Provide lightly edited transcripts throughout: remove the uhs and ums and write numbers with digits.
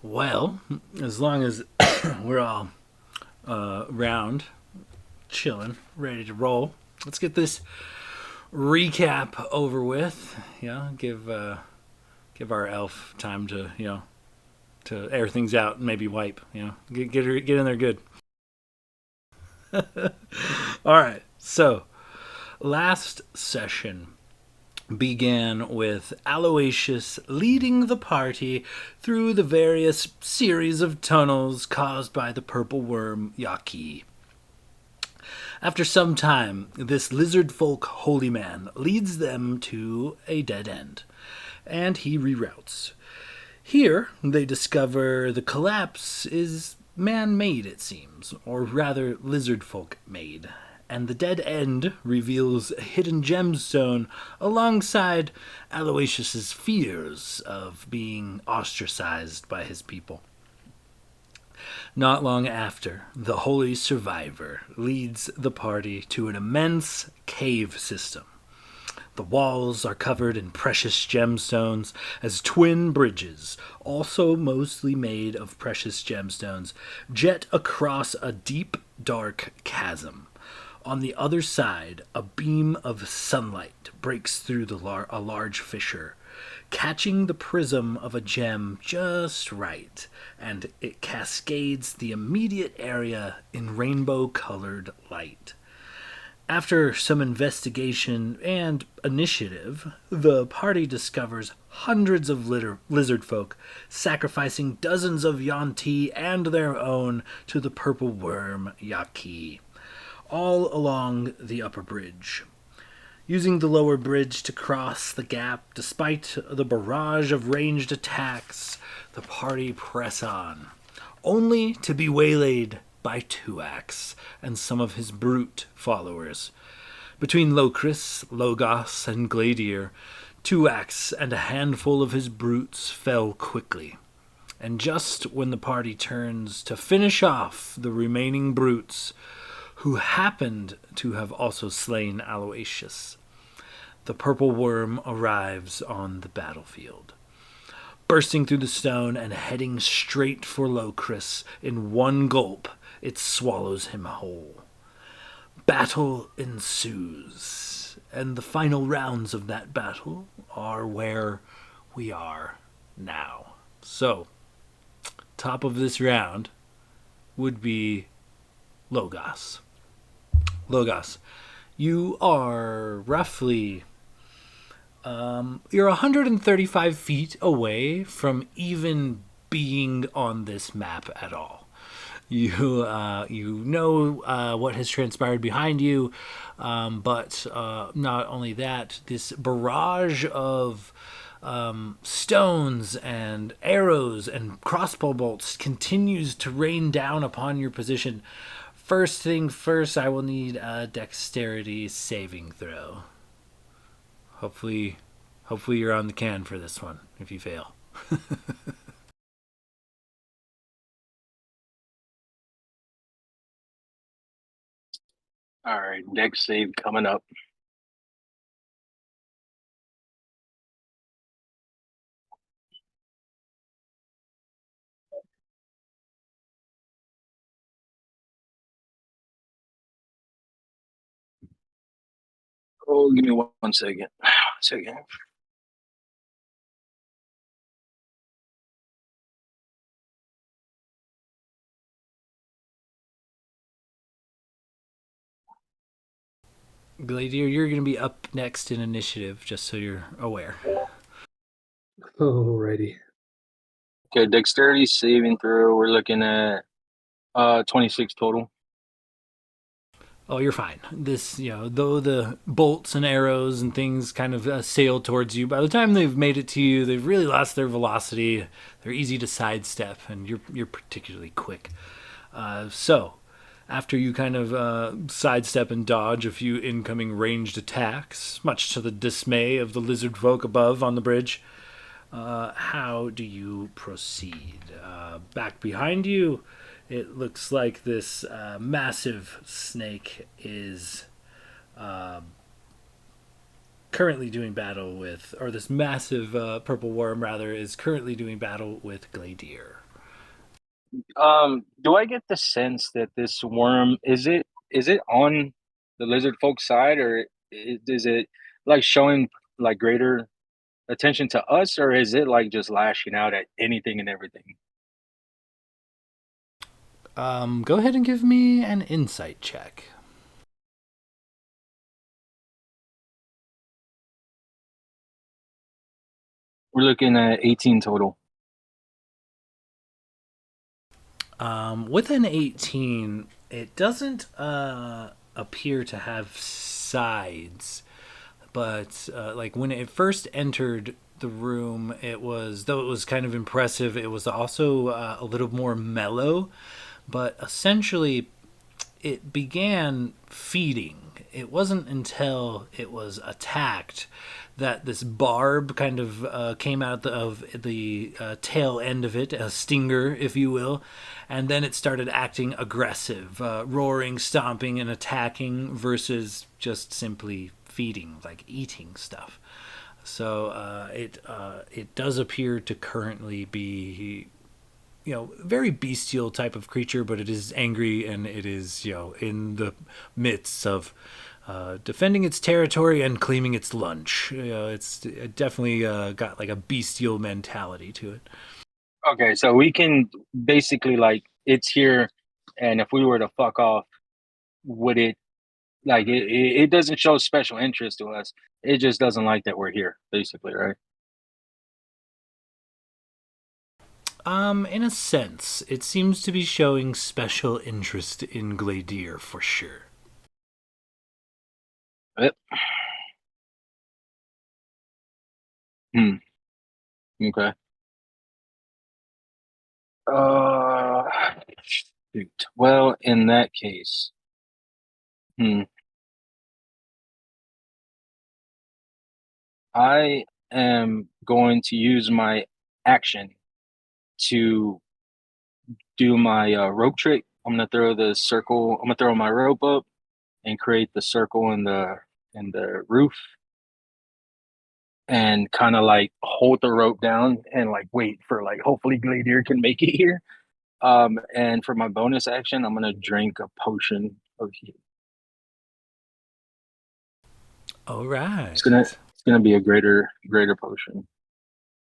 Well, as long as we're all round, chilling, ready to roll, let's get this recap over with. Give our elf time to to air things out and maybe wipe. Get in there good. All right. So last session began with Aloysius leading the party through the various series of tunnels caused by the purple worm Yaki. After some time, this lizard folk holy man leads them to a dead end, and he reroutes. Here, they discover the collapse is man made, it seems, or rather lizard folk made, and the dead end reveals a hidden gemstone alongside Aloysius's fears of being ostracized by his people. Not long after, the holy survivor leads the party to an immense cave system. The walls are covered in precious gemstones as twin bridges, also mostly made of precious gemstones, jet across a deep, dark chasm. On the other side, a beam of sunlight breaks through a large fissure, catching the prism of a gem just right, and it cascades the immediate area in rainbow-colored light. After some investigation and initiative, the party discovers hundreds of lizard folk sacrificing dozens of Yanti and their own to the purple worm Yaki, all along the upper bridge. Using the lower bridge to cross the gap, despite the barrage of ranged attacks, the party press on, only to be waylaid by Tuax and some of his brute followers. Between Locris, Logos, and Gladier, Tuax and a handful of his brutes fell quickly. And just when the party turns to finish off the remaining brutes, who happened to have also slain Aloysius, the purple worm arrives on the battlefield. Bursting through the stone and heading straight for Locris, in one gulp, it swallows him whole. Battle ensues, and the final rounds of that battle are where we are now. So, top of this round would be Logos. Logos, you are roughly you're 135 feet away from even being on this map at all. You know what has transpired behind you, but not only that, this barrage of stones and arrows and crossbow bolts continues to rain down upon your position. First thing first, I will need a dexterity saving throw. Hopefully you're on the can for this one, if you fail. All right, dex save coming up. Oh, give me one second. 1 second. Gladier, you're going to be up next in initiative, just so you're aware. Alrighty. Okay, dexterity saving throw. We're looking at 26 total. Oh, you're fine. This, though the bolts and arrows and things kind of sail towards you, by the time they've made it to you, they've really lost their velocity. They're easy to sidestep, and you're particularly quick. So, after you kind of sidestep and dodge a few incoming ranged attacks, much to the dismay of the lizard folk above on the bridge, how do you proceed? Back behind you, it looks like this massive snake is currently doing battle with, or this massive purple worm rather, is currently doing battle with Gladier. Do I get the sense that this worm is it on the lizard folk side, or is it like showing like greater attention to us, or is it like just lashing out at anything and everything? Go ahead and give me an insight check. We're looking at 18 total. With an 18, it doesn't appear to have sides, but like when it first entered the room, it was, though it was kind of impressive, it was also a little more mellow, but essentially it began feeding. It wasn't until it was attacked that this barb kind of came out of the tail end of it, a stinger, if you will, and then it started acting aggressive, roaring, stomping, and attacking versus just simply feeding, like eating stuff. So it does appear to currently be, very bestial type of creature, but it is angry and it is, in the midst of defending its territory and claiming its lunch. It definitely got like a bestial mentality to it. Okay, so we can basically like it's here, and if we were to fuck off, would it like it doesn't show special interest to us. It just doesn't like that we're here, basically, right? In a sense, it seems to be showing special interest in Gladier for sure. Yep. Hmm. Okay. Uh, shoot. Well, in that case, hmm, I am going to use my action to do my rope trick. I'm gonna throw the circle. I'm gonna throw my rope up and create the circle in the roof, and kind of like hold the rope down and like wait for like hopefully Gladier can make it here. And for my bonus action, I'm gonna drink a potion of heat. All It's gonna right. it's gonna be a greater potion.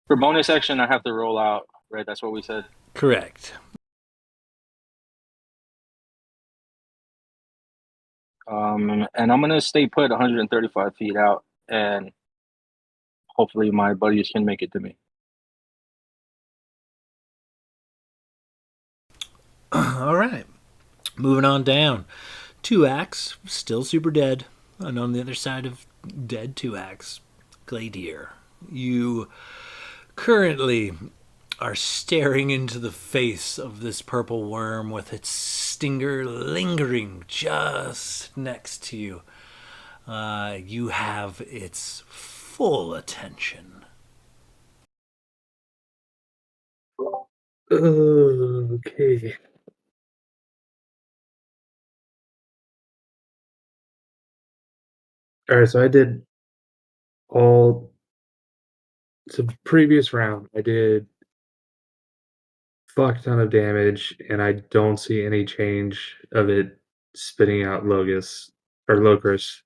For bonus action, I have to roll out, right? That's what we said. Correct. And I'm gonna stay put 135 feet out, and hopefully my buddies can make it to me. All right. Moving on down. Two Axe, still super dead. And on the other side of dead Two Axe, Gladier. You currently are staring into the face of this purple worm with its stinger lingering just next to you. You have its full attention. Okay. All right, so I did all so previous round. I did fuck ton of damage, and I don't see any change of it spitting out Logus or Locris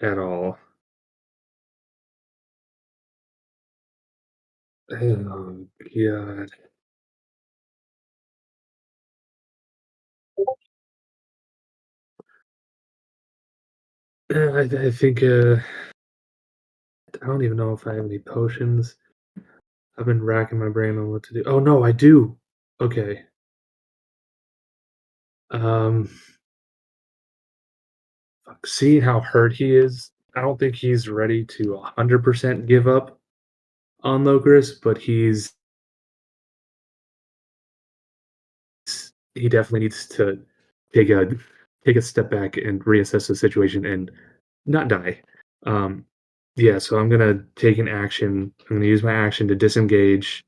at all. Oh god. I think I don't even know if I have any potions. I've been racking my brain on what to do. Oh no, I do. Okay. Um, seeing how hurt he is, I don't think he's ready to 100% give up on Locris, but he definitely needs to take a take a step back and reassess the situation and not die. Um, yeah, so I'm gonna take an action. I'm gonna use my action to disengage,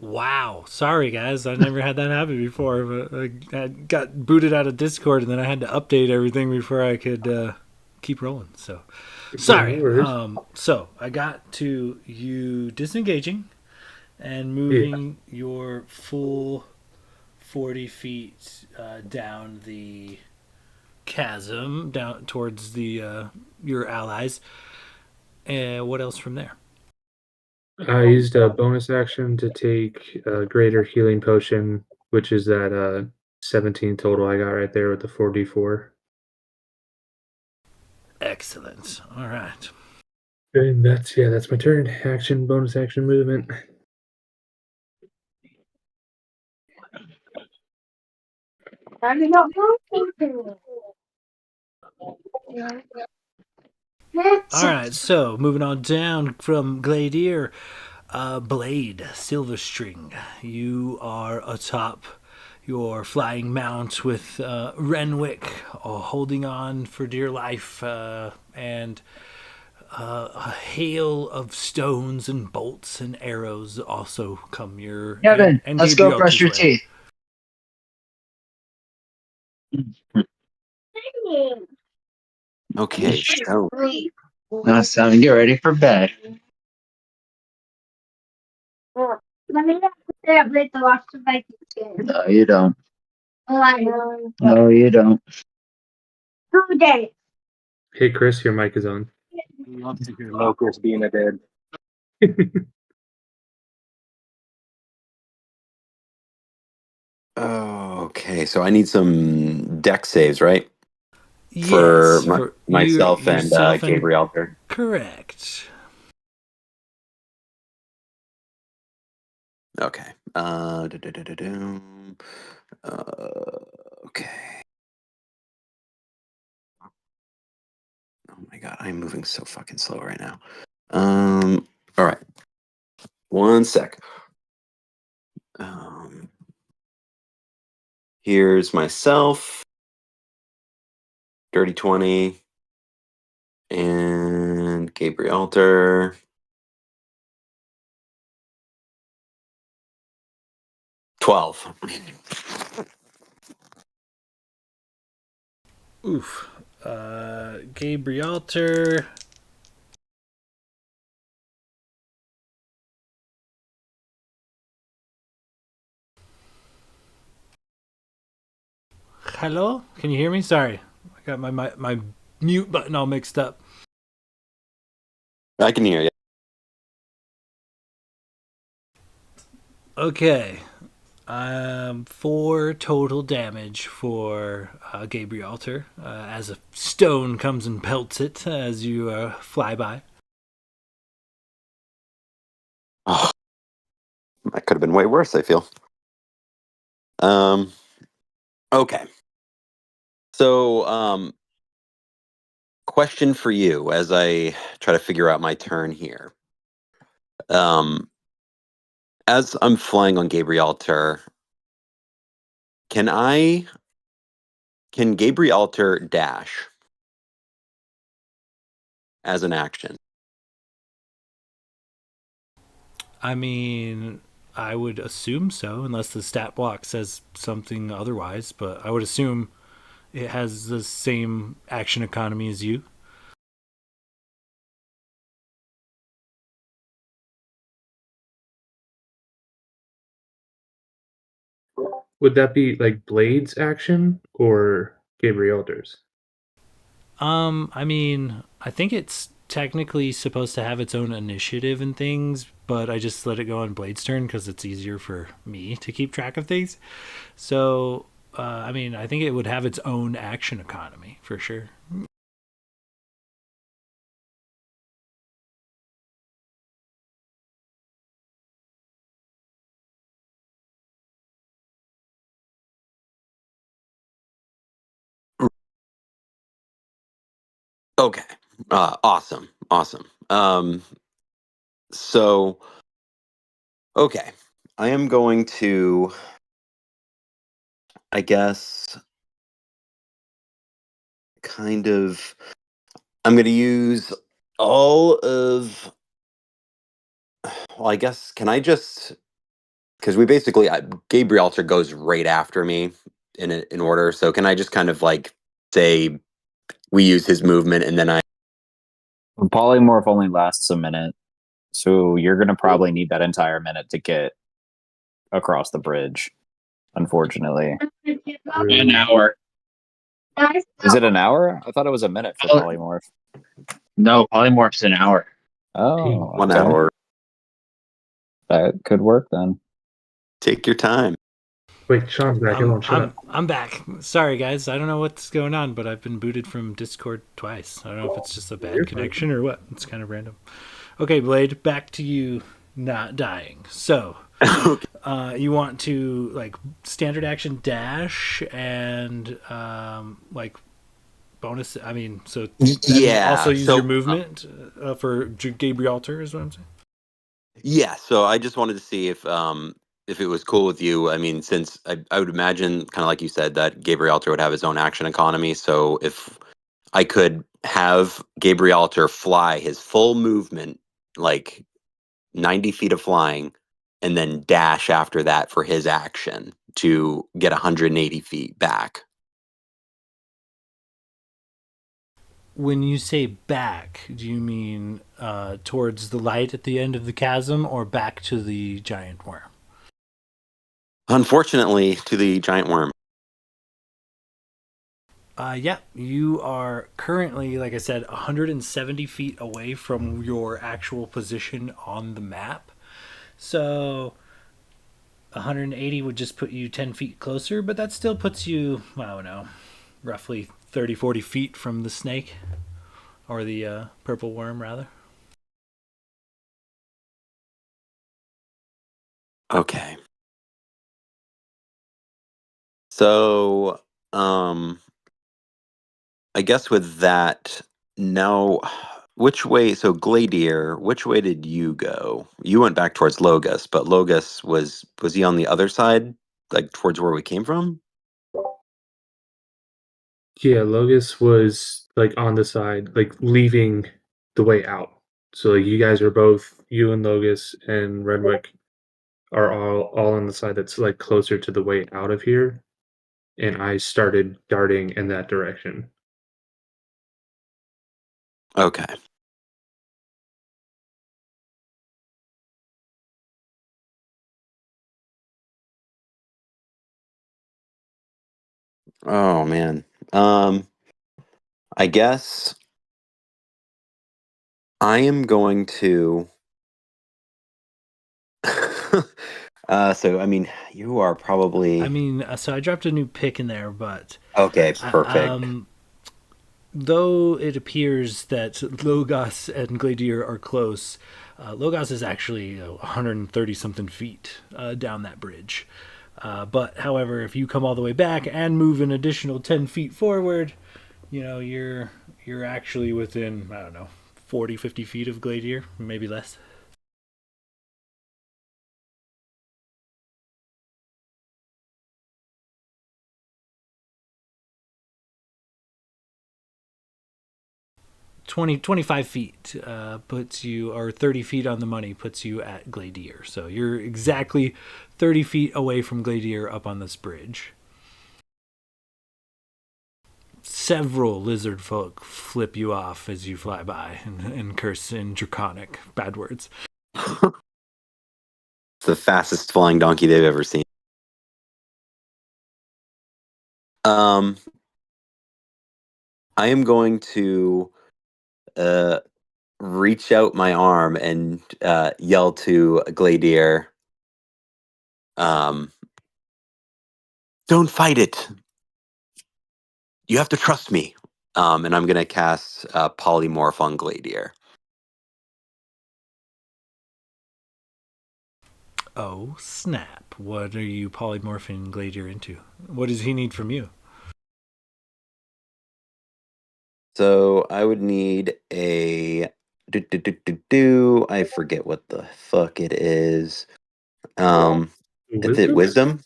Wow. Sorry, guys. I never had that happen before. But I got booted out of Discord, and then I had to update everything before I could keep rolling. So Yeah, no sorry. worries. So I got to you disengaging and Yeah. moving your full 40 feet down the chasm, down towards the your allies. And what else from there? I used a bonus action to take a greater healing potion, which is that 17 total I got right there with the 4d4. Excellent. All right. And that's my turn. Action, bonus action, movement. All right, so moving on down from Gladier, Blade, Silverstring. You are atop your flying mount with Renwick holding on for dear life, and a hail of stones and bolts and arrows also come your Kevin, and let's go brush Gabrielta's your way. teeth. Okay, so Now it's time to get ready for bed. No, you don't. No, you don't. Hey, Chris, your mic is on. Love to hear Locust being a dead. okay, so I need some deck saves, right? Yes, For for you myself and yourself and Gabriel. correct. Okay. Okay. Oh my god, I'm moving so fucking slow right now. All right. One sec. Here's myself. Dirty 20. And Gabrielter. $12. Oof. Gabrielter. Hello? Can you hear me? Sorry. I got my mute button all mixed up. I can hear you. Okay. 4 total damage for Gabrielter as a stone comes and pelts it as you fly by. Oh, that could have been way worse, I feel. Okay. So, question for you as I try to figure out my turn here. As I'm flying on Gabrielter, can Gabrielter dash as an action? I mean, I would assume so, unless the stat block says something otherwise, but I would assume it has the same action economy as you. Would that be like Blade's action or Gabrielter's? I mean, I think it's technically supposed to have its own initiative and things, but I just let it go on Blade's turn because it's easier for me to keep track of things. So, I mean, I think it would have its own action economy for sure. Okay. Awesome. Awesome. So, okay. I am going to, I guess, kind of, I'm going to use all of, well, I guess, can I just because we basically Gabrielter goes right after me in order. So can I just kind of like say we use his movement and then I Polymorph only lasts a minute, so you're going to probably need that entire minute to get across the bridge, unfortunately. An hour. Is it an hour? I thought it was a minute for polymorph. No, polymorph's an hour. Oh, 1 okay. hour? That could work then. Take your time. Wait, Sean's back. Everyone, shut up. I'm back. Sorry, guys. I don't know what's going on, but I've been booted from Discord twice. I don't know if it's just a bad connection or what. It's kind of random. Okay, Blade, back to you not dying. So, you want to, like, standard action dash and, like, bonus. I mean, so Yeah. also use so, your movement for Gabrielter is what I'm saying. Yeah. So I just wanted to see if it was cool with you. I mean, since I would imagine, kind of like you said, that Gabrielter would have his own action economy. So if I could have Gabrielter fly his full movement, like 90 feet of flying, and then dash after that for his action to get 180 feet back. When you say back, do you mean towards the light at the end of the chasm or back to the giant worm? Unfortunately, to the giant worm. Yeah, you are currently, like I said, 170 feet away from your actual position on the map. So 180 would just put you 10 feet closer, but that still puts you, I don't know, roughly 30, 40 feet from the snake. Or the purple worm, rather. Okay. So, I guess with that, now, which way? So, Gladier, which way did you go? You went back towards Logos, but Logos was he on the other side, like towards where we came from? Yeah, Logus was like on the side, like leaving the way out. So like, you guys are both, you and Logus and Redwick are all on the side that's like closer to the way out of here. And I started darting in that direction. Okay. Oh man. I guess I am going to. So I mean, you are probably I mean, so I dropped a new pick in there, but okay. Perfect. Though it appears that Logos and Gladier are close, Logos is actually 130 something feet down that bridge. But however, if you come all the way back and move an additional 10 feet forward, you know, you're actually within, I don't know, 40, 50 feet of Gladier, maybe less. 25 feet puts you, or 30 feet on the money puts you at Gladier. So you're exactly 30 feet away from Gladier up on this bridge. Several lizard folk flip you off as you fly by and curse in draconic bad words. It's the fastest flying donkey they've ever seen. I am going to reach out my arm and yell to Gladier, don't fight it. You have to trust me. And I'm going to cast Polymorph on Gladier. Oh, snap. What are you polymorphing Gladier into? What does he need from you? So I would need a I forget what the fuck it is. Is it wisdom?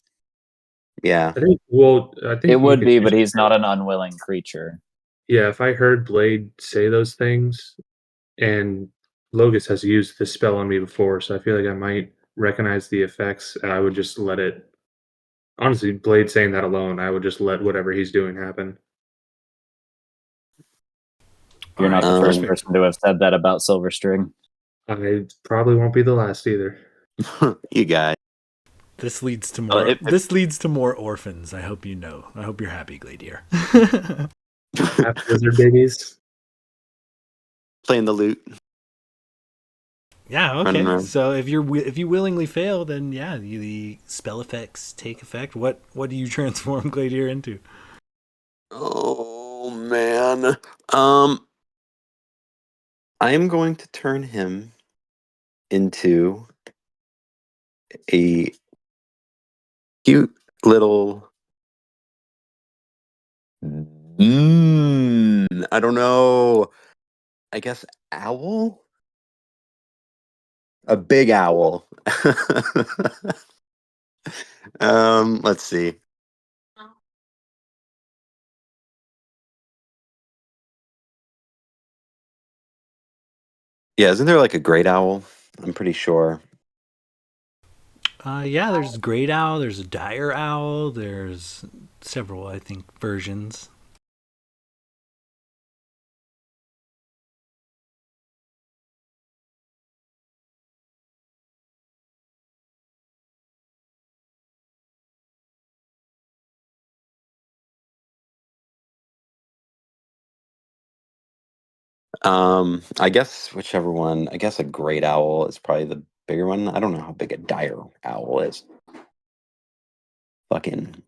Yeah. I think. Well, I think It you would could be, use but he's it. not an unwilling creature. Yeah, if I heard Blade say those things, and Logus has used this spell on me before, so I feel like I might recognize the effects, I would just let it. Honestly, Blade saying that alone, I would just let whatever he's doing happen. You're not the Alright, first perfect. person to have said that about Silverstring. I probably won't be the last either. you guys. This leads to Well, more. if- This leads to more orphans. I hope you know. I hope you're happy, Gladier. Happy lizard babies. Playing the loot. Yeah. Running Okay. around. So if you willingly fail, then yeah, the spell effects take effect. What do you transform Gladier into? Oh man. I am going to turn him into a cute little. I don't know. I guess owl? A big owl. Let's see. Yeah, isn't there like a great owl? I'm pretty sure. Yeah, there's great owl. There's a dire owl. There's several, I think, versions. I guess whichever one. I guess a great owl is probably the bigger one. I don't know how big a dire owl is. Fucking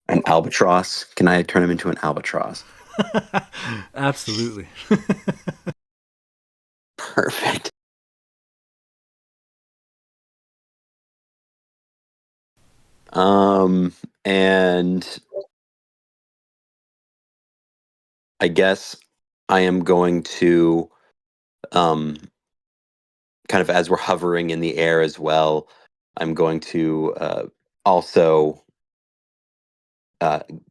an albatross. Can I turn him into an albatross? Absolutely. Perfect. And I guess I am going to, kind of as we're hovering in the air as well, I'm going to also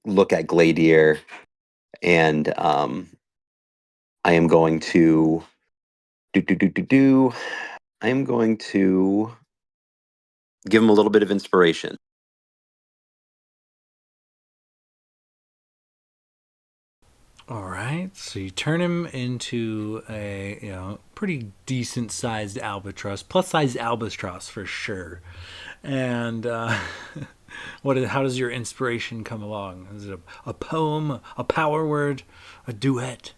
look at Gladier, and I am going to do. I am going to give him a little bit of inspiration. All right, so you turn him into a pretty decent sized albatross, plus size albatross for sure. And how does your inspiration come along? Is it a poem, a power word, a duet?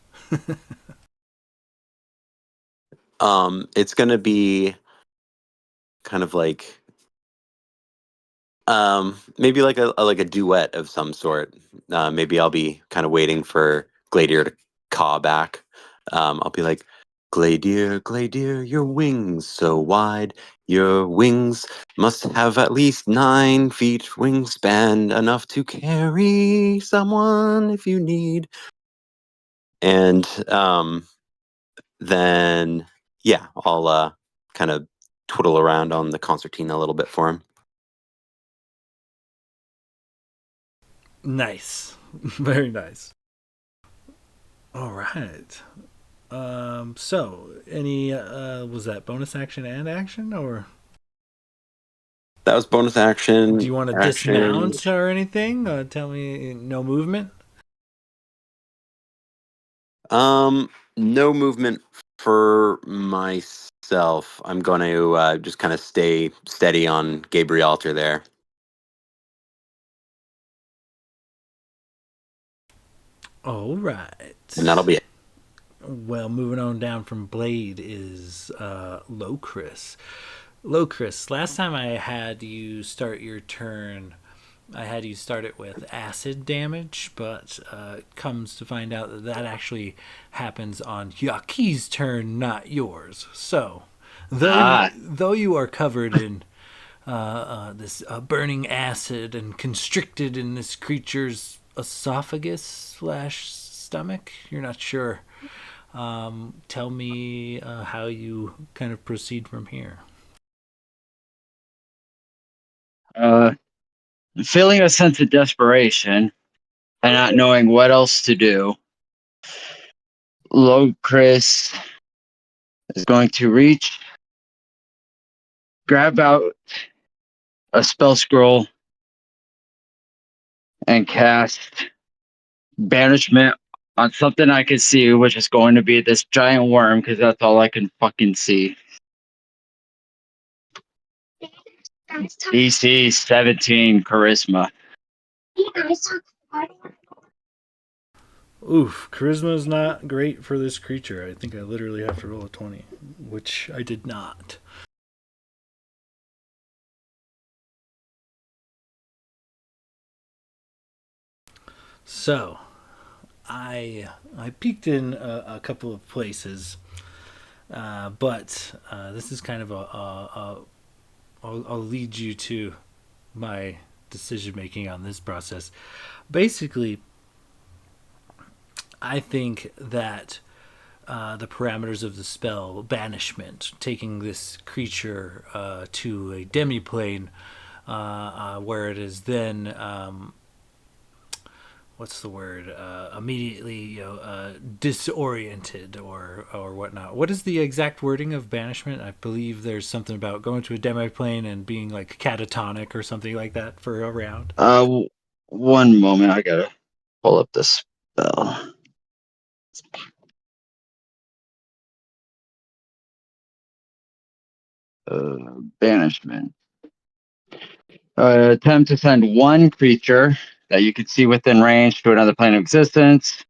It's gonna be kind of like maybe like a duet of some sort. Maybe I'll be kind of waiting for Gladier to caw back. I'll be like, Gladier, Gladier, your wings so wide. Your wings must have at least 9 feet wingspan, enough to carry someone if you need. And then yeah, I'll kind of twiddle around on the concertina a little bit for him. Nice, very nice. All right. So any was that bonus action and action, or That was bonus action. do you want to Action. dismount or anything? Tell me no movement. No movement for myself. I'm going to just kind of stay steady on Gabrielter there. All right. And that'll be it. Well, moving on down from Blade is Locris. Locris, last time I had you start your turn, I had you start it with acid damage, but it comes to find out that actually happens on Yaki's turn, not yours. So, though you are covered in this burning acid and constricted in this creature's esophagus/stomach, you're not sure. Tell me how you kind of proceed from here. Feeling a sense of desperation and not knowing what else to do, Chris is going to reach grab out a spell scroll and cast banishment on something I can see, which is going to be this giant worm, because that's all I can fucking see. DC 17 charisma. Oof, charisma is not great for this creature. I think I literally have to roll a 20, which I did not. So, I peeked in a couple of places, but this is kind of I'll lead you to my decision making on this process. Basically, I think that the parameters of the spell banishment, taking this creature to a demiplane, where it is then what's the word? Immediately, disoriented or whatnot. What is the exact wording of banishment? I believe there's something about going to a demiplane and being like catatonic or something like that for a round. One moment, I gotta pull up the spell. Banishment. Attempt to send one creature that you can see within range to another plane of existence.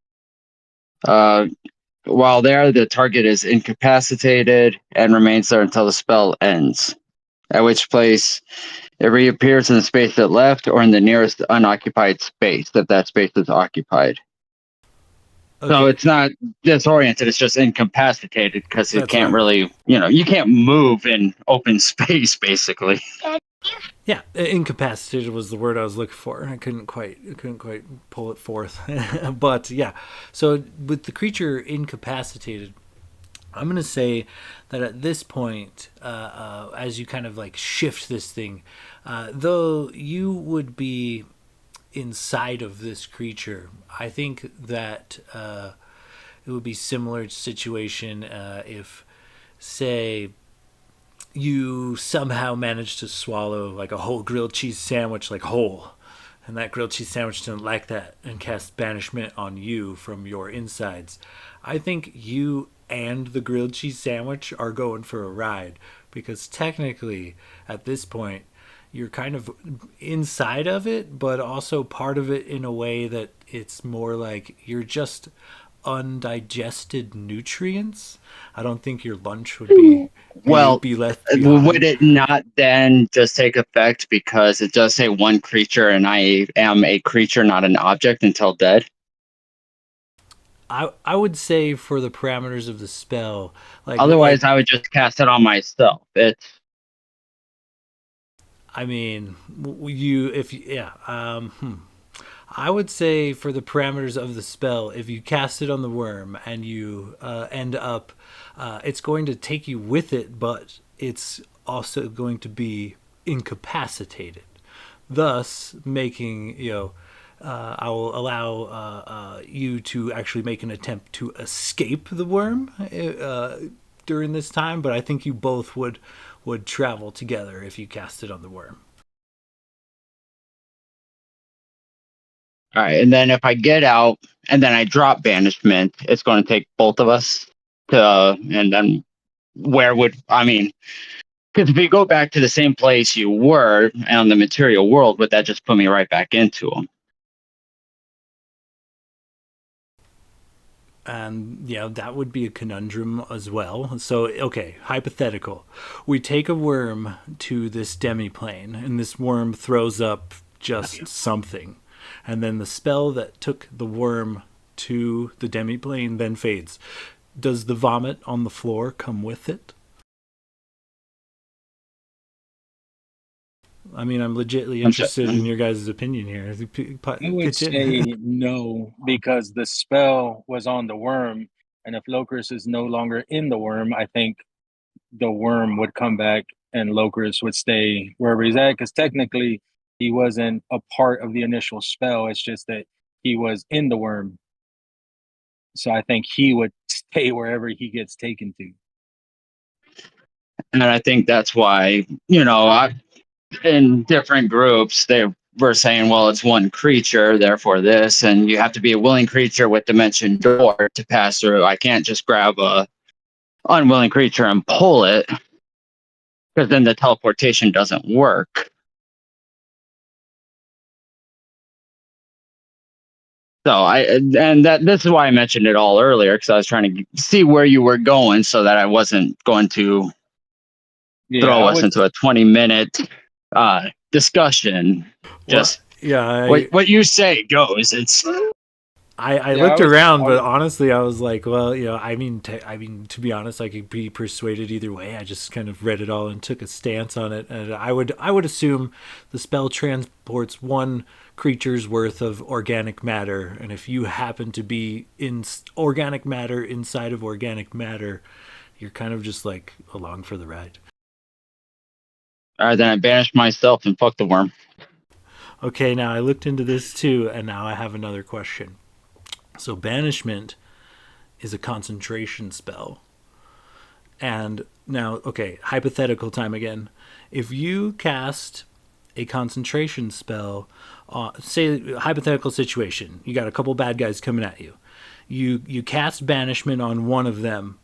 While there, the target is incapacitated and remains there until the spell ends. At which place it reappears in the space it left or in the nearest unoccupied space if that space is occupied. Okay. So it's not disoriented, it's just incapacitated because it That's can't right. really, you can't move in open space basically. Yeah, incapacitated was the word I was looking for. I couldn't quite pull it forth. But yeah, so with the creature incapacitated, I'm going to say that at this point, as you kind of like shift this thing, though you would be inside of this creature, I think that it would be similar situation if, say, you somehow managed to swallow like a whole grilled cheese sandwich, like whole, and that grilled cheese sandwich didn't like that and cast banishment on you from your insides. I think you and the grilled cheese sandwich are going for a ride, because technically at this point you're kind of inside of it, but also part of it in a way that it's more like you're just undigested nutrients. I don't think your lunch would Well, be left would behind. it not then just take effect because it does say one creature and I am a creature, not an object until dead? I would say for the parameters of the spell, Otherwise, I would just cast it on myself. I mean, you if you, yeah, I would say for the parameters of the spell, if you cast it on the worm and you end up, it's going to take you with it, but it's also going to be incapacitated, thus making I will allow you to actually make an attempt to escape the worm during this time, but I think you both would travel together if you cast it on the worm. All right, and then if I get out and then I drop banishment, it's going to take both of us to, and then because if you go back to the same place you were on the material world, would that just put me right back into them? And yeah, that would be a conundrum as well. So, okay, hypothetical. We take a worm to this demiplane, and this worm throws up just something. And then the spell that took the worm to the demiplane then fades. Does the vomit on the floor come with it? I mean, I'm legitimately interested in your guys' opinion here. I would say no, because the spell was on the worm, and if Locris is no longer in the worm, I think the worm would come back and Locris would stay wherever he's at, because technically he wasn't a part of the initial spell. It's just that he was in the worm. So I think he would stay wherever he gets taken to. And I think that's why, in different groups, they were saying, well, it's one creature, therefore this, and you have to be a willing creature with dimension door to pass through. I can't just grab a unwilling creature and pull it, because then the teleportation doesn't work. This is why I mentioned it all earlier, because I was trying to see where you were going so that I wasn't going to throw us into a 20-minute discussion. Just what you say goes. I looked around, but honestly, I was like, well, to be honest, I could be persuaded either way. I just kind of read it all and took a stance on it, and I would assume the spell transports one creature's worth of organic matter, and if you happen to be in organic matter inside of organic matter, you're kind of just like along for the ride. All right, then I banished myself and fuck the worm. Okay, now I looked into this too, and now I have another question. So banishment is a concentration spell. And now, okay, hypothetical time again. If you cast a concentration spell, say hypothetical situation, you got a couple bad guys coming at you. You cast banishment on one of them,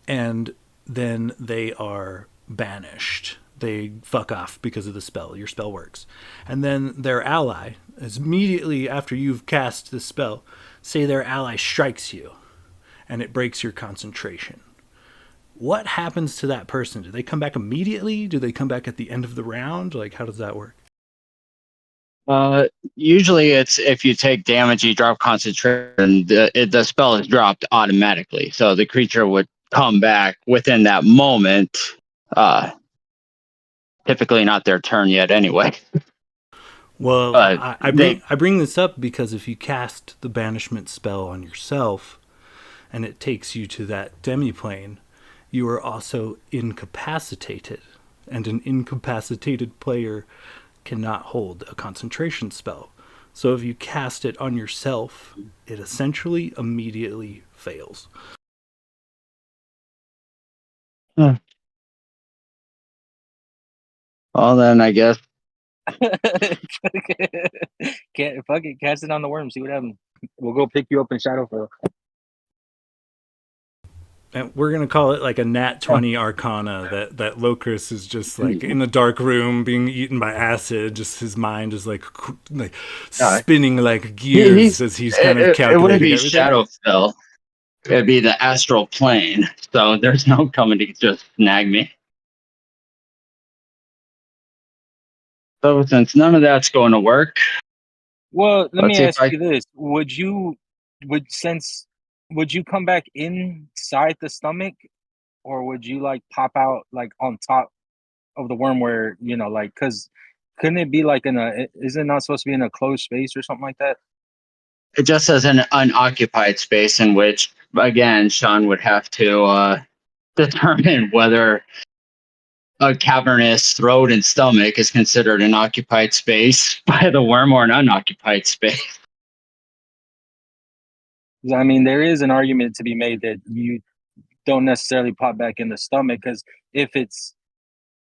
and then they are banished. They fuck off because of the spell. Your spell works. And then their ally, as immediately after you've cast the spell, say their ally strikes you and it breaks your concentration. What happens to that person? Do they come back immediately? Do they come back at the end of the round? Like, how does that work? Usually it's if you take damage, you drop concentration, the spell is dropped automatically. So the creature would come back within that moment. Typically not their turn yet anyway. Well, I bring this up because if you cast the banishment spell on yourself and it takes you to that demiplane, you are also incapacitated, and an incapacitated player cannot hold a concentration spell. So if you cast it on yourself, it essentially immediately fails. Well, then I guess. Fuck it, cast it on the worm, see what happens. We'll go pick you up in Shadowfell. And we're gonna call it like a nat 20 arcana that Locris is just like in the dark room being eaten by acid. Just his mind is like spinning like gears as he's kind of calculating. It wouldn't be everything. Shadowfell. It'd be the astral plane. So there's no coming to just snag me. So since none of that's going to work. Well, let me ask you this: Would you come back inside the stomach, or would you like pop out like on top of the worm where because couldn't it be like is it not supposed to be in a closed space or something like that? It just says an unoccupied space in which, again, Sean would have to determine whether a cavernous throat and stomach is considered an occupied space by the worm or an unoccupied space. I mean, there is an argument to be made that you don't necessarily pop back in the stomach, because if it's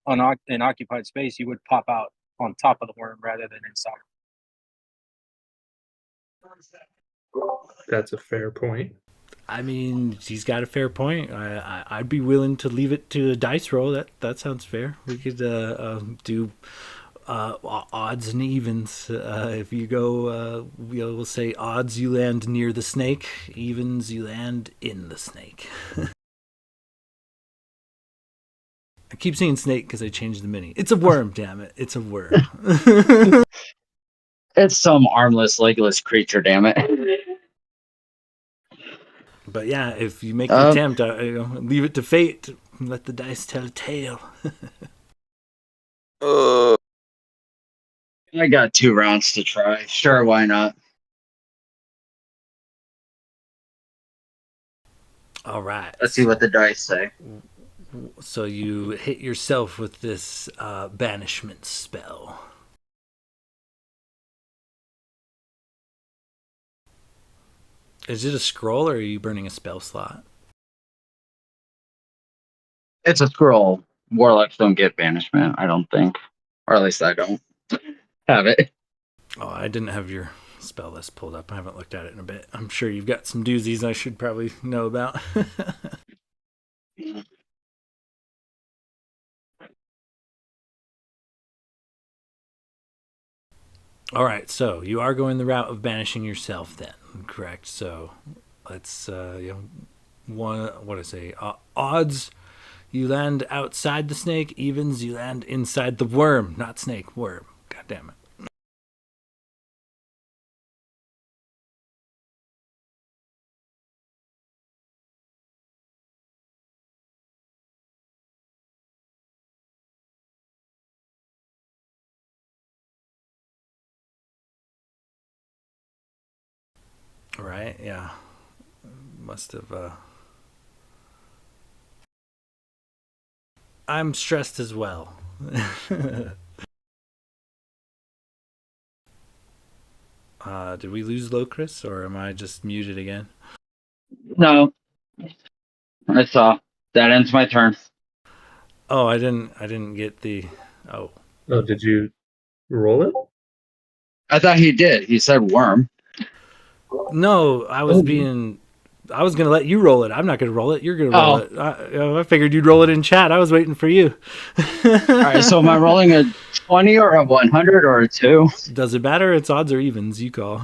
an occupied space, you would pop out on top of the worm rather than inside. That's a fair point. I mean, he's got a fair point. I'd be willing to leave it to a dice roll. That sounds fair. We could do odds and evens. If you go, we'll say odds you land near the snake, evens you land in the snake. I keep saying snake because I changed the mini. It's a worm, damn it. It's a worm. It's some armless, legless creature, damn it. But yeah, if you make the attempt, leave it to fate. Let the dice tell a tale. I got 2 rounds to try. Sure, why not? All right. Let's see what the dice say. So you hit yourself with this banishment spell. Is it a scroll or are you burning a spell slot? It's a scroll. Warlocks don't get banishment, I don't think. Or at least I don't have it. Oh, I didn't have your spell list pulled up. I haven't looked at it in a bit. I'm sure you've got some doozies I should probably know about. All right, so you are going the route of banishing yourself then, correct? So let's, what do I say? Odds, you land outside the snake. Evens, you land inside the worm. Not snake, worm. God damn it. Right, yeah. Must have, I'm stressed as well. Did we lose Locris, or am I just muted again? No. I saw. That ends my turn. Oh, I didn't get the. Oh, Oh, did you roll it? I thought he did. He said worm. no, I was being. I was gonna let you roll it. I'm not gonna roll it. You're gonna roll Oh. it. I figured you'd roll it in chat. I was waiting for you. All right, so am I rolling a 20 or a 100 or a 2? Does it matter? It's odds or evens. You call.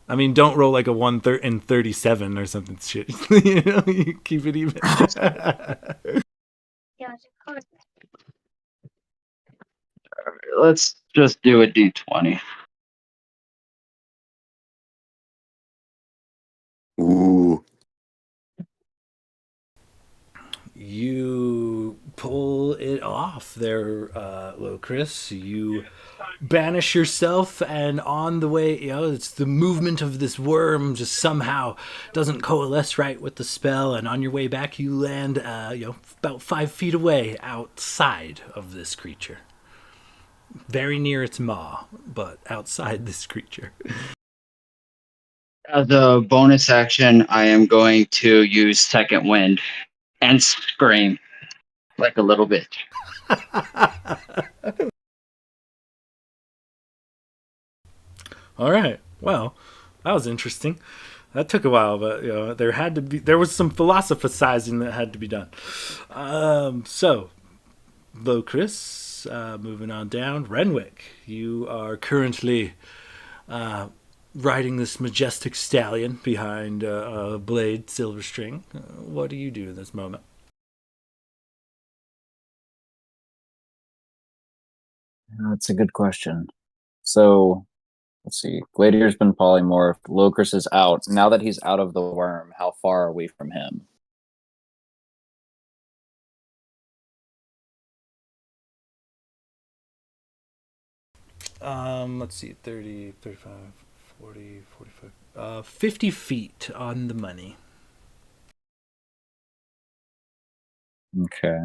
I mean, don't roll like a 137 or something shit. You know, you keep it even. Let's just do a d20. Ooh. You pull it off there, Locris. You banish yourself, and on the way, it's the movement of this worm just somehow doesn't coalesce right with the spell, and on your way back, you land, about 5 feet away outside of this creature. Very near its maw, but outside this creature. As a bonus action, I am going to use Second Wind and scream like a little bitch. All right. Well, that was interesting. That took a while, but there was some philosophizing that had to be done. So, Locris, moving on down. Renwick, you are currently riding this majestic stallion behind a blade silver string. What do you do in this moment? That's a good question. So, let's see. Gladier's been polymorphed. Locris is out. Now that he's out of the worm, how far are we from him? Let's see. 30, 35, 40, 45. 50 feet on the money. Okay.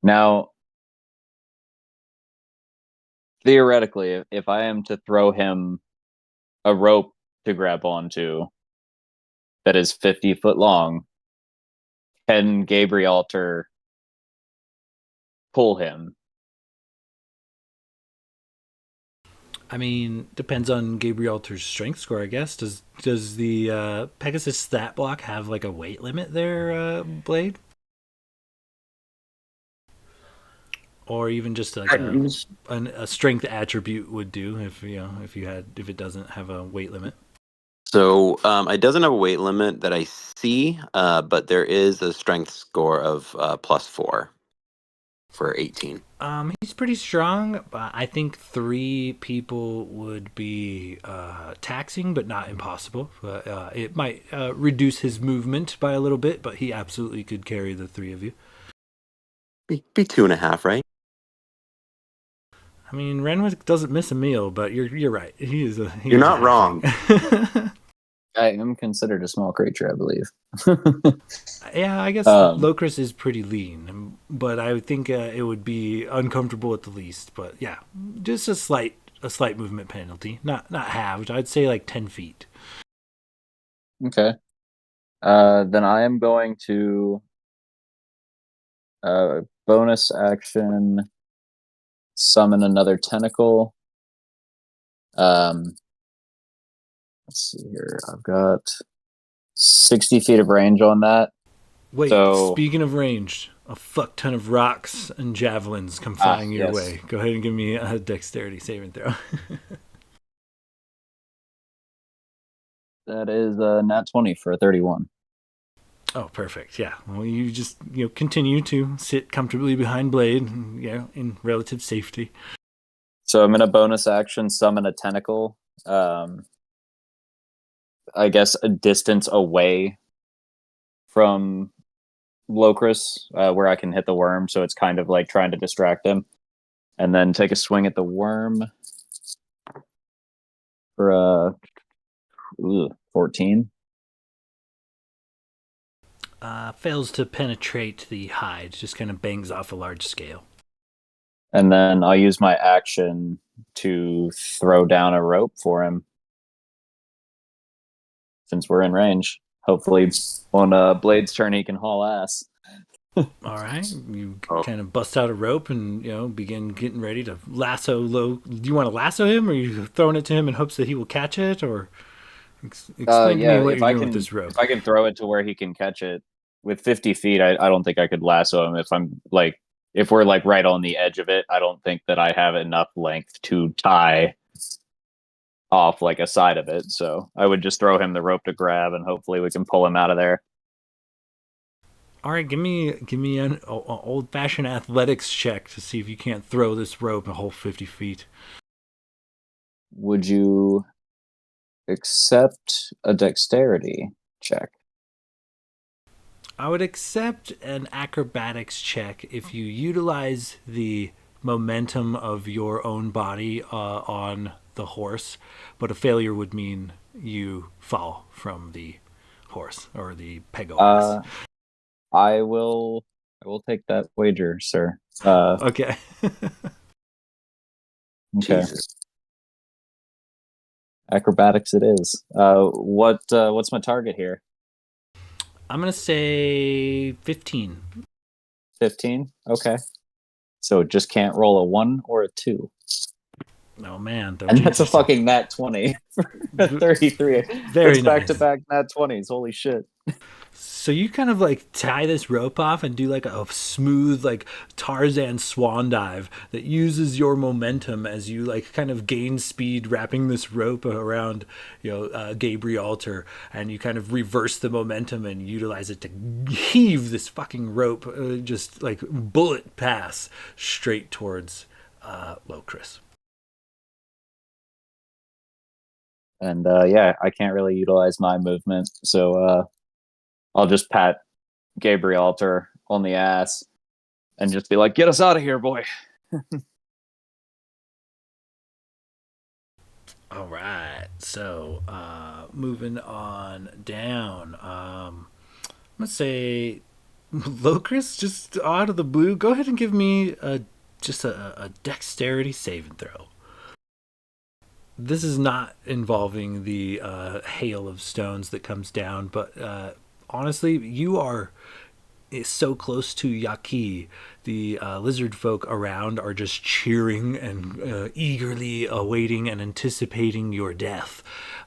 Now, theoretically, if I am to throw him a rope to grab onto that is 50 foot long, can Gabrielter pull him? I mean, depends on Gabrielter's strength score, I guess. Does the Pegasus stat block have like a weight limit there, Blade? Or even just like a strength attribute would do if if it doesn't have a weight limit. So it doesn't have a weight limit that I see, but there is a strength score of +4 for 18. He's pretty strong. I think 3 people would be taxing, but not impossible. It might reduce his movement by a little bit, but he absolutely could carry the 3 of you. Be 2.5, right? I mean, Renwick doesn't miss a meal, but you're right. You're not wrong. I am considered a small creature, I believe. Yeah, I guess Locris is pretty lean, but I would think it would be uncomfortable at the least. But yeah, just a slight a slight movement penalty. Not halved. I'd say like 10 feet. Okay. Then I am going to bonus action summon another tentacle. Let's see here. I've got 60 feet of range on that. Wait, So, speaking of ranged, a fuck ton of rocks and javelins come flying your yes. way. Go ahead and give me a dexterity saving throw. That is a nat 20 for a 31. Oh, perfect. Yeah. Well, you just continue to sit comfortably behind Blade, in relative safety. So I'm gonna bonus action summon a tentacle. I guess a distance away from Locris, where I can hit the worm. So it's kind of like trying to distract him, and then take a swing at the worm for 14. Fails to penetrate the hide, just kind of bangs off a large scale. And then I'll use my action to throw down a rope for him. Since we're in range. Hopefully on Blade's turn he can haul ass. All right. You kind of bust out a rope and, begin getting ready to lasso low. Do you want to lasso him, or are you throwing it to him in hopes that he will catch it? Or explain to me what you're doing with this rope. If I can throw it to where he can catch it with 50 feet, I don't think I could lasso him. If we're like right on the edge of it, I don't think that I have enough length to tie off like a side of it. So I would just throw him the rope to grab, and hopefully we can pull him out of there. All right, give me an old-fashioned athletics check to see if you can't throw this rope a whole 50 feet. Would you accept a dexterity check? I would accept an acrobatics check if you utilize the momentum of your own body on the horse, but a failure would mean you fall from the horse or the peg-o-ass. I will take that wager, sir. Okay. Okay. Jesus. Acrobatics it is. What's my target here? I'm going to say 15. 15? Okay. So just can't roll a 1 or a 2. Oh, man. And that's a fucking nat 20 for 33. Very it's nice. Back-to-back nat 20s. Holy shit. So you kind of like tie this rope off and do like a smooth like Tarzan swan dive that uses your momentum as you like kind of gain speed, wrapping this rope around Gabrielter, and you kind of reverse the momentum and utilize it to heave this fucking rope just like bullet pass straight towards Locris. And I can't really utilize my movement, so I'll just pat Gabrielter on the ass and just be like, "Get us out of here, boy." All right. So, moving on down. Let's say Locris, just out of the blue, go ahead and give me a dexterity saving throw. This is not involving the hail of stones that comes down, but honestly, you are so close to Yaki. The lizard folk around are just cheering and eagerly awaiting and anticipating your death.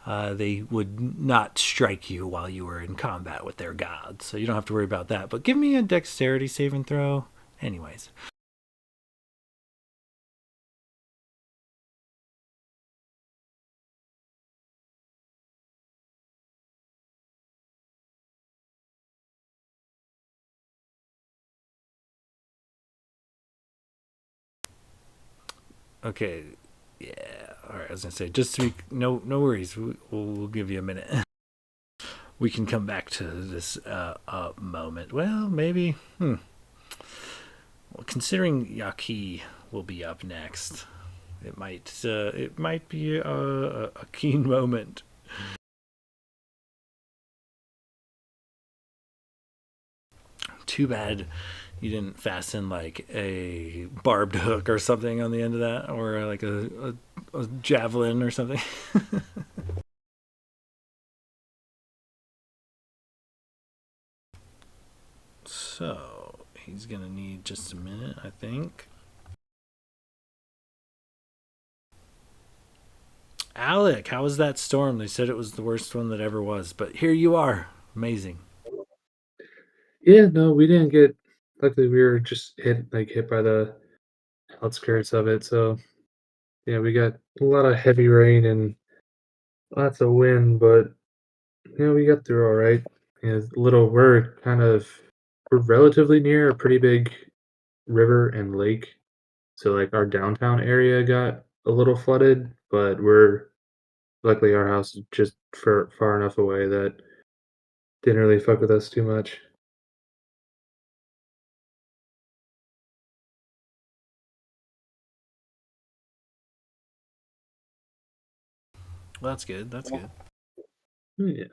They would not strike you while you were in combat with their gods, so you don't have to worry about that. But give me a dexterity saving throw anyways. Okay, yeah. All right, I was gonna say, just to be, no worries. We'll give you a minute. We can come back to this moment. Well, maybe. Well, considering Yaki will be up next, it might be a keen moment. Too bad you didn't fasten like a barbed hook or something on the end of that, or like a a javelin or something. So he's gonna need just a minute, I think. Alec, how was that storm? They said it was the worst one that ever was, but here you are. Amazing. Yeah, no, we didn't get. Luckily, we were just hit by the outskirts of it. So yeah, we got a lot of heavy rain and lots of wind, but yeah, we got through all right. Yeah, we're relatively near a pretty big river and lake, so like our downtown area got a little flooded, but we're luckily our house is just far enough away that didn't really fuck with us too much. Well, that's good. That's good. Yeah.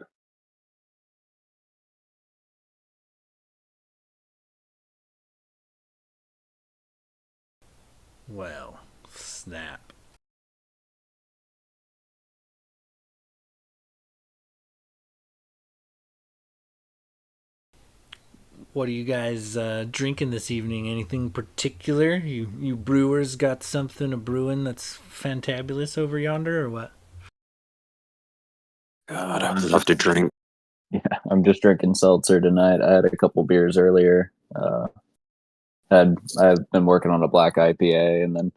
Well, snap. What are you guys drinking this evening? Anything particular? You brewers got something a brewing that's fantabulous over yonder, or what? God, I would love to drink. Yeah, I'm just drinking seltzer tonight. I had a couple beers earlier. I've been working on a black IPA and then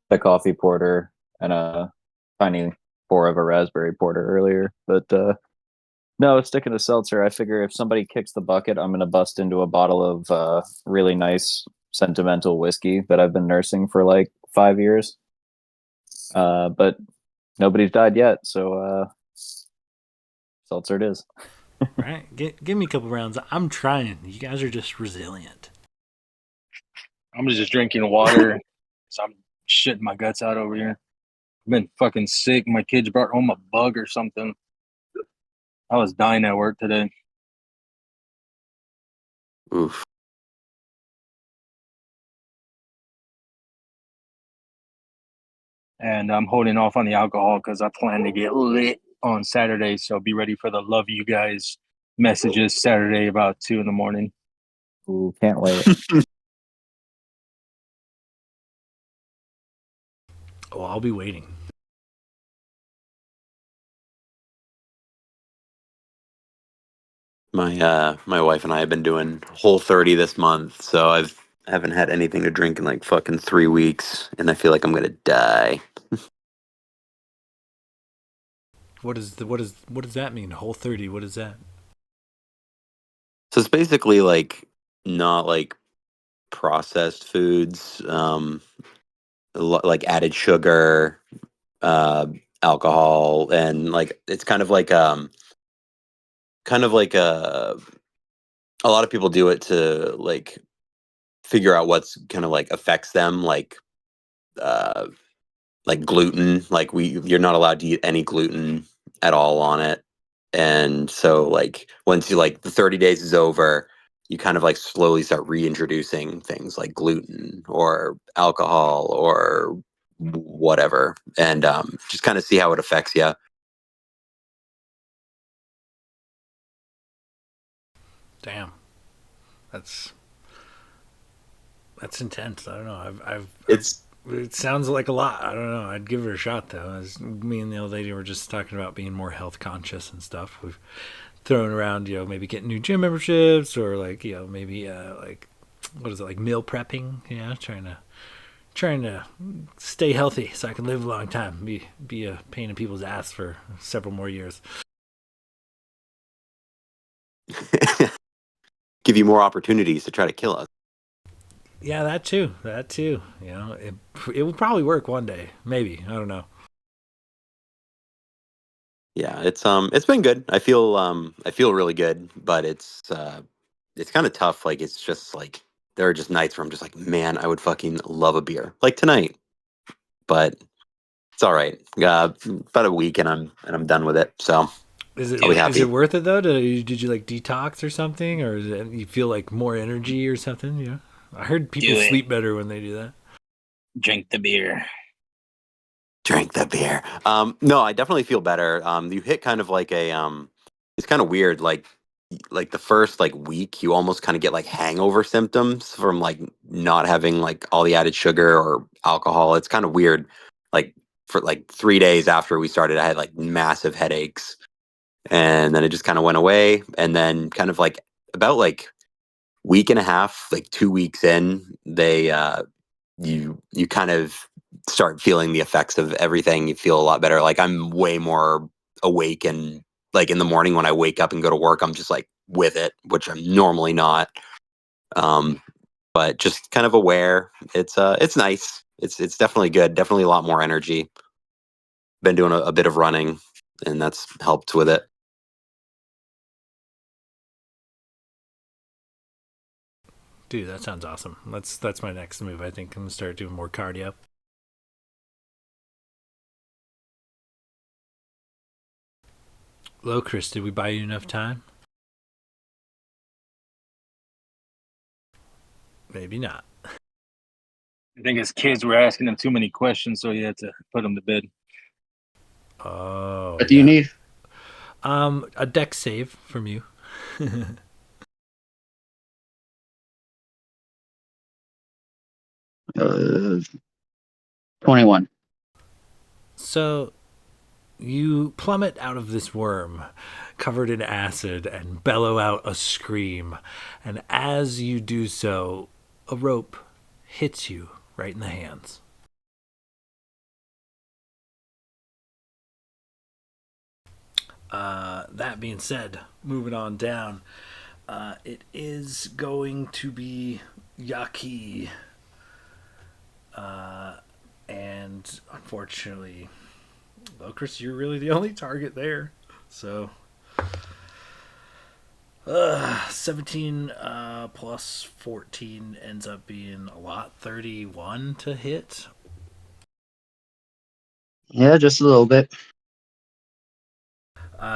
a coffee porter and a tiny pour of a raspberry porter earlier. But no, sticking to seltzer. I figure if somebody kicks the bucket, I'm gonna bust into a bottle of really nice sentimental whiskey that I've been nursing for like 5 years. But nobody's died yet, so seltzer it is. Right? Give me a couple rounds. I'm trying. You guys are just resilient. I'm just drinking water. So I'm shitting my guts out over here. I've been fucking sick. My kids brought home a bug or something. I was dying at work today. Oof. And I'm holding off on the alcohol because I plan to get lit on Saturday. So be ready for the love you guys messages Saturday about 2 a.m. Ooh, can't wait. Oh, I'll be waiting. My wife and I have been doing Whole30 this month, so I haven't had anything to drink in like fucking 3 weeks, and I feel like I'm gonna die. What does that mean? Whole30. What is that? So it's basically like not like processed foods, like added sugar, uh, alcohol, and like it's kind of like a lot of people do it to like figure out what's kind of like affects them, uh like gluten. Like you're not allowed to eat any gluten at all on it. And so like once you like the 30 days is over, you kind of like slowly start reintroducing things like gluten or alcohol or whatever, and just kind of see how it affects you. Damn. That's intense. I don't know. It's It sounds like a lot. I don't know. I'd give it a shot though. As me and the old lady were just talking about being more health conscious and stuff. We've thrown around, maybe getting new gym memberships or like, maybe like what is it, like meal prepping? Yeah, trying to stay healthy so I can live a long time. Be a pain in people's ass for several more years. give you more opportunities to try to kill us. Yeah, that too. That too. It will probably work one day. Maybe. I don't know. Yeah, it's been good. I feel really good, but it's kind of tough. Like it's just like there are just nights where I'm just like, man, I would fucking love a beer. Like tonight. But it's all right. About a week and I'm done with it. So I'll be Is it happy. worth it though? Did you like detox or something, or you feel like more energy or something? I heard people sleep better when they do that. Drink the beer. Drink the beer. No, I definitely feel better. You hit kind of like a it's kind of weird. Like the first like week, you almost kind of get like hangover symptoms from like not having like all the added sugar or alcohol. It's kind of weird. Like for like 3 days after we started, I had like massive headaches, and then it just kind of went away. And then kind of like about like week and a half, like 2 weeks in, they you kind of start feeling the effects of everything. You feel a lot better. Like I'm way more awake, and like in the morning when I wake up and go to work, I'm just like with it, which I'm normally not. Um, but just kind of aware. It's nice. It's definitely good. Definitely a lot more energy. Been doing a bit of running, and that's helped with it. Dude, that sounds awesome. That's my next move. I think I'm gonna start doing more cardio. Hello, Chris. Did we buy you enough time? Maybe not. I think his kids were asking him too many questions, so he had to put him to bed. Oh, What do you need? A deck save from you. 21. So you plummet out of this worm, covered in acid, and bellow out a scream. And as you do so, a rope hits you right in the hands. That being said, moving on down, it is going to be Yaki. And unfortunately, Locris, you're really the only target there. So, 17 plus 14 ends up being a lot. 31 to hit. Yeah, just a little bit.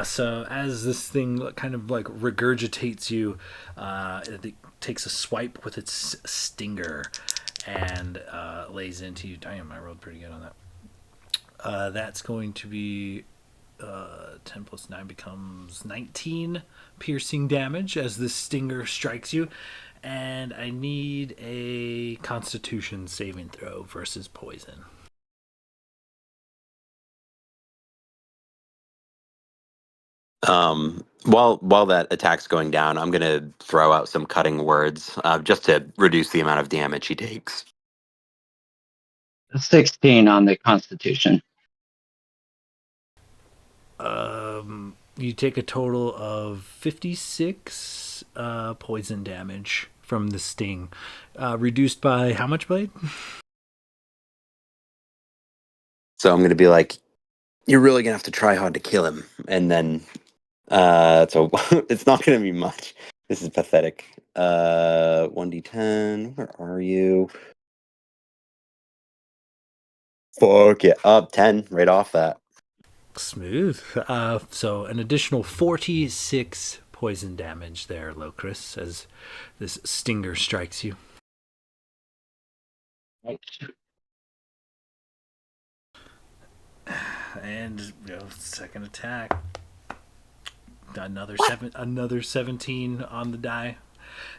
So as this thing kind of like regurgitates you, it takes a swipe with its stinger and lays into you. Damn, I rolled pretty good on that. That's going to be 10 plus 9 becomes 19 piercing damage as this stinger strikes you. And I need a constitution saving throw versus poison. While that attack's going down, I'm gonna throw out some cutting words, just to reduce the amount of damage he takes. 16 on the Constitution. You take a total of 56 poison damage from the sting, reduced by how much, Blade? So I'm gonna be like, "You're really gonna have to try hard to kill him," and then so it's not gonna be much. This is pathetic. 1d10. Where are you? Fuck yeah, up 10 right off that. Smooth. So an additional 46 poison damage there, Locris, as this stinger strikes you. And second attack. Another 17 on the die.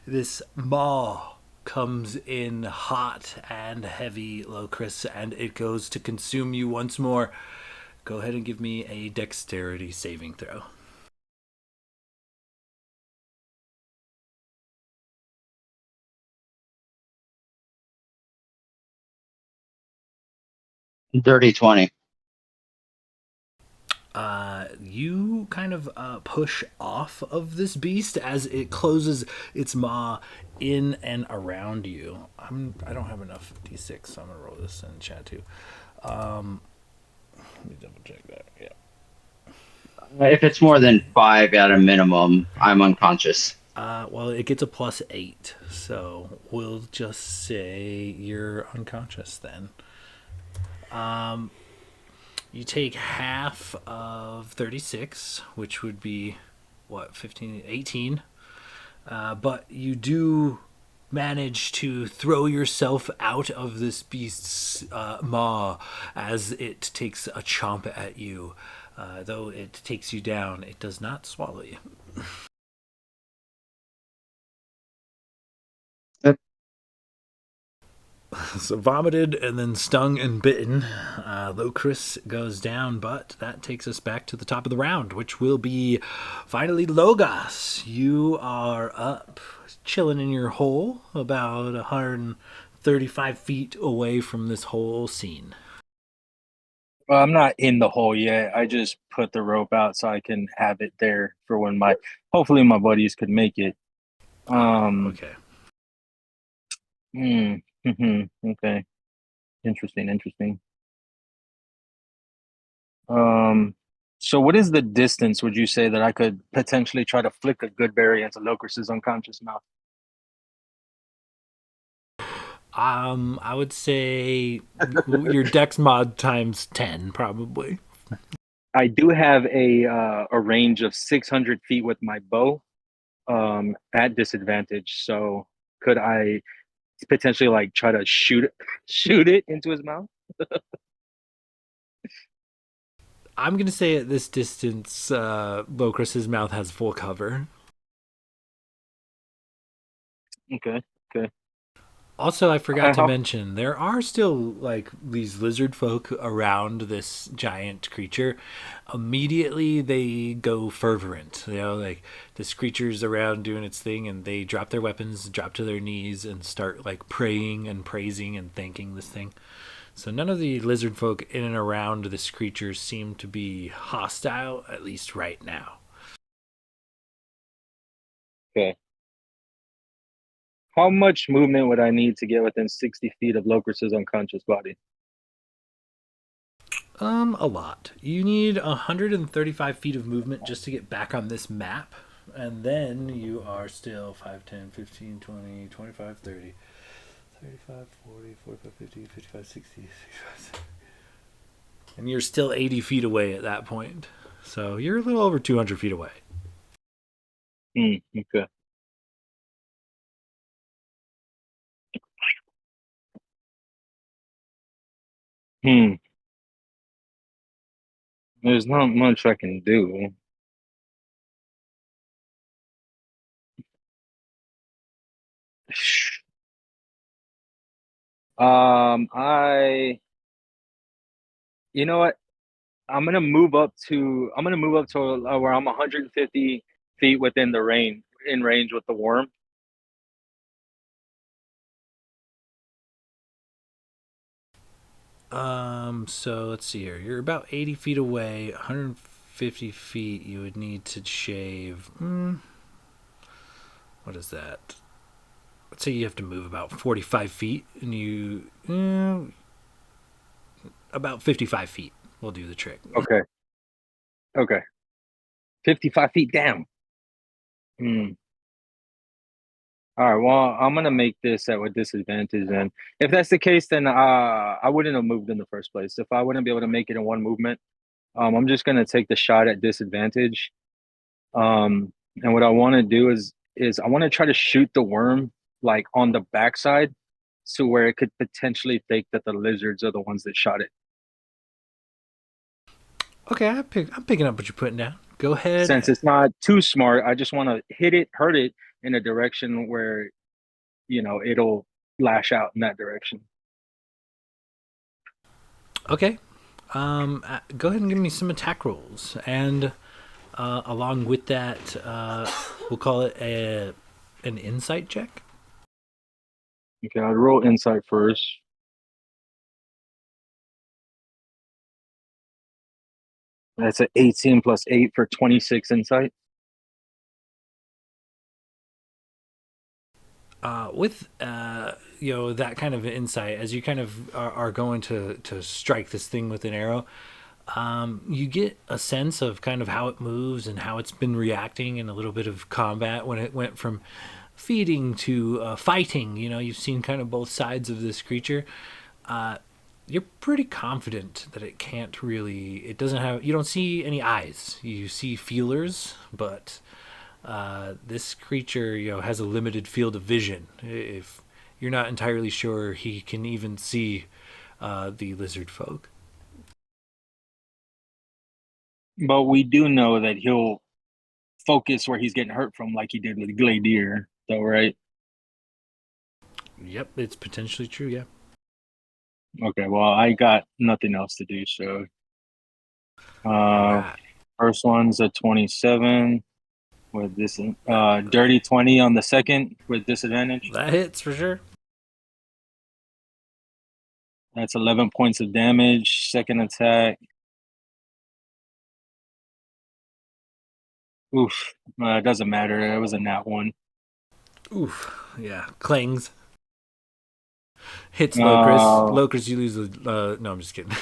This maw comes in hot and heavy, Locris, and it goes to consume you once more. Go ahead and give me a dexterity saving throw. Dirty 20. You kind of push off of this beast as it closes its maw in and around you. I don't have enough d6, so I'm gonna roll this in chat too. Let me double check that. Yeah. If it's more than 5 at a minimum, I'm unconscious. Well, it gets a +8, so we'll just say you're unconscious then. You take half of 36, which would be, 15, 18. But you do manage to throw yourself out of this beast's maw as it takes a chomp at you. Though it takes you down, it does not swallow you. So vomited and then stung and bitten. Locris goes down, but that takes us back to the top of the round, which will be finally Logos. You are up, chilling in your hole, about 135 feet away from this whole scene. Well, I'm not in the hole yet. I just put the rope out so I can have it there for when hopefully my buddies could make it. Okay. Okay. Interesting. So what is the distance, would you say, that I could potentially try to flick a good berry into Locris's unconscious mouth? I would say your dex mod times 10, probably. I do have a range of 600 feet with my bow at disadvantage. So could I potentially like try to shoot it into his mouth? I'm going to say at this distance, Locris's mouth has full cover. Okay. Also, I forgot to mention, there are still, like, these lizard folk around this giant creature. Immediately, they go fervent. You know, like, this creature's around doing its thing, and they drop their weapons, drop to their knees, and start, like, praying and praising and thanking this thing. So none of the lizard folk in and around this creature seem to be hostile, at least right now. Okay. How much movement would I need to get within 60 feet of Locris's unconscious body? A lot. You need 135 feet of movement just to get back on this map. And then you are still 5, 10, 15, 20, 25, 30, 35, 40, 45, 50, 55, 60, 65, 70. And you're still 80 feet away at that point. So you're a little over 200 feet away. Okay. There's not much I can do. You know what? I'm gonna move up to where I'm 150 feet within the range with the worm. So let's see here. You're about 80 feet away, 150 feet. You would need to shave. What is that? Let's say you have to move about 45 feet, and you about 55 feet will do the trick. Okay. 55 feet down. All right. Well, I'm gonna make this at with disadvantage, and if that's the case, then I wouldn't have moved in the first place. If I wouldn't be able to make it in one movement, I'm just gonna take the shot at disadvantage. And what I want to do is I want to try to shoot the worm like on the backside, so where it could potentially think that the lizards are the ones that shot it. Okay, I'm picking up what you're putting down. Go ahead. Since it's not too smart, I just want to hurt it in a direction where, it'll lash out in that direction. Okay. Go ahead and give me some attack rolls, and along with that, we'll call it an insight check. Okay, I'll roll insight first. That's an 18 plus 8 for 26 insight. With that kind of insight, as you kind of are going to strike this thing with an arrow, you get a sense of kind of how it moves and how it's been reacting in a little bit of combat when it went from feeding to fighting. You've seen kind of both sides of this creature. You're pretty confident that it can't really. It doesn't have. You don't see any eyes. You see feelers, but this creature, has a limited field of vision. If you're not entirely sure he can even see the lizard folk. But we do know that he'll focus where he's getting hurt from, like he did with Gladier, though, right? Yep, it's potentially true. Yeah. Okay, well, I got nothing else to do, so Right. first one's a 27 with this dirty 20 on the second with disadvantage. That hits for sure. That's 11 points of damage. Second attack. Oof. It doesn't matter. It was a nat 1. Oof. Yeah. Clings. Hits Locris. Locris, you lose the. No, I'm just kidding.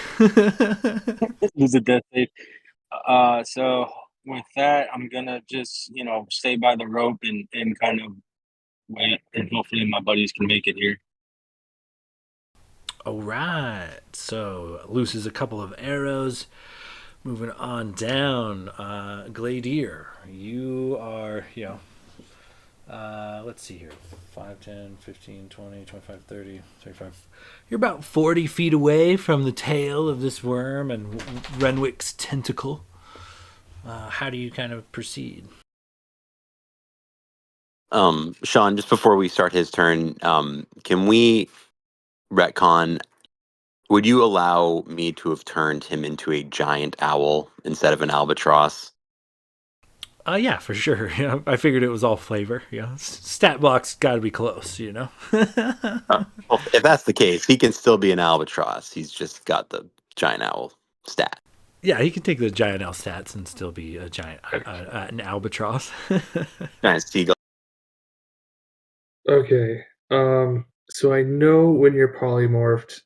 Lose a death save. So with that, I'm gonna just stay by the rope and kind of wait, and hopefully my buddies can make it here. All right. So looses a couple of arrows. Moving on down, Gladier, you are, let's see here, 5, 10, 15, 20, 25, 30, 35. You're about 40 feet away from the tail of this worm and Renwick's tentacle. How do you kind of proceed? Sean, just before we start his turn, can we retcon? Would you allow me to have turned him into a giant owl instead of an albatross? Yeah, for sure. I figured it was all flavor. Stat block's got to be close. Well, if that's the case, he can still be an albatross. He's just got the giant owl stat. Yeah, he can take the giant owl stats and still be a giant an albatross. Giant seagull. Okay. So I know when you're polymorphed,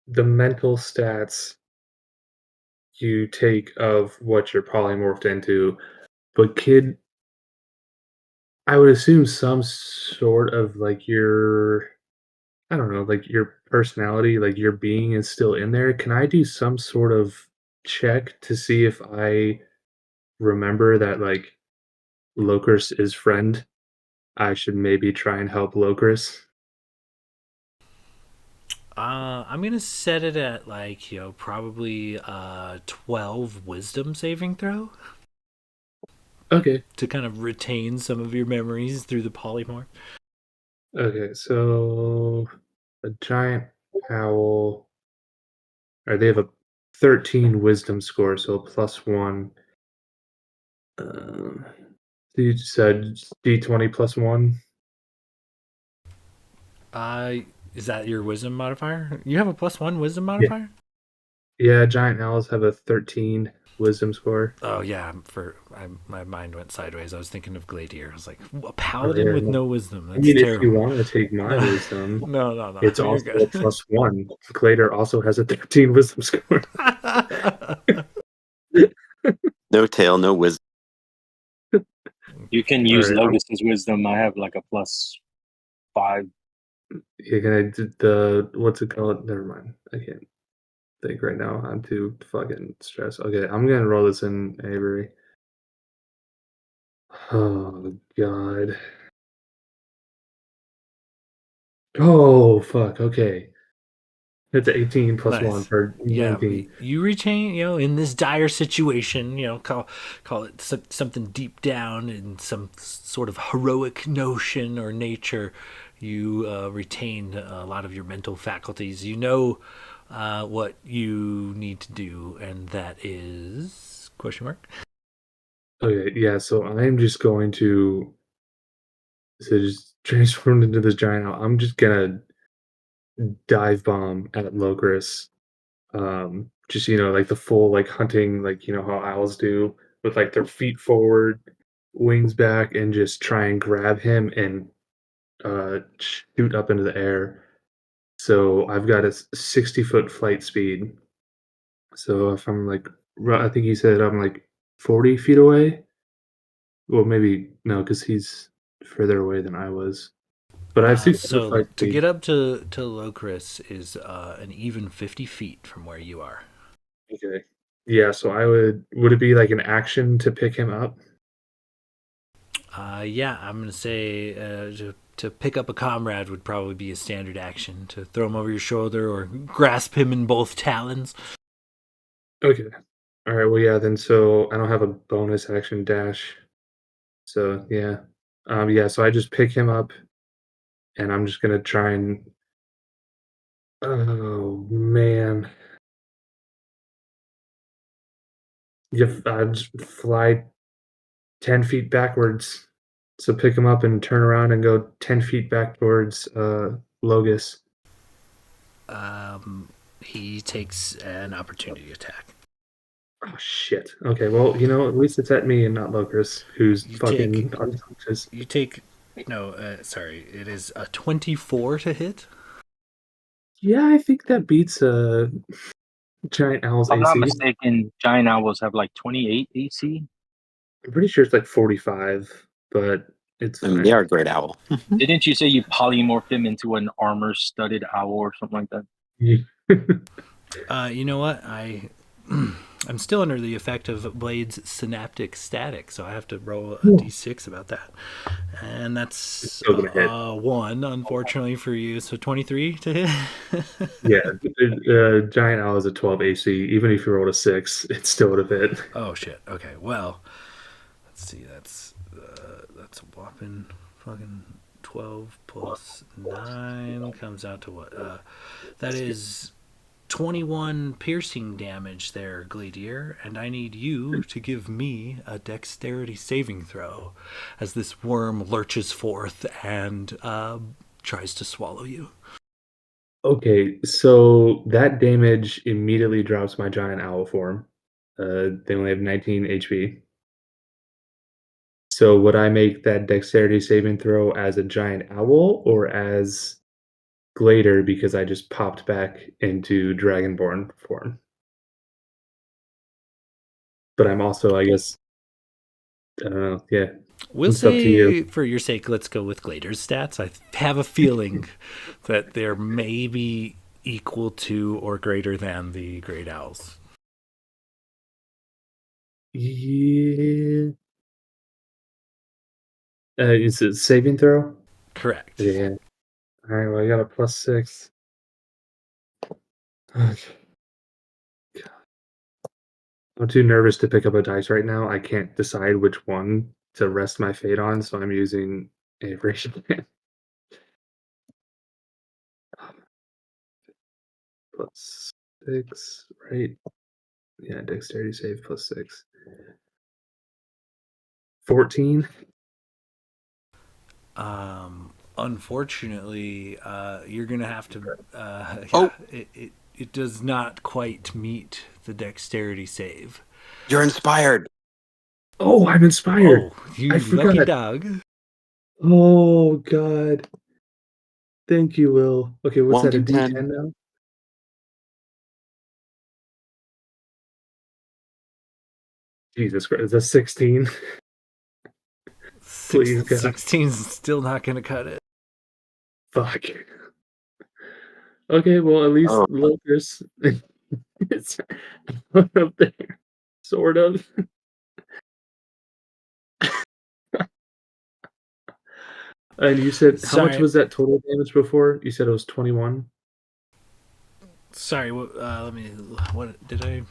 the mental stats you take of what you're polymorphed into, but kid, I would assume some sort of like your, I don't know, like your personality, like your being is still in there. Can I do some sort of check to see if I remember that like Locris is friend? I should maybe try and help Locris. I'm gonna set it at probably 12 wisdom saving throw. Okay. To kind of retain some of your memories through the polymorph. Okay, so a giant owl. Or they have a 13 wisdom score, so a +1. So you said D20 +1? Is that your wisdom modifier? You have a +1 wisdom Yeah. modifier? Yeah, giant owls have a 13 wisdom score. Oh yeah, my mind went sideways. I was thinking of Gladier. I was like, a paladin with no wisdom. That's terrible. If you want to take my wisdom, no. it's also a +1. Gladier also has a 13 wisdom score. No tail, no wisdom. You can use Right, Logus's wisdom. I have like a +5. Yeah, can I do the what's it called? Never mind. I can't think right now. I'm too fucking stressed. Okay, I'm gonna roll this in Avery. Oh god. Oh fuck. Okay, it's 18 +1 Nice. for 19. You retain, in this dire situation, call it something deep down in some sort of heroic notion or nature. You retain a lot of your mental faculties. You know what you need to do, and that is question mark. Okay, yeah. So I'm just going to just transformed into this giant owl. I'm just gonna dive bomb at Locris. Just like the full like hunting, like how owls do with like their feet forward, wings back, and just try and grab him and shoot up into the air. So I've got a 60-foot flight speed. So if I'm like, I think you said I'm like 40 feet away. Well, maybe no, because he's further away than I was. But I have 60-foot So flight to speed. get up to Locris is an even 50 feet from where you are. Okay. Yeah, so I would it be like an action to pick him up? Yeah, I'm gonna say to pick up a comrade would probably be a standard action. To throw him over your shoulder or grasp him in both talons. Okay. All right. Well, yeah. Then so I don't have a bonus action dash. So yeah. Yeah. So I just pick him up, and I'm just gonna try and. Oh man. I just fly 10 feet backwards. So pick him up and turn around and go 10 feet back towards Logus. He takes an opportunity attack. Oh shit. Okay, well, at least it's at me and not Locris, who's You fucking take unconscious. you take no, sorry, it is a 24 to hit. Yeah, I think that beats Giant Owl's If I'm not AC. mistaken, giant owls have like 28 AC. I'm pretty sure it's like 45, but it's I mean, they fine. are a great owl. Didn't you say you polymorphed him into an armor-studded owl or something like that? You know what? I'm still under the effect of Blade's synaptic static, so I have to roll a d6 about that. And that's Still gonna hit. 1, unfortunately for you. So 23 to hit. Yeah, Giant Owl is a 12 AC. Even if you rolled a 6, it still would have hit. Oh shit. Okay. Well, let's see. That's a whopping fucking 12 plus 9 comes out to what? That is 21 piercing damage there, Gladier, and I need you to give me a dexterity saving throw as this worm lurches forth and tries to swallow you. Okay, so that damage immediately drops my Giant Owl form. They only have 19 HP. So would I make that dexterity saving throw as a giant owl or as Glader because I just popped back into Dragonborn form? But I'm also, I guess, I don't know. Yeah, We'll it's up to you. say, for your sake, let's go with Glader's stats. I have a feeling that they're maybe equal to or greater than the Great Owls. Yeah. Is it saving throw? Correct. Yeah. All right. Well, I got a +6. Okay. I'm too nervous to pick up a dice right now. I can't decide which one to rest my fate on, so I'm using Avery. +6, right? Yeah, dexterity save +6. 14. Unfortunately, you're gonna have to. Oh. It does not quite meet the dexterity save. You're inspired. Oh, I'm inspired. Oh, you I lucky forgot. dog! Oh god. Thank you, Will. Okay, what's One that? A through 10. D10 now? Jesus Christ, is that 16? Please, God. 16's still not gonna cut it. Fuck. Okay, well, at least Oh. Locris is up there. Sort of. And you said how much Sorry, was that total damage before? You said it was 21? sorry. Let me. What did I? I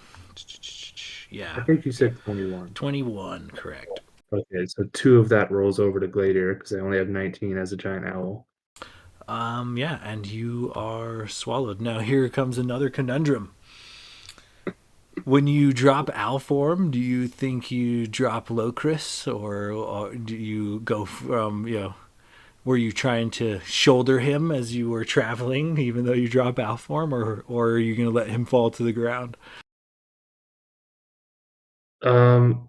Yeah, think you said 21. 21. Correct. Okay, so 2 of that rolls over to Gladiator because I only have 19 as a giant owl. Yeah, and you are swallowed. Now here comes another conundrum. When you drop owl form, do you think you drop Locris, or do you go from were you trying to shoulder him as you were traveling, even though you drop owl form, or are you going to let him fall to the ground? Um,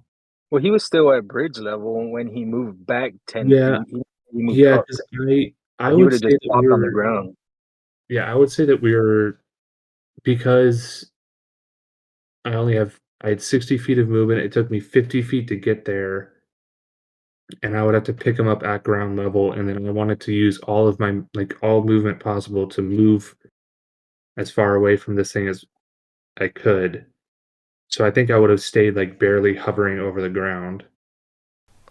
Well, he was still at bridge level when he moved back 10 yeah, feet. He moved yeah, up. because So I he would would have say just that we flopped on the were ground. yeah, I would say that we were because I had 60 feet of movement. It took me 50 feet to get there, and I would have to pick him up at ground level, and then I wanted to use all of my all movement possible to move as far away from this thing as I could. So I think I would have stayed barely hovering over the ground.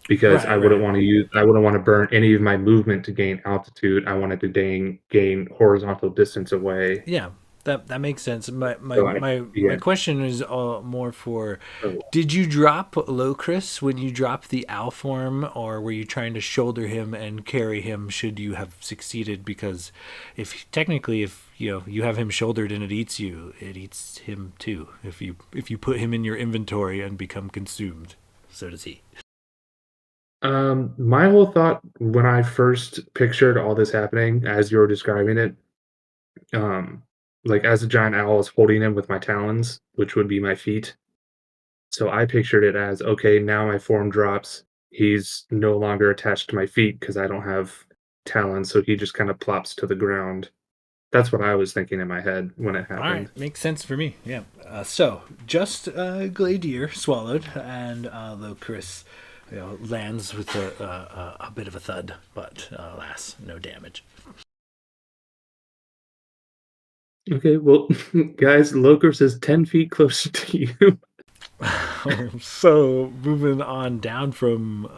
because I wouldn't Right. want to burn any of my movement to gain altitude. I wanted to gain horizontal distance away. Yeah, that makes sense. My my So my my yeah. question is more for, So, did you drop Locris when you dropped the owl form, or were you trying to shoulder him and carry him should you have succeeded? Because if technically, if you have him shouldered and it eats you, it eats him too. If you put him in your inventory and become consumed, so does he. my whole thought when I first pictured all this happening, as you were describing it, um, like as a giant owl, I was holding him with my talons, which would be my feet. So I pictured it as, okay, now my form drops. He's no longer attached to my feet because I don't have talons, so he just kind of plops to the ground. That's what I was thinking in my head when it All right, happened. makes sense for me. Yeah. So just Gladier swallowed, and Locris, lands with a bit of a thud, but alas, no damage. Okay, well, guys, Locris is 10 feet closer to you. So moving on down from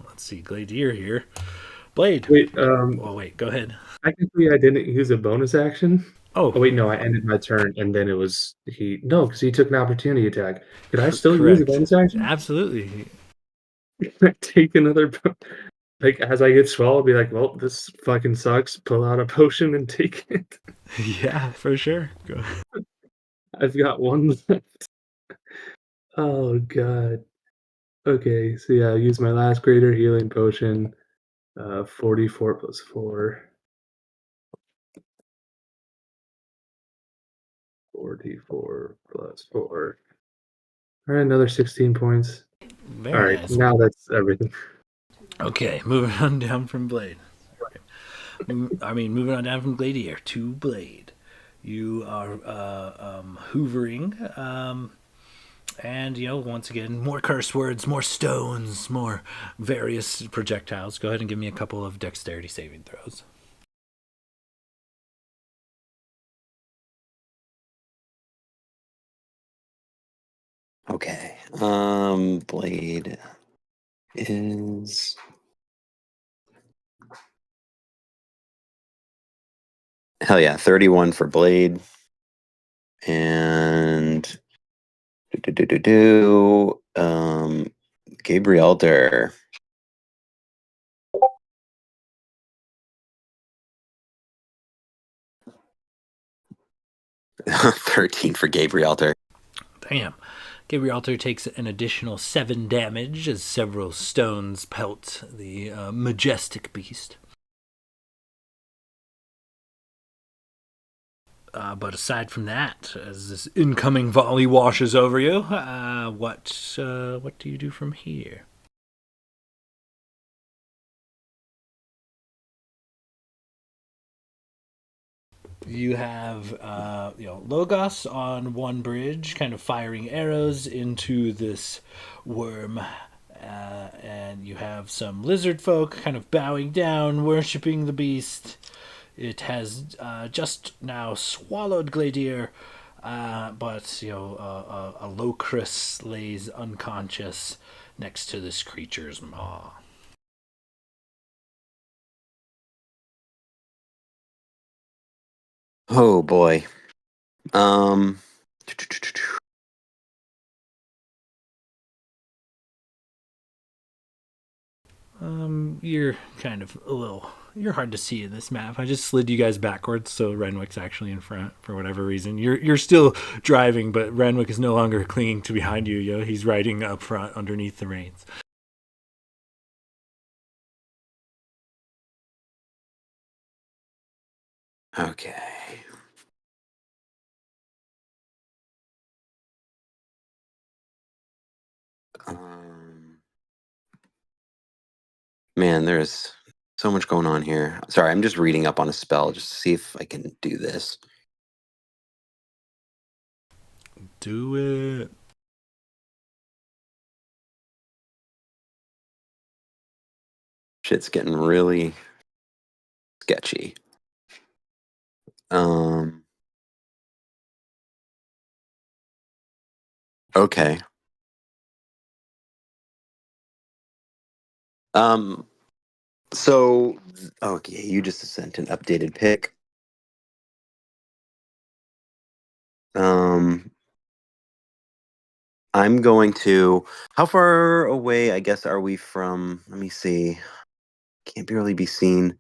let's see, Gladier here. Blade. Wait, Oh wait, go ahead. technically I didn't use a bonus action. Oh, Oh wait, no, I ended my turn and then it was no, because he took an opportunity attack. Could I still use a correct. bonus action? Absolutely. Take another like as I get swallowed, be like, well, this fucking sucks. Pull out a potion and take it. Yeah, for sure. Go. I've got one left. Oh god. Okay, so yeah, I'll use my last greater healing potion. 44 plus 4. 44 plus 4. All right, another 16 points. All Very right, nice. now that's everything. Okay, moving on down from Blade. Moving on down from Gladiator to Blade. You are hoovering, and once again, more curse words, more stones, more various projectiles. Go ahead and give me a couple of dexterity saving throws. Okay. Blade is hell yeah, 31 for Blade. And Gabrielder. 13 for Gabrielder. Damn. Gabrielter takes an additional 7 damage as several stones pelt the majestic beast. But aside from that, as this incoming volley washes over you, what do you do from here? You have Logos on one bridge, kind of firing arrows into this worm, and you have some lizard folk kind of bowing down, worshiping the beast. It has just now swallowed Gladier, but a Locris lays unconscious next to this creature's maw. Oh boy. Um You're kind of You're hard to see in this map. I just slid you guys backwards, so Renwick's actually in front for whatever reason. You're still driving, but Renwick is no longer clinging to behind you. He's riding up front underneath the reins. okay. Um Man, there's so much going on here. Sorry, I'm just reading up on a spell just to see if I can do this. Do it. Shit's getting really sketchy. Um okay. So okay, you just sent an updated pick. I'm going to. How far away, I guess, are we from? Let me see. Can't barely be seen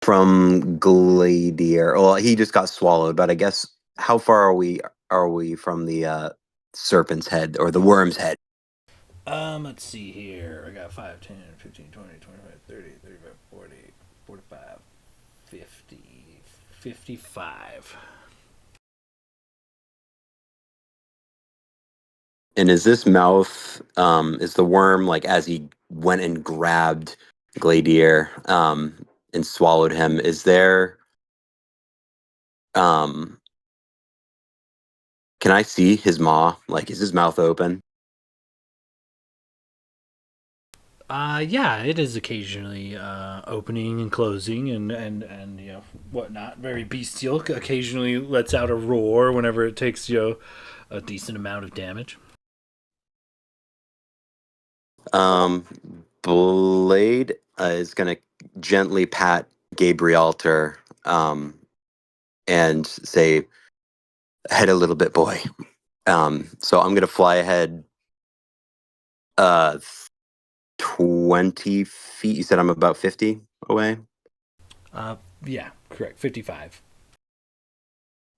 from Gladiator. Well, he just got swallowed, but I guess how far are we from the serpent's head or the worm's head? Let's see here. I got 5, 10, 15, 20, 25, 30, 35, 40, 45, 50, 55. And is this mouth, is the worm like as he went and grabbed Gladiator, and swallowed him, is there, um, can I see his maw? Like, is his mouth open? Yeah, it is occasionally opening and closing and whatnot. Very bestial. Occasionally lets out a roar whenever it takes a decent amount of damage. Blade is going to gently pat Gabrielter, and say, "Head a little bit, boy." So I'm going to fly ahead, uh, 20 feet. You said I'm about 50 away. Yeah, correct. 55.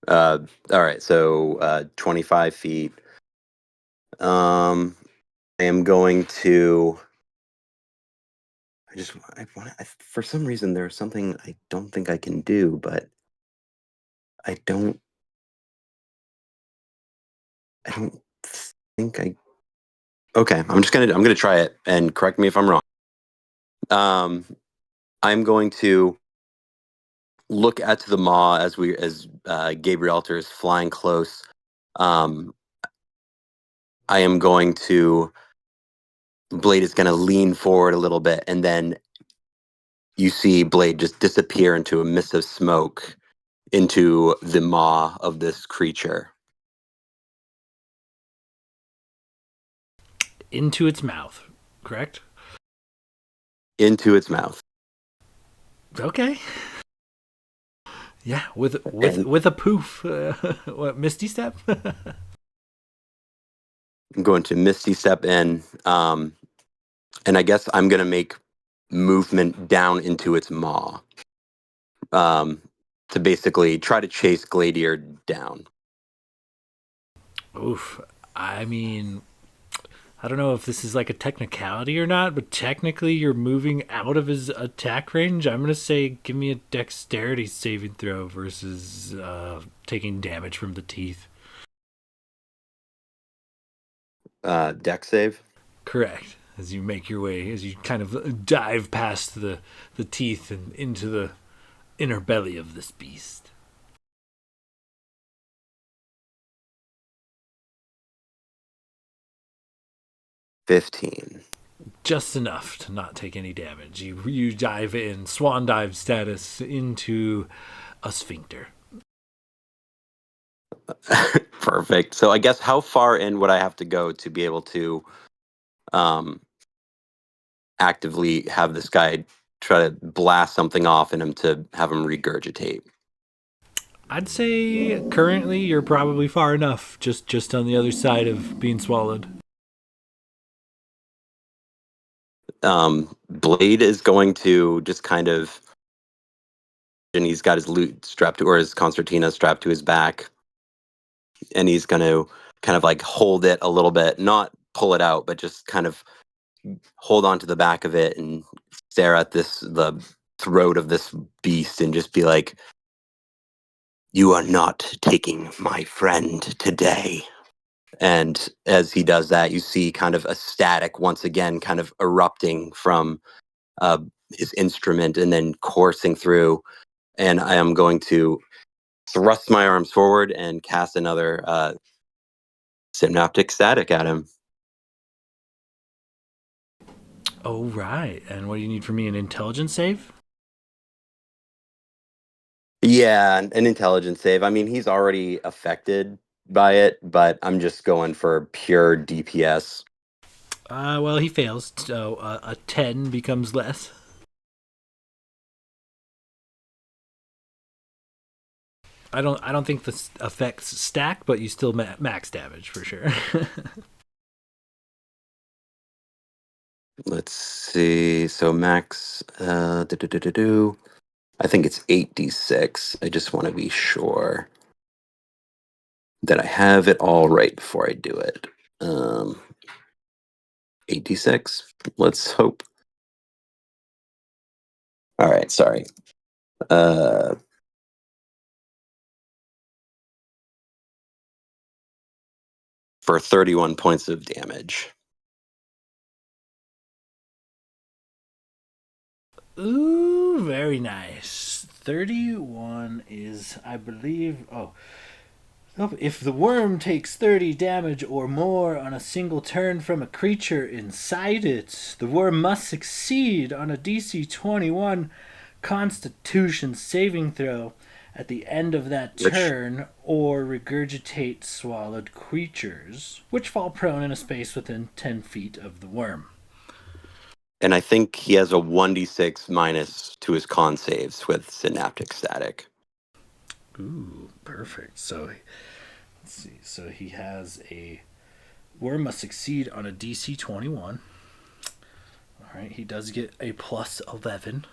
All right, so 25 feet. I am going to. For some reason, there's something I don't think I can do, but I don't. I don't think I. Okay, I'm gonna try it, and correct me if I'm wrong. Um, I'm going to look at the maw as Gabrielter is flying close. Um, I am going to. Blade is going to lean forward a little bit, and then you see Blade just disappear into a mist of smoke into the maw of this creature. Into its mouth, correct? Into its mouth. Okay. Yeah, with And with a poof. What, Misty Step? I'm going to Misty Step in, and I guess I'm going to make movement down into its maw, um, to basically try to chase Gladiator down. Oof. I mean, I don't know if this is like a technicality or not, but technically you're moving out of his attack range. I'm going to say give me a dexterity saving throw versus taking damage from the teeth. Deck save. Correct. As you make your way, as you kind of dive past the teeth and into the inner belly of this beast. 15. Just enough to not take any damage. You dive in, swan dive status, into a sphincter. Perfect. So I guess how far in would I have to go to be able to, um, actively have this guy try to blast something off in him to have him regurgitate? I'd say currently you're probably far enough, just on the other side of being swallowed. Blade is going to just kind of, and he's got his lute strapped to, or his concertina strapped to his back, and he's going to kind of like hold it a little bit, not pull it out, but just kind of hold on to the back of it and stare at the throat of this beast and just be like, "You are not taking my friend today." And as he does that, you see kind of a static once again kind of erupting from, uh, his instrument and then coursing through. And I am going to thrust my arms forward and cast another, synaptic static at him. Oh, right. And what do you need from me? An intelligence save? Yeah, an intelligence save. I mean, he's already affected by it, but I'm just going for pure DPS. Well, he fails, so a 10 becomes less. I don't think the effects stack, but you still max damage for sure. Let's see. So max, I think it's 8d6. I just want to be sure that I have it all right before I do it. 8d6. Let's hope. All right, sorry. For 31 points of damage. Ooh, very nice. 31 is, I believe. Oh. If the worm takes 30 damage or more on a single turn from a creature inside it, the worm must succeed on a DC 21 Constitution saving throw at the end of that turn or regurgitate swallowed creatures, which fall prone in a space within 10 feet of the worm. And I think he has a 1d6 minus to his con saves with synaptic static. Ooh, perfect. So, let's see. So he has a worm must succeed on a DC 21. All right, he does get a plus 11,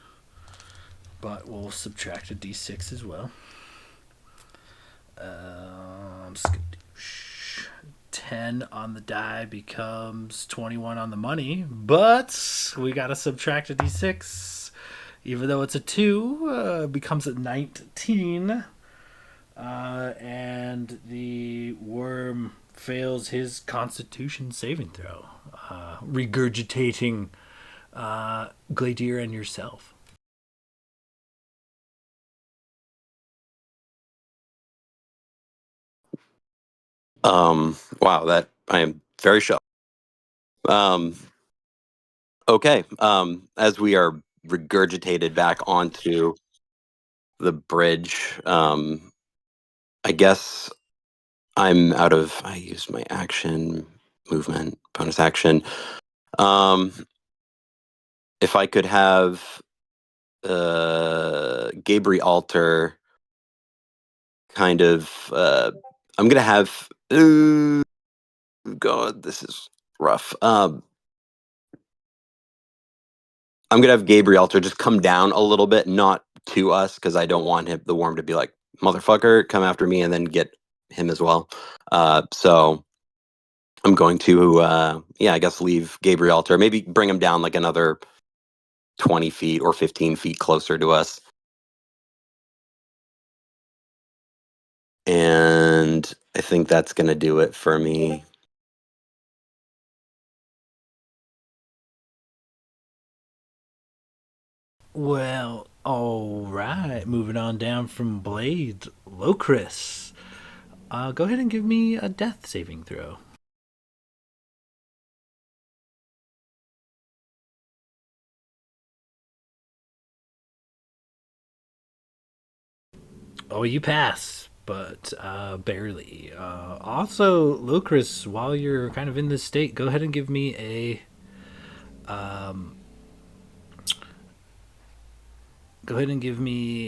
but we'll subtract a d6 as well. 10 on the die becomes 21 on the money, but we gotta subtract a d6. Even though it's a 2, becomes a 19. And the worm fails his Constitution saving throw, regurgitating Gladier and yourself. Wow, that I am very shocked. Okay. As we are regurgitated back onto the bridge, I guess I used my action, movement, bonus action. If I could have Gabriel Alter kind of I'm gonna have God, this is rough. I'm gonna have Gabriel Alter just come down a little bit, not to us, because I don't want the worm to be like, motherfucker, come after me, and then get him as well. So I'm going to I guess leave Gabriel Alter, maybe bring him down like another 20 feet or 15 feet closer to us. And I think that's going to do it for me. Well, all right. Moving on down from Blade, Locris. Go ahead and give me a death saving throw. Oh, you pass, but barely. Also, Locris, while you're kind of in this state, go ahead and give me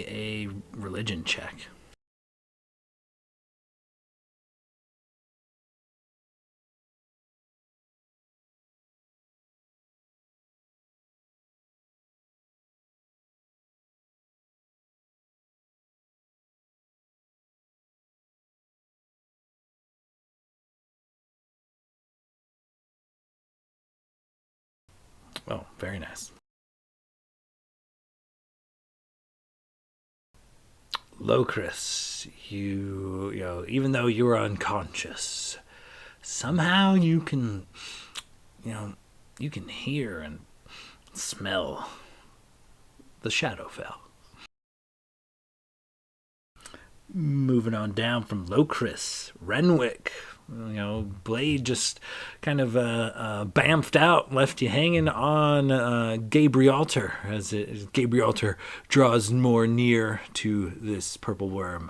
a religion check. Oh, very nice. Locris, you know, even though you're unconscious, somehow you can hear and smell the Shadowfell. Moving on down from Locris, Renwick. Blade just kind of bamfed out, left you hanging on Gabrielter as Gabrielter draws more near to this purple worm.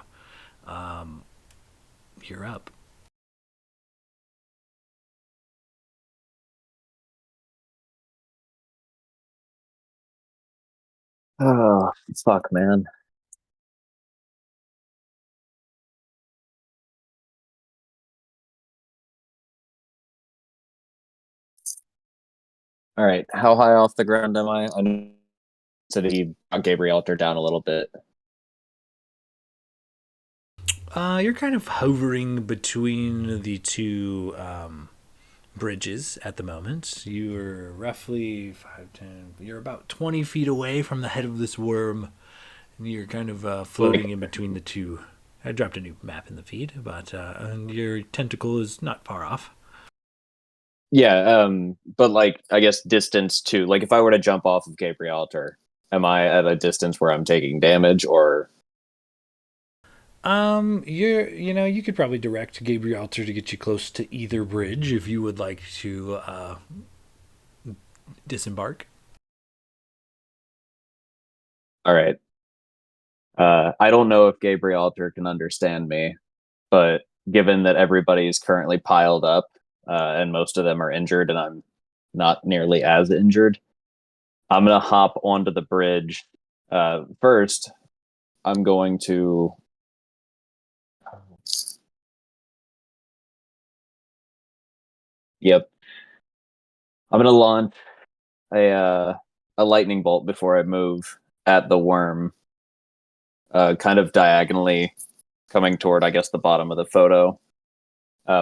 You're up. Oh, fuck, man. All right, how high off the ground am I? I said he brought Gabrielter down a little bit. You're kind of hovering between the two bridges at the moment. You're roughly 5, 10. You're about 20 feet away from the head of this worm, and you're kind of floating in between the two. I dropped a new map in the feed, but and your tentacle is not far off. Yeah, but like I guess distance to like if I were to jump off of Gabrielter, am I at a distance where I'm taking damage or You could probably direct Gabrielter to get you close to either bridge if you would like to disembark. all right. I don't know if Gabrielter can understand me, but given that everybody is currently piled up and most of them are injured and I'm not nearly as injured, I'm gonna hop onto the bridge. First, I'm going to. Yep, I'm gonna launch a lightning bolt before I move at the worm, kind of diagonally coming toward, I guess, the bottom of the photo.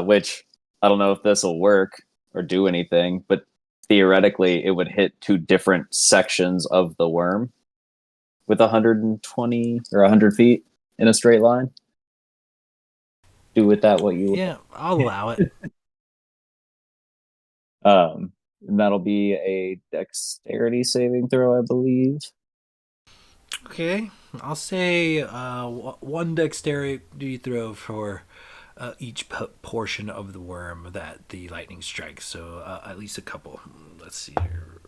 Which I don't know if this will work or do anything, but theoretically, it would hit two different sections of the worm with 120 or 100 feet in a straight line. Do with that what you will. Yeah, I'll allow it. And that'll be a dexterity saving throw, I believe. Okay, I'll say one dexterity throw for each portion of the worm that the lightning strikes. So at least a couple. Let's see here.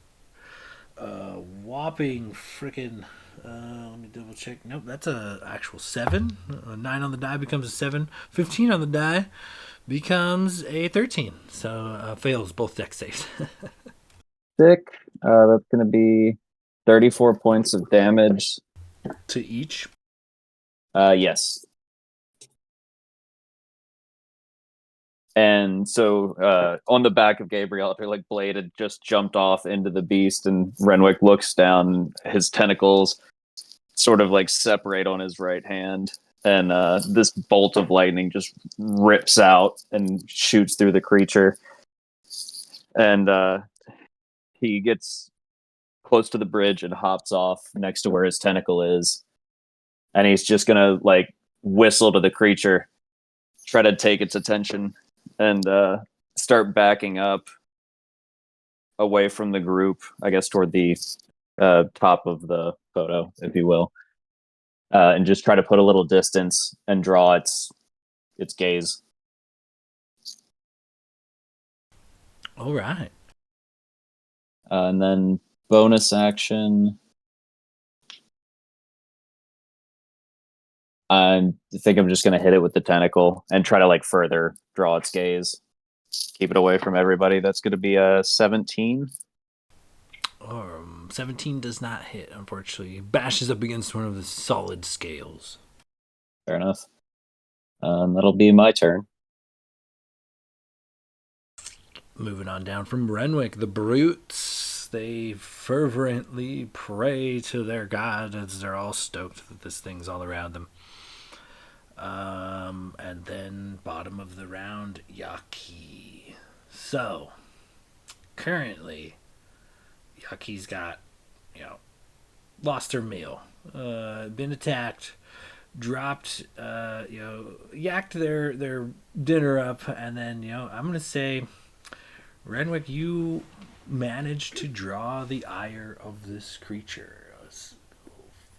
Whopping freaking. Let me double check. Nope, that's a actual 7. 9 on the die becomes a 7. 15 on the die becomes a 13. So fails both dex saves. Sick. That's going to be 34 points of damage. To each. Yes. And so on the back of Gabriel, like Blade had just jumped off into the beast, and Renwick looks down. His tentacles sort of like separate on his right hand, and this bolt of lightning just rips out and shoots through the creature. And he gets close to the bridge and hops off next to where his tentacle is, and he's just gonna like whistle to the creature, try to take its attention, and start backing up away from the group, I guess toward the top of the photo, if you will, and just try to put a little distance and draw its gaze. All right. And then bonus action. I think I'm just going to hit it with the tentacle and try to like further draw its gaze. Keep it away from everybody. That's going to be a 17. 17 does not hit, unfortunately. Bashes up against one of the solid scales. Fair enough. That'll be my turn. Moving on down from Renwick, the brutes, they fervently pray to their god as they're all stoked that this thing's all around them. And then bottom of the round, Yaki. So, currently, Yaki's got, lost her meal, been attacked, dropped, yacked their dinner up, and then, I'm going to say, Renwick, you managed to draw the ire of this creature.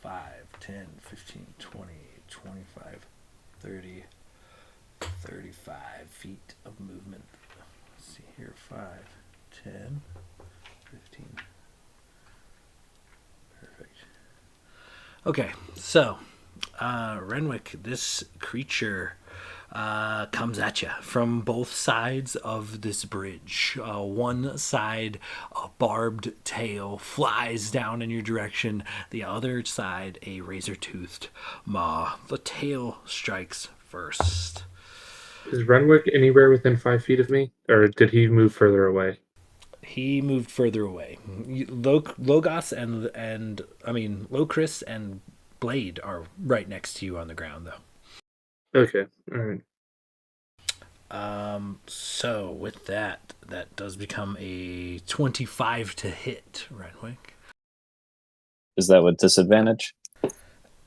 5, 10, 15, 20, 25, 30, 35 feet of movement. Let's see here. 5, 10, 15. Perfect. Okay, so Renwick, this creature comes at you from both sides of this bridge. One side, a barbed tail flies down in your direction. The other side, a razor-toothed maw. The tail strikes first. Is Renwick anywhere within 5 feet of me, or did he move further away? He moved further away. Logos and I mean Locris and Blade are right next to you on the ground, though. Okay, all right. So with that does become a 25 to hit, Renwick. Is that with disadvantage?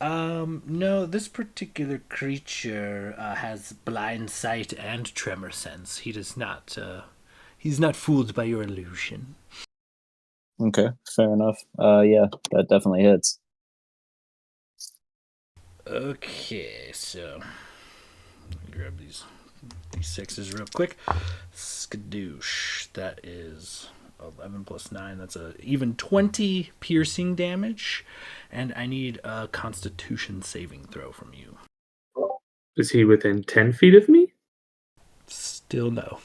No, this particular creature has blind sight and tremor sense. He does not, he's not fooled by your illusion. Okay, fair enough. Yeah, that definitely hits. Okay, so let me grab these sixes real quick. Skadoosh. That is 11 plus 9. That's a even 20 piercing damage. And I need a constitution saving throw from you. Is he within 10 feet of me? Still no.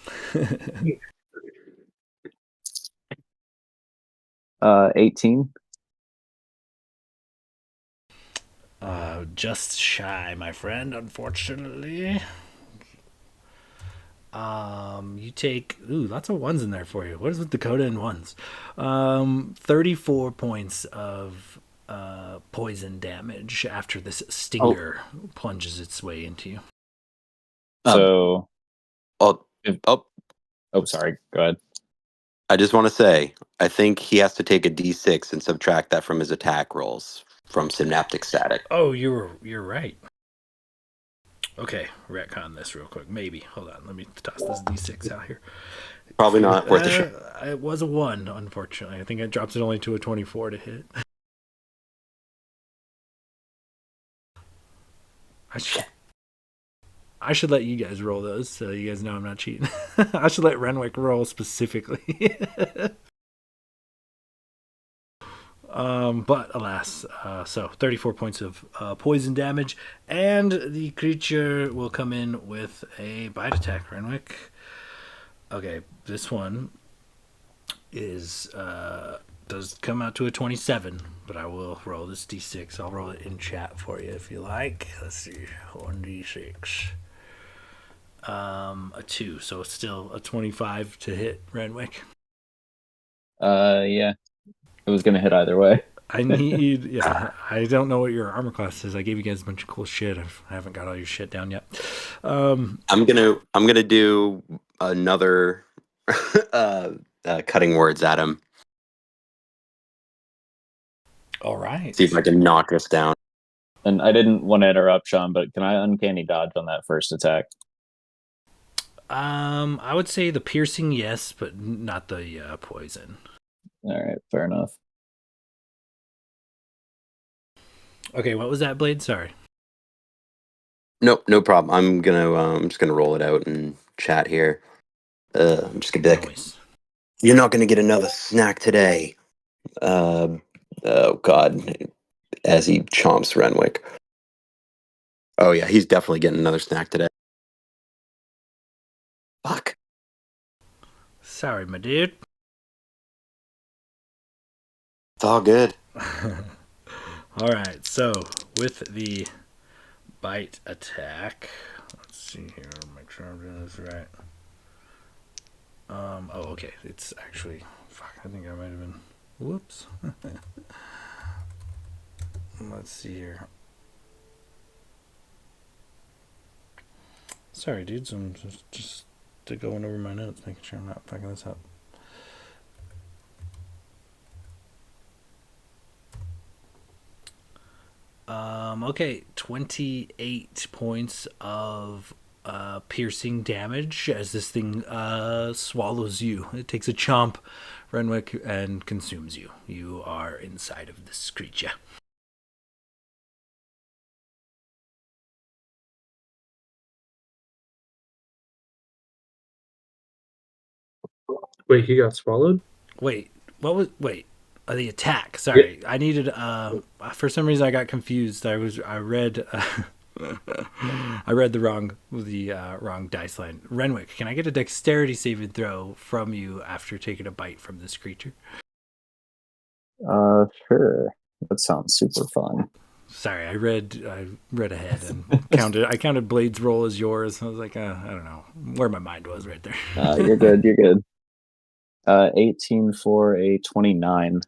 18. Just shy, my friend, unfortunately. You take lots of ones in there for you. What is with Dakota and ones? 34 points of poison damage after this stinger plunges its way into you. So, Oh, sorry. Go ahead. I just want to say, I think he has to take a D6 and subtract that from his attack rolls from synaptic static. Oh, you're right. Okay, retcon this real quick. Maybe. Hold on. Let me toss this D6 out here. Probably not worth a shot. It was a 1, unfortunately. I think it drops it only to a 24 to hit. I should let you guys roll those so you guys know I'm not cheating. I should let Renwick roll specifically. But alas, so 34 points of poison damage, and the creature will come in with a bite attack, Renwick. Okay, this one is does come out to a 27, but I will roll this d6. I'll roll it in chat for you if you like. Let's see, 1d6. A 2, so it's still a 25 to hit, Renwick. Yeah. It was gonna hit either way. I don't know what your armor class is. I gave you guys a bunch of cool shit. I haven't got all your shit down yet. I'm gonna do another cutting words at him. All right. See if I can knock us down. And I didn't want to interrupt, Sean, but can I uncanny dodge on that first attack? I would say the piercing, yes, but not the poison. All right, fair enough. Okay, what was that, Blade? Sorry. No problem. I'm just gonna roll it out and chat here. I'm just gonna be like, Noise. you're not gonna get another snack today. Oh God, as he chomps Renwick. Oh yeah, he's definitely getting another snack today. Fuck. Sorry, my dude. It's all good. All right, so with the bite attack, let's see here, make sure I'm doing this right. Okay, it's actually, I think I might have been, whoops. Let's see here. Sorry, dudes, I'm just going over my notes, making sure I'm not fucking this up. Okay, 28 points of piercing damage as this thing swallows you. It takes a chomp, Renwick, and consumes you. You are inside of this creature. Wait, he got swallowed? Wait, the attack. Sorry, I needed. For some reason, I got confused. I read I read the wrong dice line. Renwick, can I get a dexterity saving throw from you after taking a bite from this creature? Sure. That sounds super fun. Sorry, I read ahead and counted. I counted Blade's roll as yours. I was like, I don't know where my mind was right there. You're good. You're good. 18 for a 29.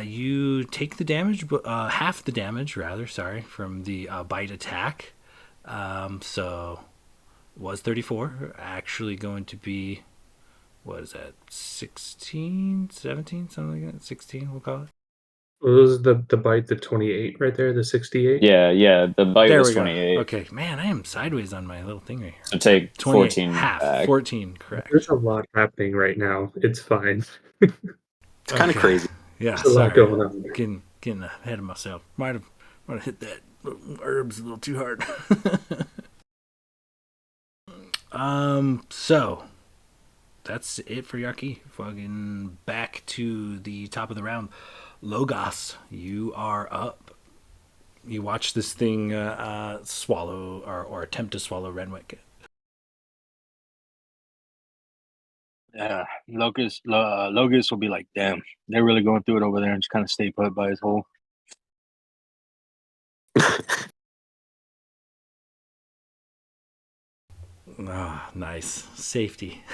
You take the damage, half the damage rather. Sorry, from the bite attack. So it was 34. Actually, going to be, what is that? 16, 17, something like that. 16, we'll call it. What was the bite? The 28 right there. The 68. Yeah. The bite There was we go. 28. Okay, man, I am sideways on my little thing right here. So take 14 half. back. 14, correct. There's a lot happening right now. It's fine. It's kind of crazy. Yeah, There's a lot sorry. going on. Getting ahead of myself. Might have hit that herbs a little too hard. So that's it for Yaki. Fucking back to the top of the round. Logos, you are up. You watch this thing swallow or attempt to swallow Renwick. Yeah, Locust will be like, damn, they're really going through it over there, and just kind of stay put by his hole. Ah, nice. Safety.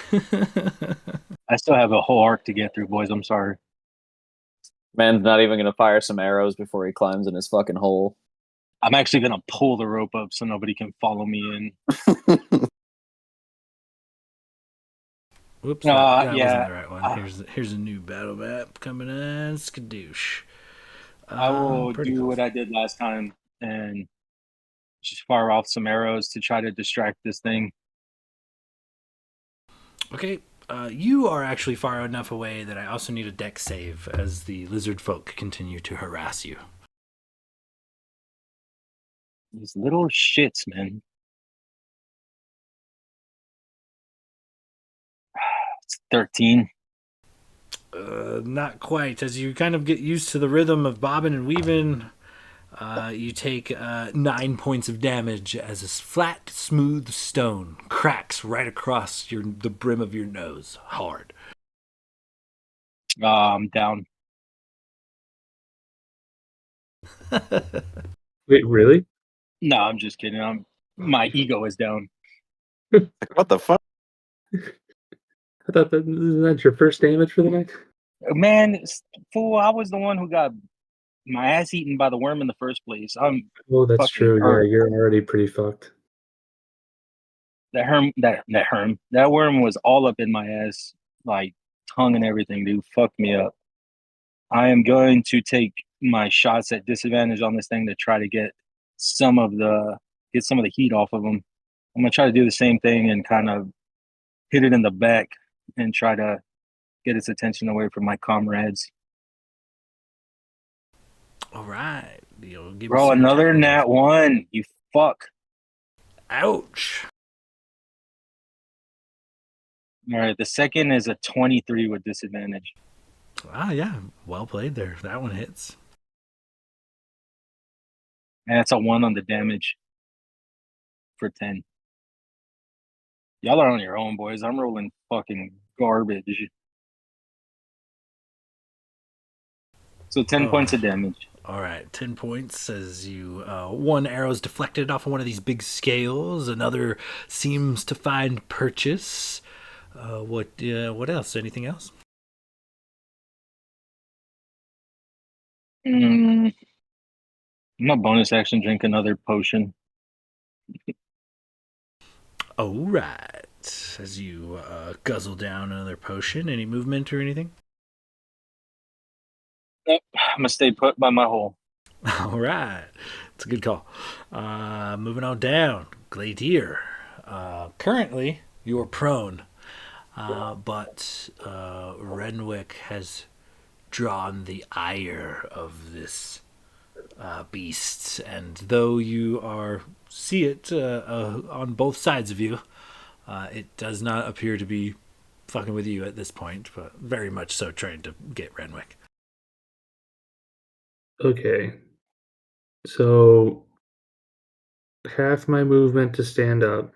I still have a whole arc to get through, boys. I'm sorry. Man's not even gonna fire some arrows before he climbs in his fucking hole. I'm actually gonna pull the rope up so nobody can follow me in. Whoops, that yeah. wasn't the right one. Here's a new battle map coming in. Skadoosh. I will do close. what I did last time and just fire off some arrows to try to distract this thing. Okay, you are actually far enough away that I also need a dex save as the lizard folk continue to harass you. These little shits, man. It's 13. Not quite. As you kind of get used to the rhythm of bobbing and weaving, you take 9 points of damage as a flat, smooth stone cracks right across the brim of your nose, hard. I'm down. Wait, really? No, I'm just kidding. My ego is down. Like, what the fuck? I thought isn't that your first damage for the night? Man, fool, I was the one who got my ass eaten by the worm in the first place. I'm Oh, that's fucking true. hurt. Yeah, you're already pretty fucked. That worm was all up in my ass, like tongue and everything, dude. Fucked me up. I am going to take my shots at disadvantage on this thing to try to get some of the heat off of him. I'm gonna try to do the same thing and kind of hit it in the back and try to get its attention away from my comrades. All right. You'll give Bro, another nat 1. You fuck. Ouch. All right, the second is a 23 with disadvantage. Ah, yeah. Well played there. That one hits. And that's a 1 on the damage for 10. Y'all are on your own, boys. I'm rolling fucking garbage. So 10 points of damage. All right, 10 points as you one arrow is deflected off of one of these big scales. Another seems to find purchase. What else? Anything else? My bonus action, drink another potion. All right. As you guzzle down another potion. Any movement or anything? Nope. I'm gonna stay put by my hole. All right. It's a good call. Moving on down. Gladier. Currently, you're prone. But Renwick has drawn the ire of this beast. And though you see it on both sides of you, it does not appear to be fucking with you at this point, but very much so trying to get Renwick. Okay. So half my movement to stand up.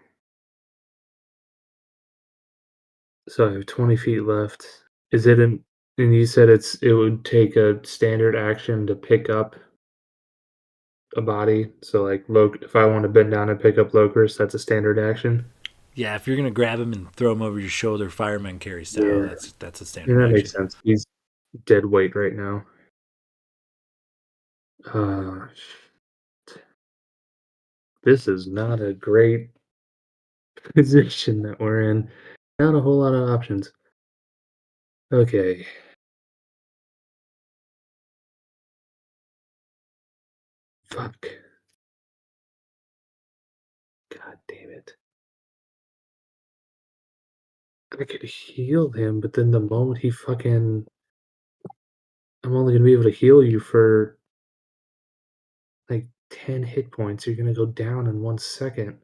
So I have 20 feet left. Is it an and you said it would take a standard action to pick up a body. So like if I want to bend down and pick up Lokris, that's a standard action. Yeah, if you're gonna grab him and throw him over your shoulder, fireman carry style, Yeah. that's a Yeah, standard that action. makes sense. He's dead weight right now. This is not a great position that we're in. Not a whole lot of options. Okay. Fuck. God damn it. I could heal him, but then the moment he fucking I'm only gonna be able to heal you for like 10 hit points. You're gonna go down in 1 second.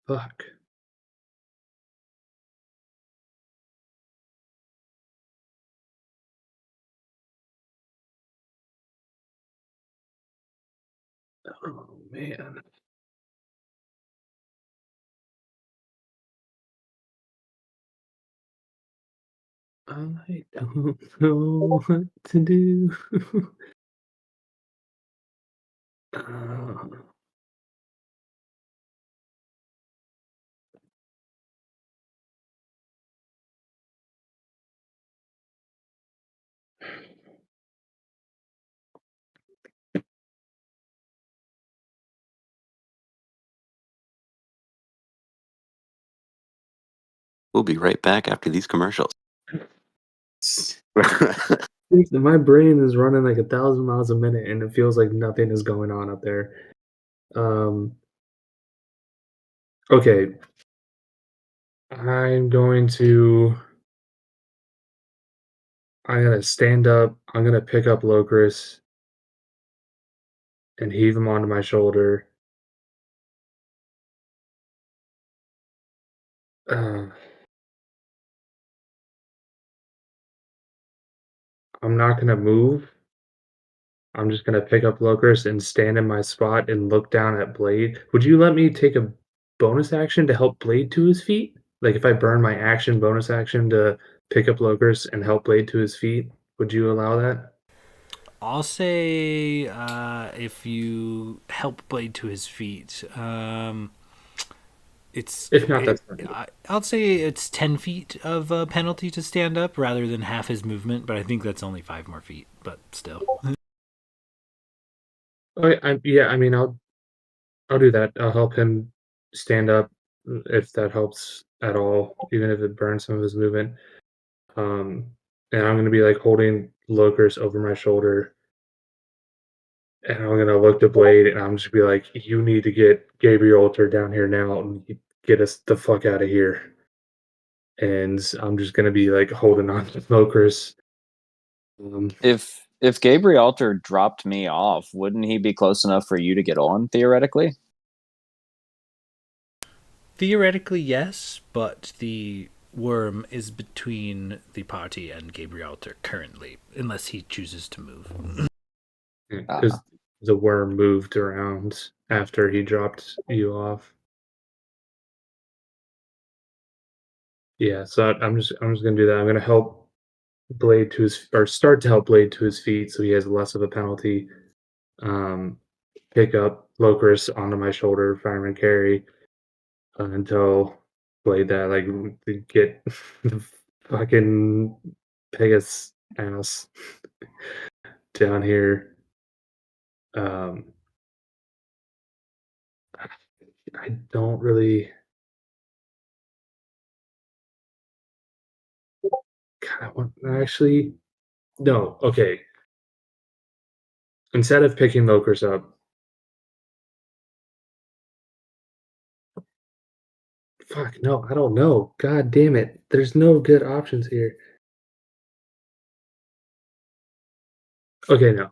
Fuck. Oh man. I don't know what to do. Uh, We'll be right back after these commercials. My brain is running like 1,000 miles a minute, and it feels like nothing is going on up there. Okay. I'm gonna stand up. I'm gonna pick up Lokris and heave him onto my shoulder. Uh, I'm not gonna move. I'm just gonna pick up Lokris and stand in my spot and look down at Blade. Would you let me take a bonus action to help Blade to his feet? Like if I burn my action bonus action to pick up Lokris and help Blade to his feet, would you allow that? I'll say if you help Blade to his feet, If not, that's fine. I'll say it's 10 feet of a penalty to stand up rather than half his movement, but I think that's only 5 more feet, but still. Okay, yeah, I mean, I'll do that. I'll help him stand up if that helps at all, even if it burns some of his movement. And I'm gonna be like holding Lokris over my shoulder, and I'm gonna look to Blade, and I'm just be like, "You need to get Gabriel down here now and get us the fuck out of here." And I'm just gonna be like holding on to Lokris. If Gabriel dropped me off, wouldn't he be close enough for you to get on theoretically? Theoretically, yes, but the worm is between the party and Gabriel currently, unless he chooses to move. Because the worm moved around after he dropped you off. Yeah, so I'm just gonna do that. I'm gonna help Blade to his or start to help Blade to his feet so he has less of a penalty. Um, Pick up Lokris onto my shoulder, fireman carry until Blade that like get the fucking Pegasus ass down here. Um, I don't really. God, I want actually no. Okay, instead of picking Lokris up, fuck no, I don't know. God damn it, there's no good options here. Okay, no.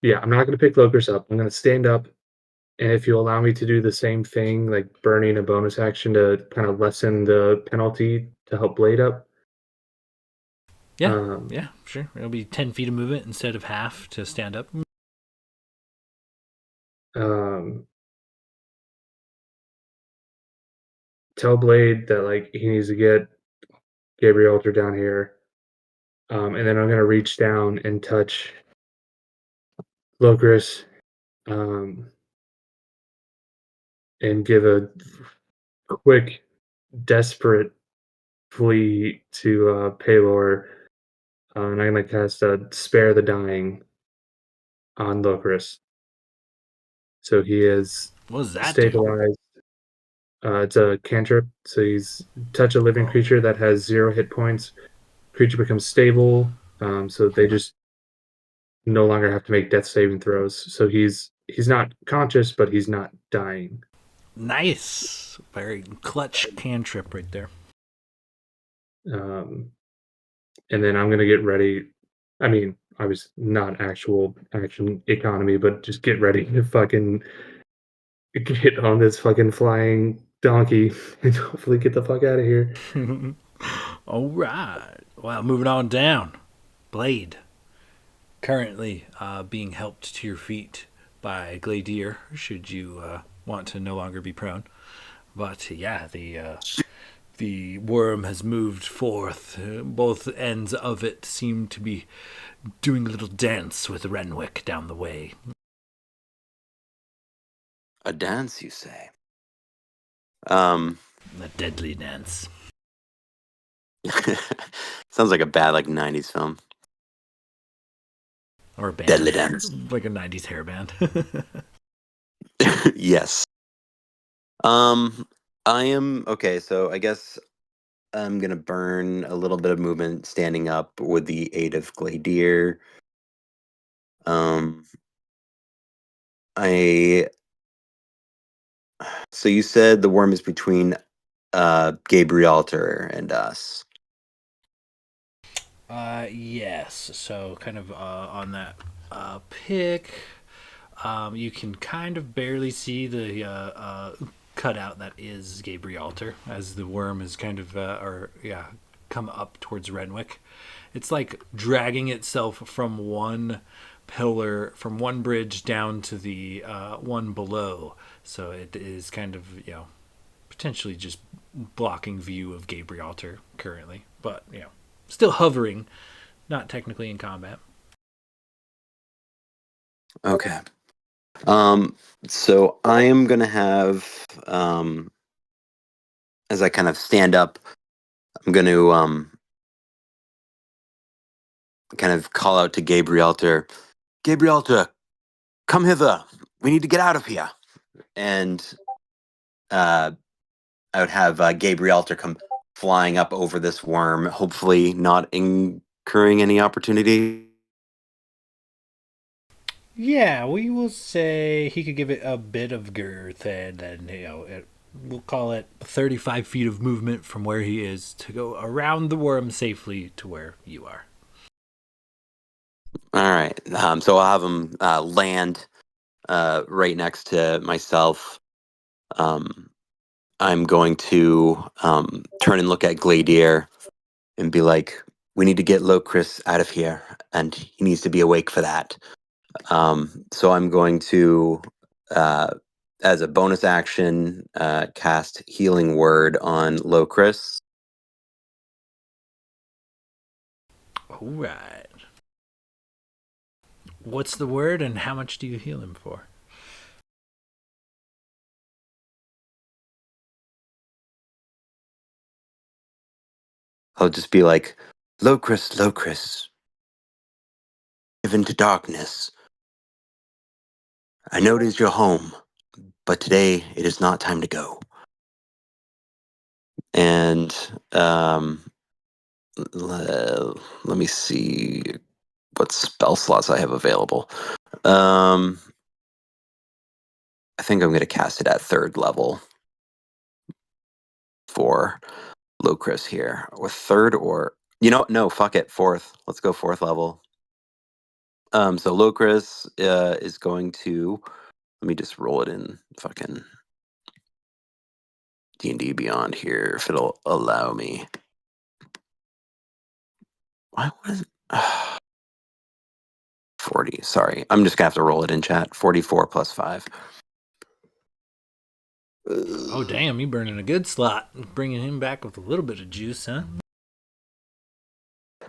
Yeah, I'm not gonna pick Lokris up. I'm gonna stand up, and if you allow me to do the same thing, like burning a bonus action to kind of lessen the penalty to help Blade up. Yeah, yeah, sure. It'll be 10 feet of movement instead of half to stand up. Tell Blade that like he needs to get Gabriel Alter down here. And then I'm gonna reach down and touch Locris, and give a quick, desperate plea to Paylor. And I'm gonna cast a Spare the Dying on Locris. So he is What does that do? stabilized. It's a cantrip, so he's touch a living creature that has 0 hit points. Creature becomes stable, so they just no longer have to make death saving throws. So he's not conscious, but he's not dying. Nice. Very clutch cantrip right there. And then I'm gonna get ready. I mean, obviously not actual action economy, but just get ready to fucking get on this fucking flying donkey and hopefully get the fuck out of here. All right. Well, moving on down. Blade. Currently being helped to your feet by Gladier, should you want to no longer be prone. But yeah, the worm has moved forth. Both ends of it seem to be doing a little dance with Renwick down the way. A dance, you say? A deadly dance. Sounds like a bad like '90s film. Or a band. Deadly dance. Like a 90s hair band. Yes. I am okay. So I guess I'm gonna burn a little bit of movement standing up with the aid of Gladier. I. So you said the worm is between Gabrielter and us. Yes. So kind of on that pick, you can kind of barely see the cutout that is Gabrielter as the worm is kind of come up towards Renwick. It's like dragging itself from one pillar, from one bridge down to the one below. So it is kind of potentially just blocking view of Gabrielter currently, but still hovering, not technically in combat. Okay. So I am gonna have as I kind of stand up, I'm gonna kind of call out to Gabrielter. Gabrielter, come hither. We need to get out of here. And I would have Gabrielter come flying up over this worm, hopefully not incurring any opportunity. Yeah, we will say he could give it a bit of girth, and then we'll call it 35 feet of movement from where he is to go around the worm safely to where you are. All right. So I'll have him land right next to myself. I'm going to turn and look at Gladier and be like, we need to get Locris out of here, and he needs to be awake for that. So I'm going to, as a bonus action, cast Healing Word on Locris. All right. What's the word, and how much do you heal him for? I'll just be like, Locris, Locris, give into darkness. I know it is your home, but today it is not time to go. And let me see what spell slots I have available. I think I'm going to cast it at 3rd level for Locris here. Or 3rd or... no, fuck it. 4th. Let's go 4th level. So Locris is going to... Let me just roll it in fucking D&D Beyond here, if it'll allow me. Why was 40? Sorry, I'm just gonna have to roll it in chat. 44 plus 5. Oh, damn, you burning a good slot. Bringing him back with a little bit of juice, huh?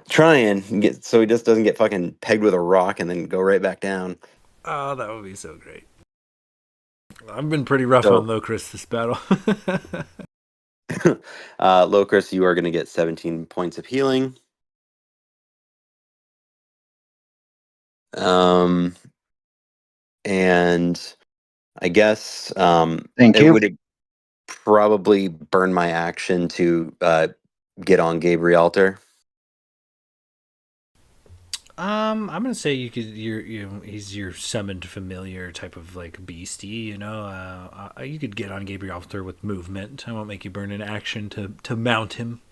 Trying get so he just doesn't get fucking pegged with a rock and then go right back down. Oh, that would be so great. I've been pretty rough So- on Locris this battle. Locris, you are gonna get 17 points of healing. And I guess Thank it you. would probably burn my action to get on Gabrielter. I'm gonna say you could. He's your summoned familiar type of like beastie. You know, you could get on Gabriel Altar with movement. I won't make you burn an action to mount him.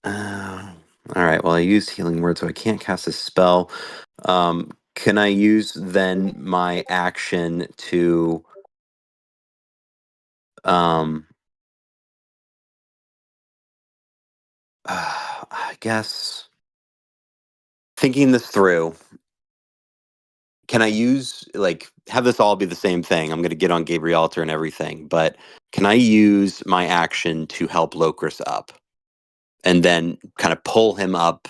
All right. Well, I used healing word, so I can't cast a spell. Can I use then my action to I guess thinking this through, can I use like have this all be the same thing? I'm going to get on Gabrielter and everything, but can I use my action to help Locris up and then kind of pull him up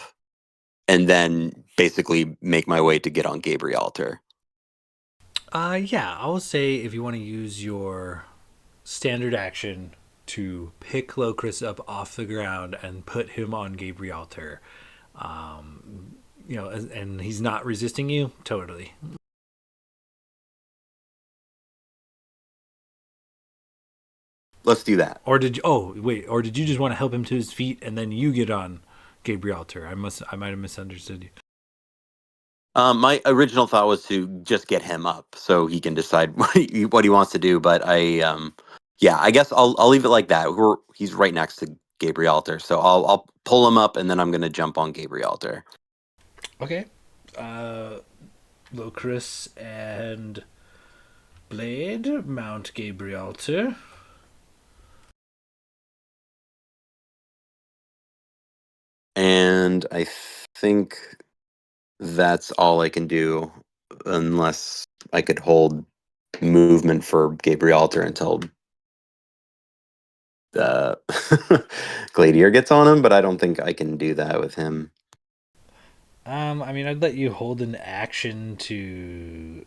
and then basically make my way to get on Gabrielter? Yeah, I will say if you want to use your standard action to pick Locris up off the ground and put him on Gabrielter, you know, and he's not resisting you, totally. Let's do that. Or did you? Oh, wait. Or did you just want to help him to his feet and then you get on Gabrielter? I might have misunderstood you. My original thought was to just get him up so he can decide what he wants to do. But yeah, I guess I'll leave it like that. He's right next to Gabrielter, so I'll pull him up and then I'm gonna jump on Gabrielter. Okay. Locris and Blade mount Gabrielter. And I think that's all I can do, unless I could hold movement for Gabrielter until uh, Gladiator gets on him. But I don't think I can do that with him. I mean, I'd let you hold an action to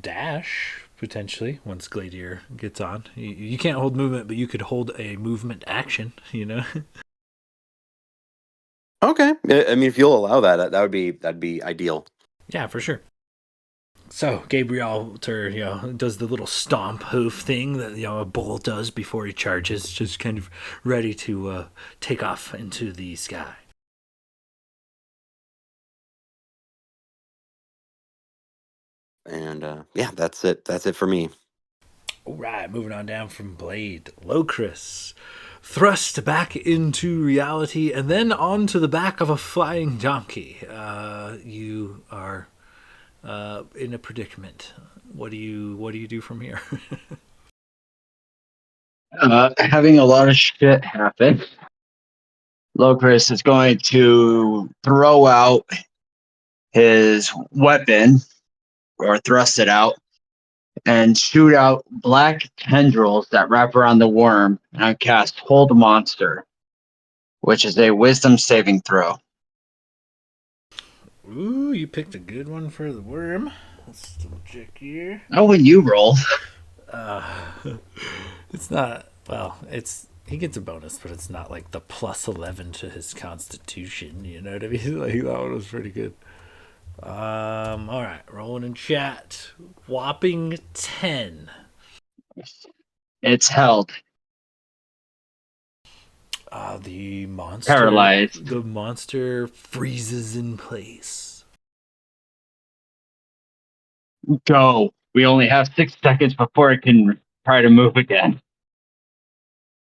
dash potentially once Gladiator gets on. You can't hold movement, but you could hold a movement action. You know. Okay, I mean, if you'll allow that, that'd be ideal. Yeah, for sure. So Gabriel, does the little stomp hoof thing that a bull does before he charges, just kind of ready to take off into the sky. And yeah, that's it. That's it for me. All right, moving on down from Blade, Locris, thrust back into reality and then onto the back of a flying donkey. You are in a predicament. What do you do from here? Having a lot of shit happen, Locris is going to throw out his weapon or thrust it out and shoot out black tendrils that wrap around the worm and cast Hold Monster, which is a wisdom saving throw. Ooh, you picked a good one for the worm. Let's double check here. Oh, when you roll. It's not. Well, he gets a bonus, but it's not like the plus 11 to his constitution. You know what I mean? Like that one was pretty good. All right, rolling in chat. Whopping 10. It's held. The monster Paralyzed. The monster freezes in place. Go. We only have 6 seconds before it can try to move again.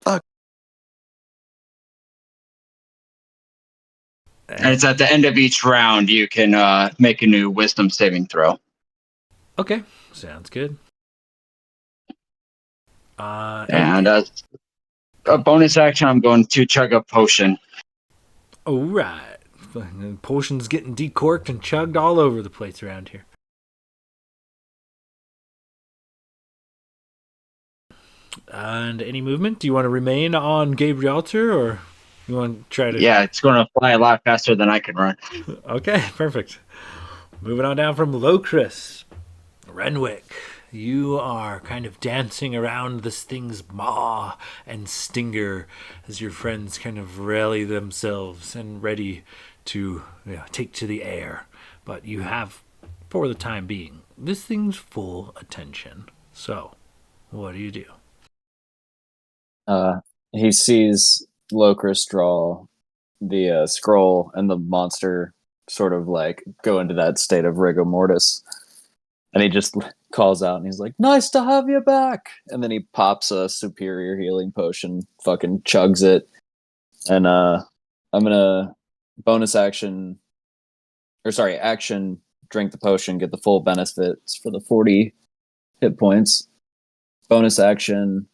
Fuck. And it's at the end of each round you can make a new wisdom saving throw. Okay, sounds good. And as a bonus action, I'm going to chug a potion. All right. Potions getting decorked and chugged all over the place around here. And any movement? Do you want to remain on Gabrielter, or you want to try to... Yeah, it's going to fly a lot faster than I can run. Okay, perfect. Moving on down from Locris. Renwick, you are kind of dancing around this thing's maw and stinger as your friends kind of rally themselves and ready to take to the air. But you have, for the time being, this thing's full attention. So, what do you do? He sees Locris draw the scroll, and the monster sort of like go into that state of rigor mortis. And he just calls out and he's like, "Nice to have you back." And then he pops a superior healing potion, fucking chugs it. And I'm gonna action, drink the potion, get the full benefits for the 40 hit points. Bonus action,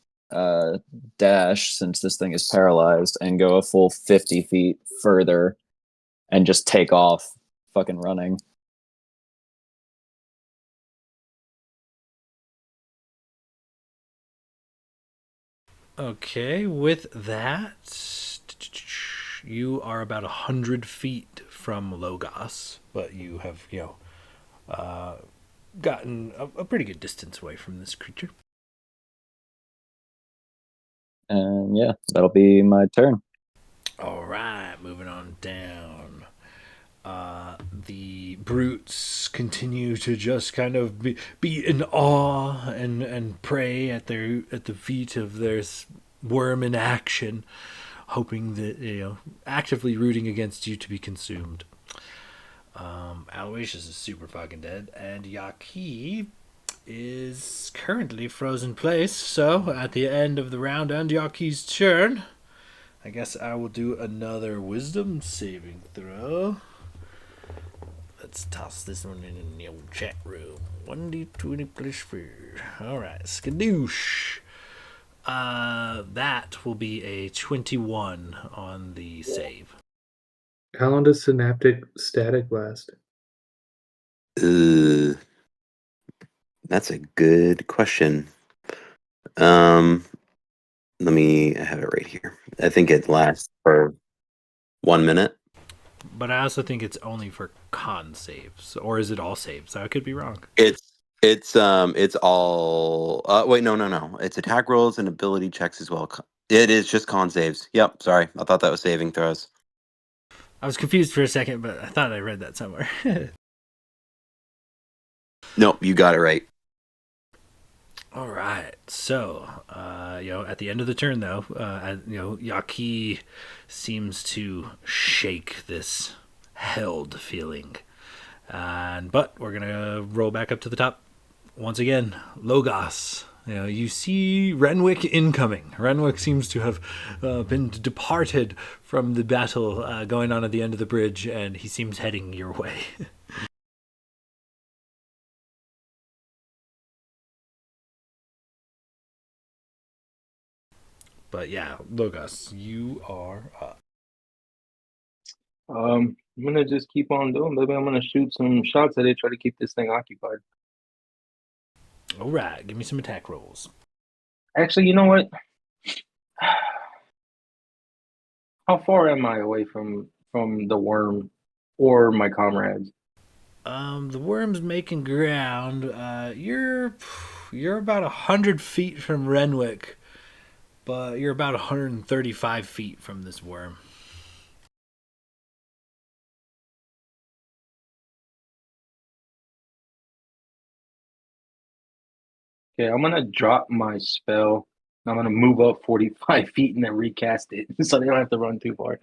dash, since this thing is paralyzed, and go a full 50 feet further and just take off fucking running. Okay, with that, you are about 100 feet from Logos, but you have, gotten a pretty good distance away from this creature. And yeah, that'll be my turn. All right, moving on down. The brutes continue to just kind of be in awe and pray at the feet of their worm in action, hoping that actively rooting against you to be consumed. Aloysius is super fucking dead, and Yaki is currently frozen place. So at the end of the round and Yaki's turn, I guess I will do another wisdom saving throw. Let's toss this one in the old chat room. 1d20 plus 4. Alright, skadoosh. That will be a 21 on the save. How long does synaptic static last? That's a good question. Let me have it right here. I think it lasts for 1 minute. But I also think it's only for con saves, or is it all saves? I could be wrong. It's all. Wait, no. It's attack rolls and ability checks as well. It is just con saves. Yep. Sorry, I thought that was saving throws. I was confused for a second, but I thought I read that somewhere. Nope, you got it right. All right. So, at the end of the turn, though, Yaki seems to shake this held feeling. But we're going to roll back up to the top. Once again, Logos. You see Renwick incoming. Renwick seems to have been departed from the battle going on at the end of the bridge, and he seems heading your way. But yeah, Logos, you are up. I'm gonna just keep on doing. Maybe I'm gonna shoot some shots at it, try to keep this thing occupied. All right, give me some attack rolls. Actually, you know what? How far am I away from the worm or my comrades? The worm's making ground. You're about 100 feet from Renwick, but you're about 135 feet from this worm. Okay, I'm gonna drop my spell. I'm gonna move up 45 feet and then recast it so they don't have to run too far.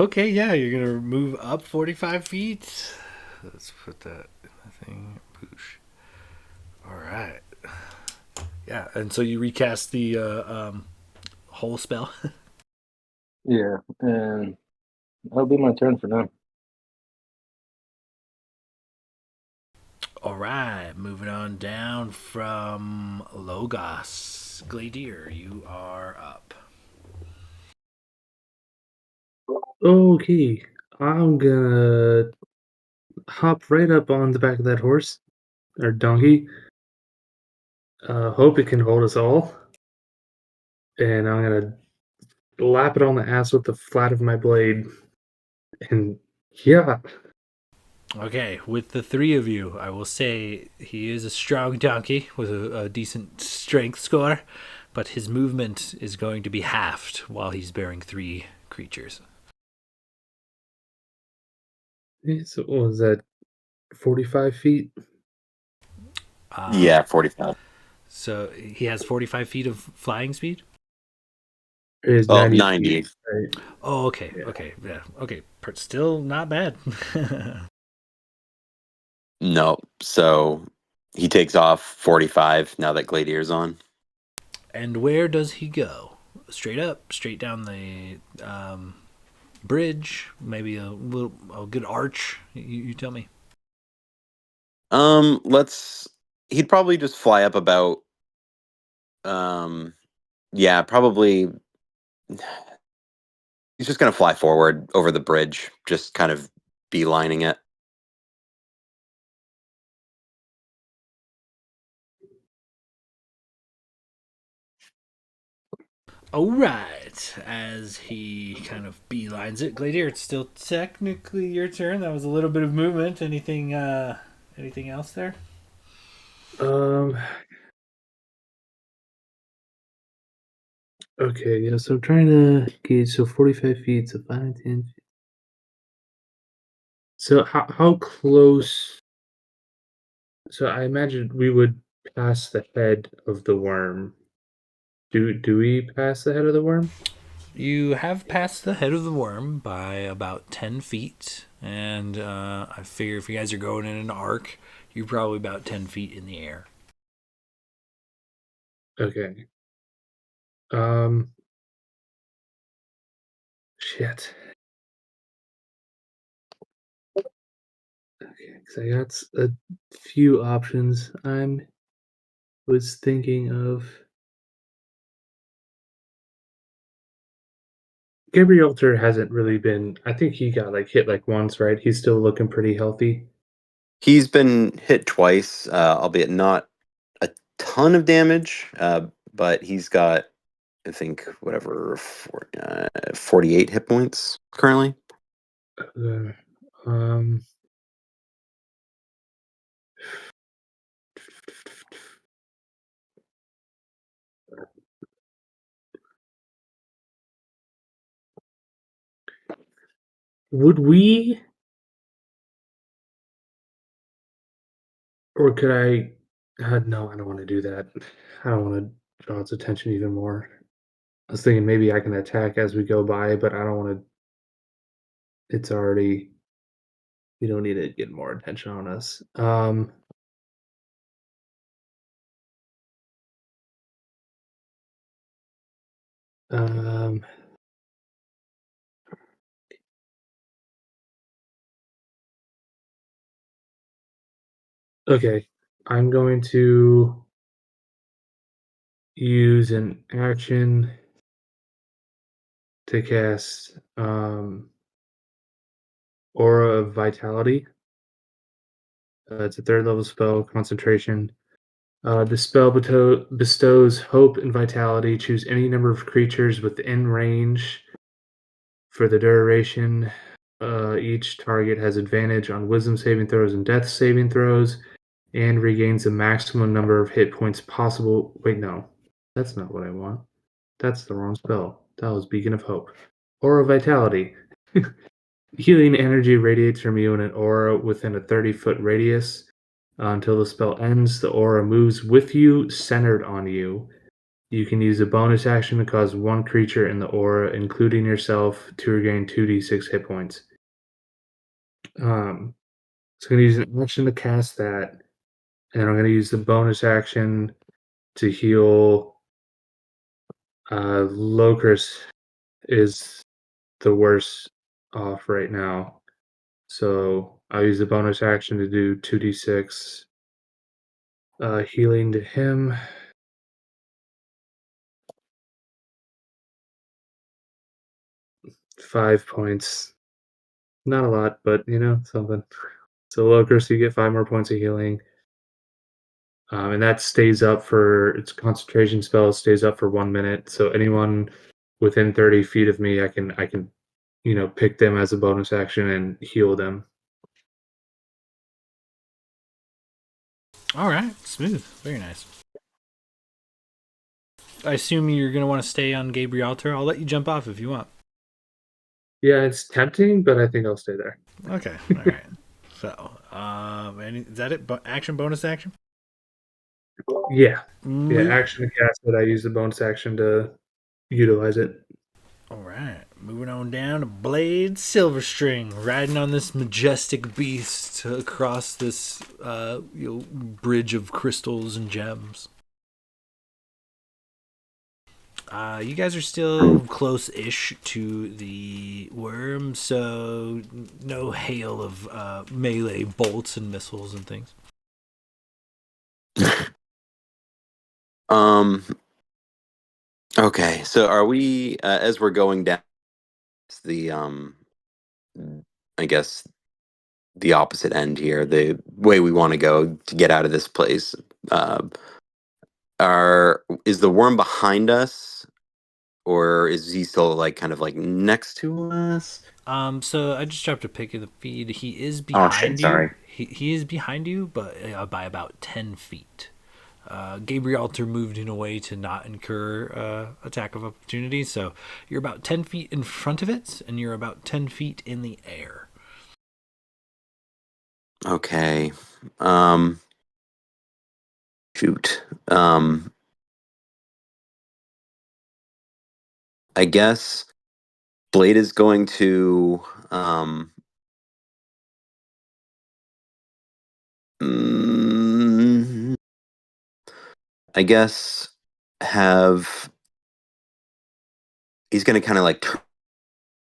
Okay, yeah, you're gonna move up 45 feet. Let's put that in the thing. Boosh. All right. Yeah, and so you recast the whole spell. Yeah, and that'll be my turn for now. All right, moving on down from Logos. Gladier, you are up. Okay, I'm gonna hop right up on the back of that horse or donkey. Hope it can hold us all, and I'm gonna lap it on the ass with the flat of my blade. And yeah, Okay, with the three of you, I will say he is a strong donkey with a decent strength score, but his movement is going to be halved while he's bearing three creatures. so what was that? 45 feet? Yeah, 45. So he has 45 feet of flying speed? It is Well, 90 90. feet. Right? Oh, okay, Yeah. okay, yeah, okay. Still not bad. No. So he takes off 45 now that Gladier's on. And where does he go? Straight up, straight down the bridge, maybe a good arch. You tell me. Let's. He'd probably just fly up about. Um, yeah, probably. He's just gonna fly forward over the bridge, just kind of beelining it. All right, as he kind of beelines it, Gladier, it's still technically your turn. That was a little bit of movement. Anything else there? Um. Okay, yeah, so I'm trying to gauge, so 45 feet, so 5, 10 feet. So how close? So I imagine we would pass the head of the worm. Do we pass the head of the worm? You have passed the head of the worm by about 10 feet, and I figure if you guys are going in an arc, you're probably about 10 feet in the air. Okay. Um. Shit. Okay, because I got a few options. Was thinking of Gabrielter hasn't really been. I think he got like hit like once, right? He's still looking pretty healthy. He's been hit twice, albeit not a ton of damage, but he's got, I think, whatever, 48 hit points currently. Uh, um. Would we, or could I? No, I don't want to do that. I don't want to draw its attention even more. I was thinking maybe I can attack as we go by, but I don't want to. It's already. We don't need to get more attention on us. Um. Okay, I'm going to use an action to cast Aura of Vitality. It's a third level spell, concentration. The spell bestows hope and vitality. Choose any number of creatures within range for the duration. Each target has advantage on wisdom saving throws and death saving throws, and regains the maximum number of hit points possible. Wait, no, that's not what I want. That's the wrong spell. That was Beacon of Hope. Aura of Vitality. Healing energy radiates from you in an aura within a 30-foot radius. Until the spell ends, the aura moves with you, centered on you. You can use a bonus action to cause one creature in the aura, including yourself, to regain 2d6 hit points. So I'm going to use an action to cast that, and I'm going to use the bonus action to heal. Locris is the worst off right now. So I'll use the bonus action to do 2d6 healing to him. 5 points. Not a lot, but something. So Locust, you get 5 more points of healing. And that stays up for its concentration spell stays up for 1 minute. So anyone within 30 feet of me, I can pick them as a bonus action and heal them. All right, smooth, very nice. I assume you're gonna want to stay on Gabrielter. I'll let you jump off if you want. Yeah, it's tempting, but I think I'll stay there. Okay, all right. So, is that it? Action, bonus action? Yeah. Action to cast it. I use the bonus action to utilize it. All right, moving on down to Blade Silverstring, riding on this majestic beast across this bridge of crystals and gems. You guys are still close-ish to the worm, so no hail of melee bolts and missiles and things. Okay, so are we as we're going down the I guess the opposite end here, the way we want to go to get out of this place? Is the worm behind us, or is he still like kind of like next to us? So I just dropped a pic of the feed. He is behind you. Sorry. He is behind you, but by about 10 feet. Gabrielter moved in a way to not incur attack of opportunity, so you're about 10 feet in front of it, and you're about 10 feet in the air. Okay. Shoot. I guess Blade is going to I guess he's going to kind of like turn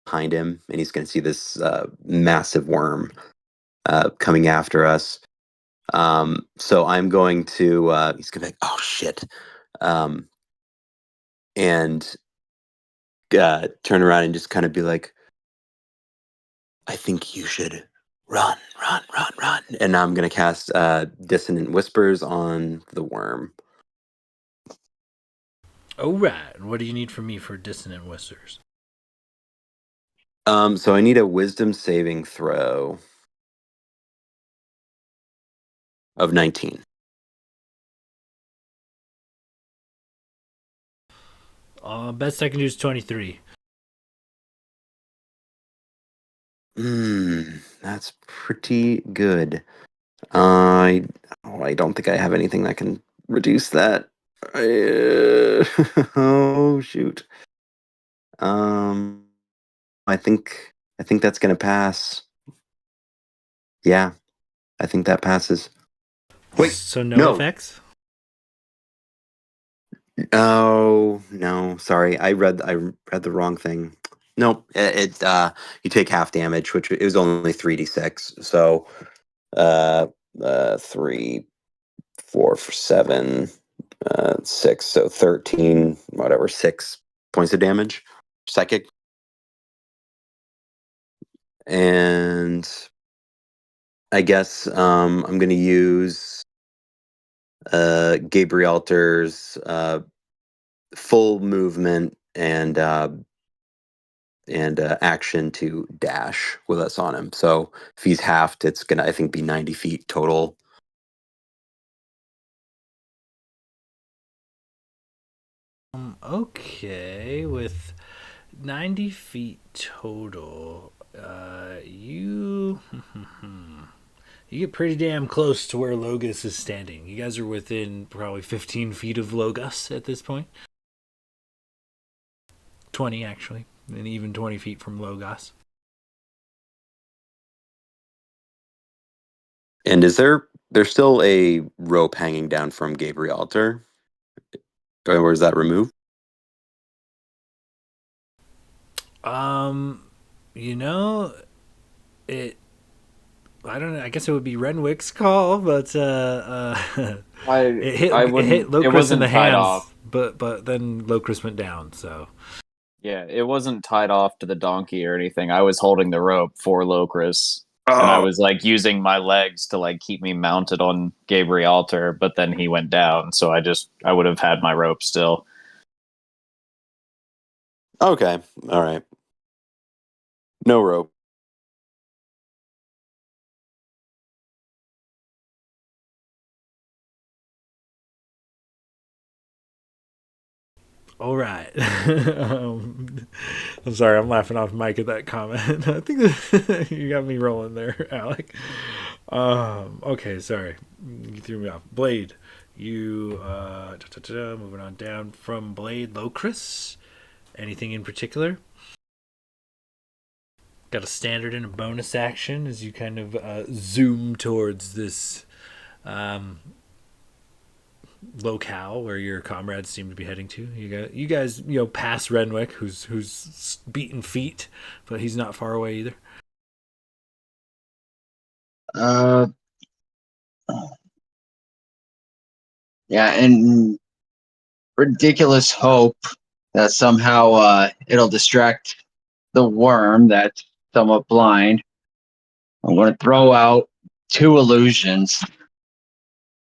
behind him, and he's going to see this massive worm coming after us. So I'm going to he's going to be like, oh shit, and turn around and just kind of be like, I think you should run. And I'm going to cast Dissonant Whispers on the worm. All right. What do you need from me for Dissonant Whispers? So I need a Wisdom saving throw of 19. Best I can do is 23. That's pretty good. I don't think I have anything that can reduce that. Oh shoot. I think that's gonna pass. Yeah, I think that passes. Wait, so no effects? Oh no, sorry. I read the wrong thing. Nope. You take half damage, which it was only 3d6. So 3, 4 for 7, 6, so 13, whatever, 6 points of damage. Psychic. And I guess I'm gonna use Gabrielter's full movement and action to dash with us on him. So if he's halved, it's gonna, I think, be 90 feet total. Okay, with 90 feet total, you get pretty damn close to where Logos is standing. You guys are within probably 15 feet of Logos at this point. 20 actually, and even 20 feet from Logos. And is there's still a rope hanging down from Gabrielter? Or is that removed? It. I don't know. I guess it would be Renwick's call, but it hit Locris in the hands, but then Locris went down. So Yeah, it wasn't tied off to the donkey or anything. I was holding the rope for Locris. And I was like using my legs to like keep me mounted on Gabrielter, but then he went down, so I would have had my rope still. Okay. All right. No rope. All right. I'm sorry, I'm laughing off mic at that comment. I think that you got me rolling there, Alec. Okay, sorry. You threw me off. Blade, you, moving on down from Blade, Locris. Anything in particular? Got a standard and a bonus action as you kind of zoom towards this locale where your comrades seem to be heading to. You guys, pass Renwick, who's beaten feet, but he's not far away either. Yeah, and ridiculous hope that somehow it'll distract the worm that's somewhat blind. I'm going to throw out 2 illusions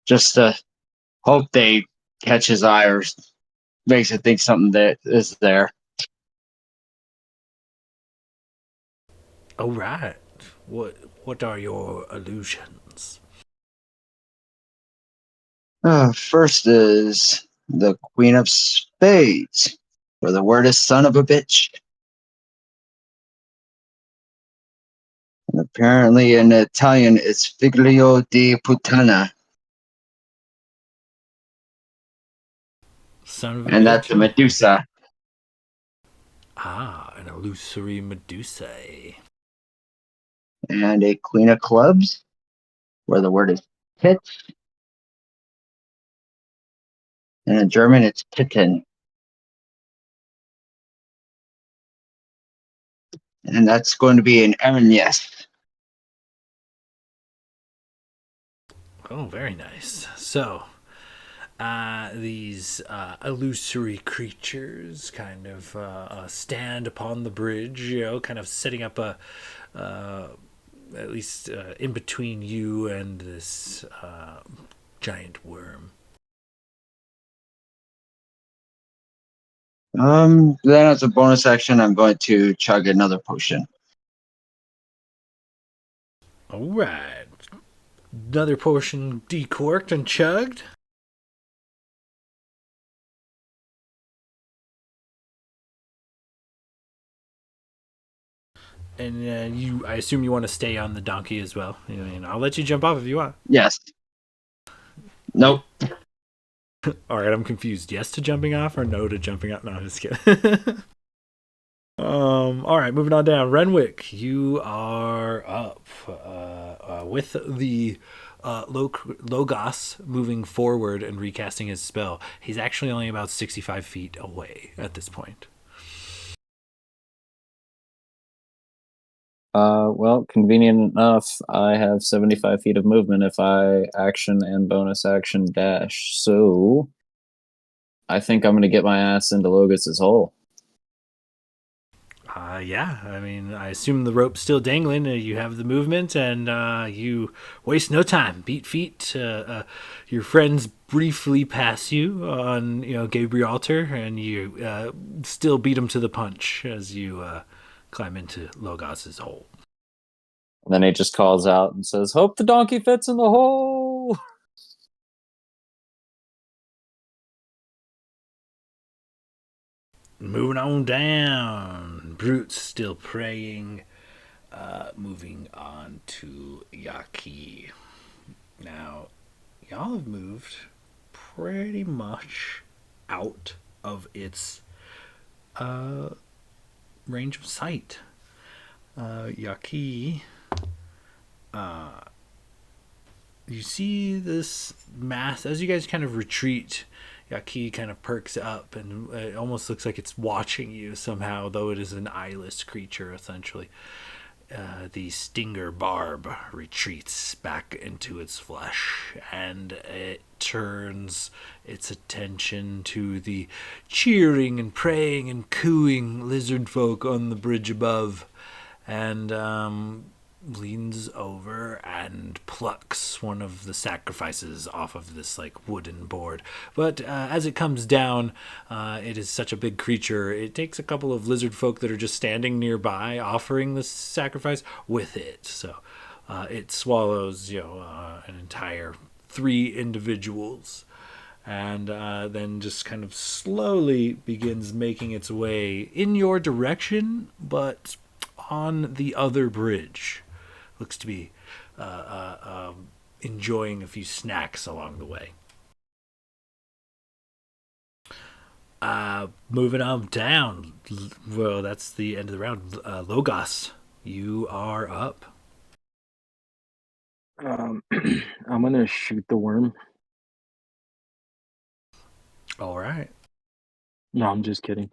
just to hope they catch his eye or makes it think something that is there. All right. What are your illusions? First is the Queen of Spades, where the word is son of a bitch. And apparently in Italian, it's figlio di puttana. Son of a And bitch. that's a Medusa. An illusory Medusa. And a Queen of Clubs, where the word is tits. And in German, it's Titten. And that's going to be an Yes. Oh, very nice. So, these illusory creatures kind of stand upon the bridge, kind of setting up a, at least in between you and this giant worm. Then as a bonus action, I'm going to chug another potion. All right. Another portion decorked and chugged. And I assume you want to stay on the donkey as well. I'll let you jump off if you want. Yes. Nope. All right, I'm confused. Yes to jumping off or no to jumping off? No, I'm just kidding. All right, moving on down. Renwick, you are up with the Logos moving forward and recasting his spell. He's actually only about 65 feet away at this point. Well, convenient enough, I have 75 feet of movement if I action and bonus action dash. So I think I'm going to get my ass into Logos's hole. Yeah, I mean, I assume the rope's still dangling. You have the movement, and you waste no time. Beat feet. Your friends briefly pass you on, Gabrielter, and you still beat him to the punch as you climb into Logos's hole. And then he just calls out and says, "Hope the donkey fits in the hole." Moving on down. Brute's still praying. Moving on to Yaki. Now, y'all have moved pretty much out of its range of sight. Yaki, you see this mass as you guys kind of retreat. Yaki kind of perks up, and it almost looks like it's watching you somehow, though it is an eyeless creature essentially. the stinger barb retreats back into its flesh, and it turns its attention to the cheering and praying and cooing lizard folk on the bridge above, and leans over and plucks one of the sacrifices off of this like wooden board. But as it comes down, it is such a big creature. It takes a couple of lizard folk that are just standing nearby, offering the sacrifice with it. So it swallows, an entire 3 individuals, and then just kind of slowly begins making its way in your direction, but on the other bridge. Looks to be enjoying a few snacks along the way. Moving on down. Well, that's the end of the round. Logos, you are up. I'm gonna shoot the worm. All right. No, I'm just kidding.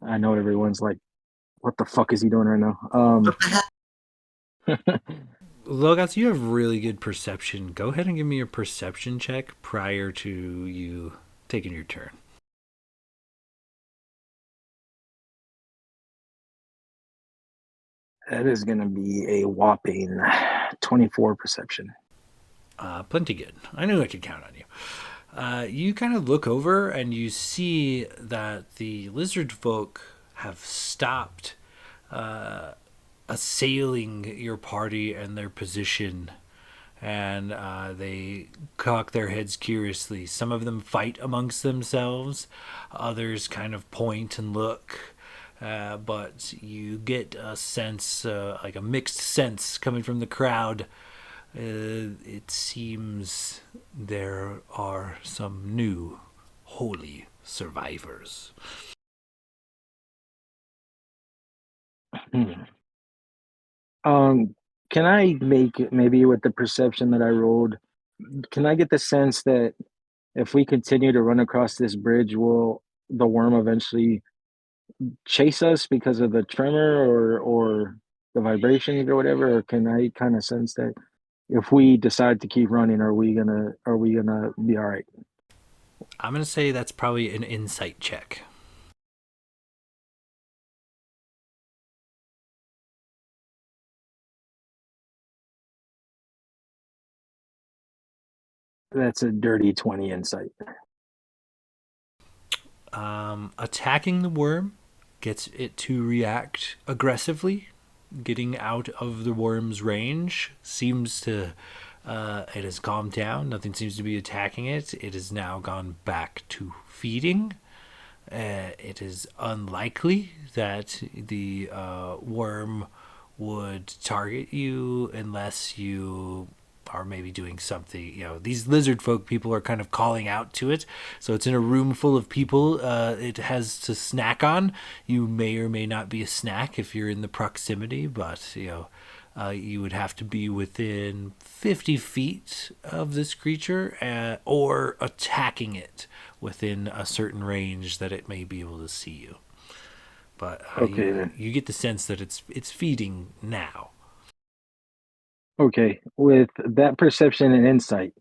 I know everyone's like, "What the fuck is he doing right now?" Logos, you have really good perception. Go ahead and give me your perception check prior to you taking your turn. That is gonna be a whopping 24 perception. Plenty good. I knew I could count on you. You kind of look over and you see that the lizard folk have stopped assailing your party and their position, and they cock their heads curiously. Some of them fight amongst themselves, others kind of point and look. But you get a sense, like a mixed sense coming from the crowd. It seems there are some new holy survivors. Can I make it maybe with the perception that I rolled? Can I get the sense that if we continue to run across this bridge, will the worm eventually chase us because of the tremor or the vibrations or whatever? Or can I kind of sense that if we decide to keep running, are we gonna be all right? I'm going to say that's probably an insight check. That's a dirty 20 insight. Attacking the worm gets it to react aggressively. Getting out of the worm's range seems to it has calmed down. Nothing seems to be attacking it. It has now gone back to feeding. It is unlikely that the worm would target you unless you are maybe doing something. These lizard folk people are kind of calling out to it. So it's in a room full of people. It has to snack on. You may or may not be a snack if you're in the proximity, but you would have to be within 50 feet of this creature or attacking it within a certain range that it may be able to see you. But Okay, you get the sense that it's feeding now. Okay, with that perception and insight,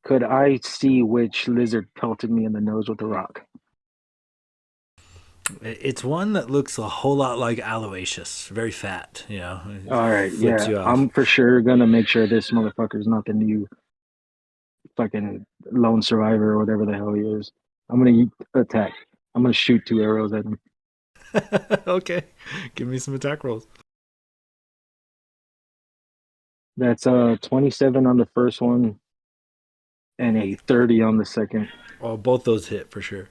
could I see which lizard pelted me in the nose with a rock? It's one that looks a whole lot like Aloysius. Very fat, All right, flips yeah, you off. I'm for sure gonna make sure this motherfucker's not the new fucking lone survivor or whatever the hell he is. I'm gonna attack. I'm gonna shoot 2 arrows at him. Okay, give me some attack rolls. That's 27 on the first one and a 30 on the second. Oh, both those hit for sure.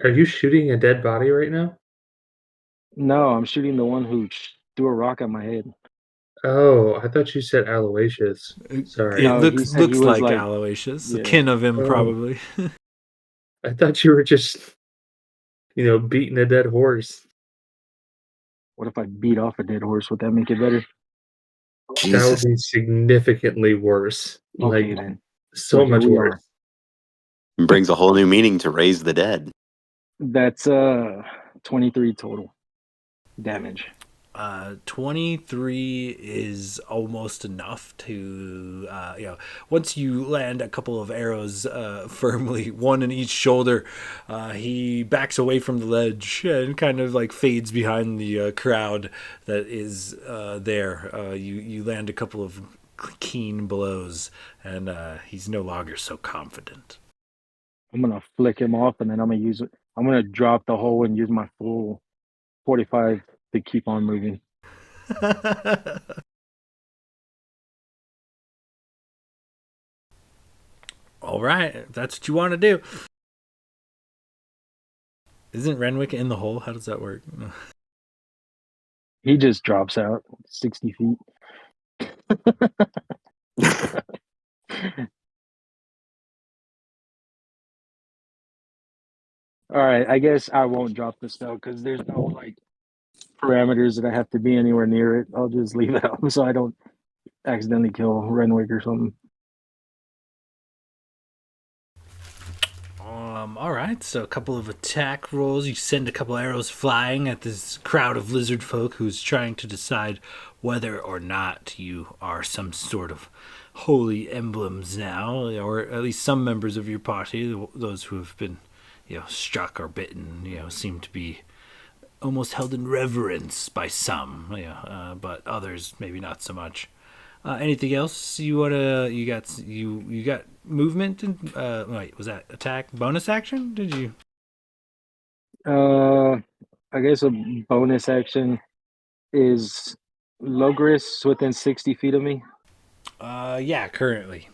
Are you shooting a dead body right now? No, I'm shooting the one who threw a rock at my head. Oh, I thought you said Aloysius. Sorry. It No, he looks said he was like like- Aloysius, yeah. kin of him Oh. probably. I thought you were just, beating a dead horse. What if I beat off a dead horse? Would that make it better? That would be significantly worse. Okay, Like, then. so So here much we worse. Brings a whole new meaning to raise the dead. That's 23 total damage. 23 is almost enough to, once you land a couple of arrows firmly, one in each shoulder, he backs away from the ledge and kind of like fades behind the crowd that is there. You land a couple of keen blows, and he's no longer so confident. I'm gonna flick him off, and then I'm gonna drop the hole and use my full 45 to keep on moving. All right, if that's what you want to do. Isn't Renwick in the hole? How does that work? He just drops out 60 feet. All right, I guess I won't drop the spell because there's no like parameters that I have to be anywhere near it. I'll just leave it out so I don't accidentally kill Renwick or something. All right, so a couple of attack rolls. You send a couple arrows flying at this crowd of lizard folk who's trying to decide whether or not you are some sort of holy emblems now, or at least some members of your party, those who have been, struck or bitten, seem to be almost held in reverence by some, but others maybe not so much. Anything else you wanna? You got movement and wait, was that attack bonus action? Did you? I guess a bonus action is Logris within 60 feet of me. Yeah, currently.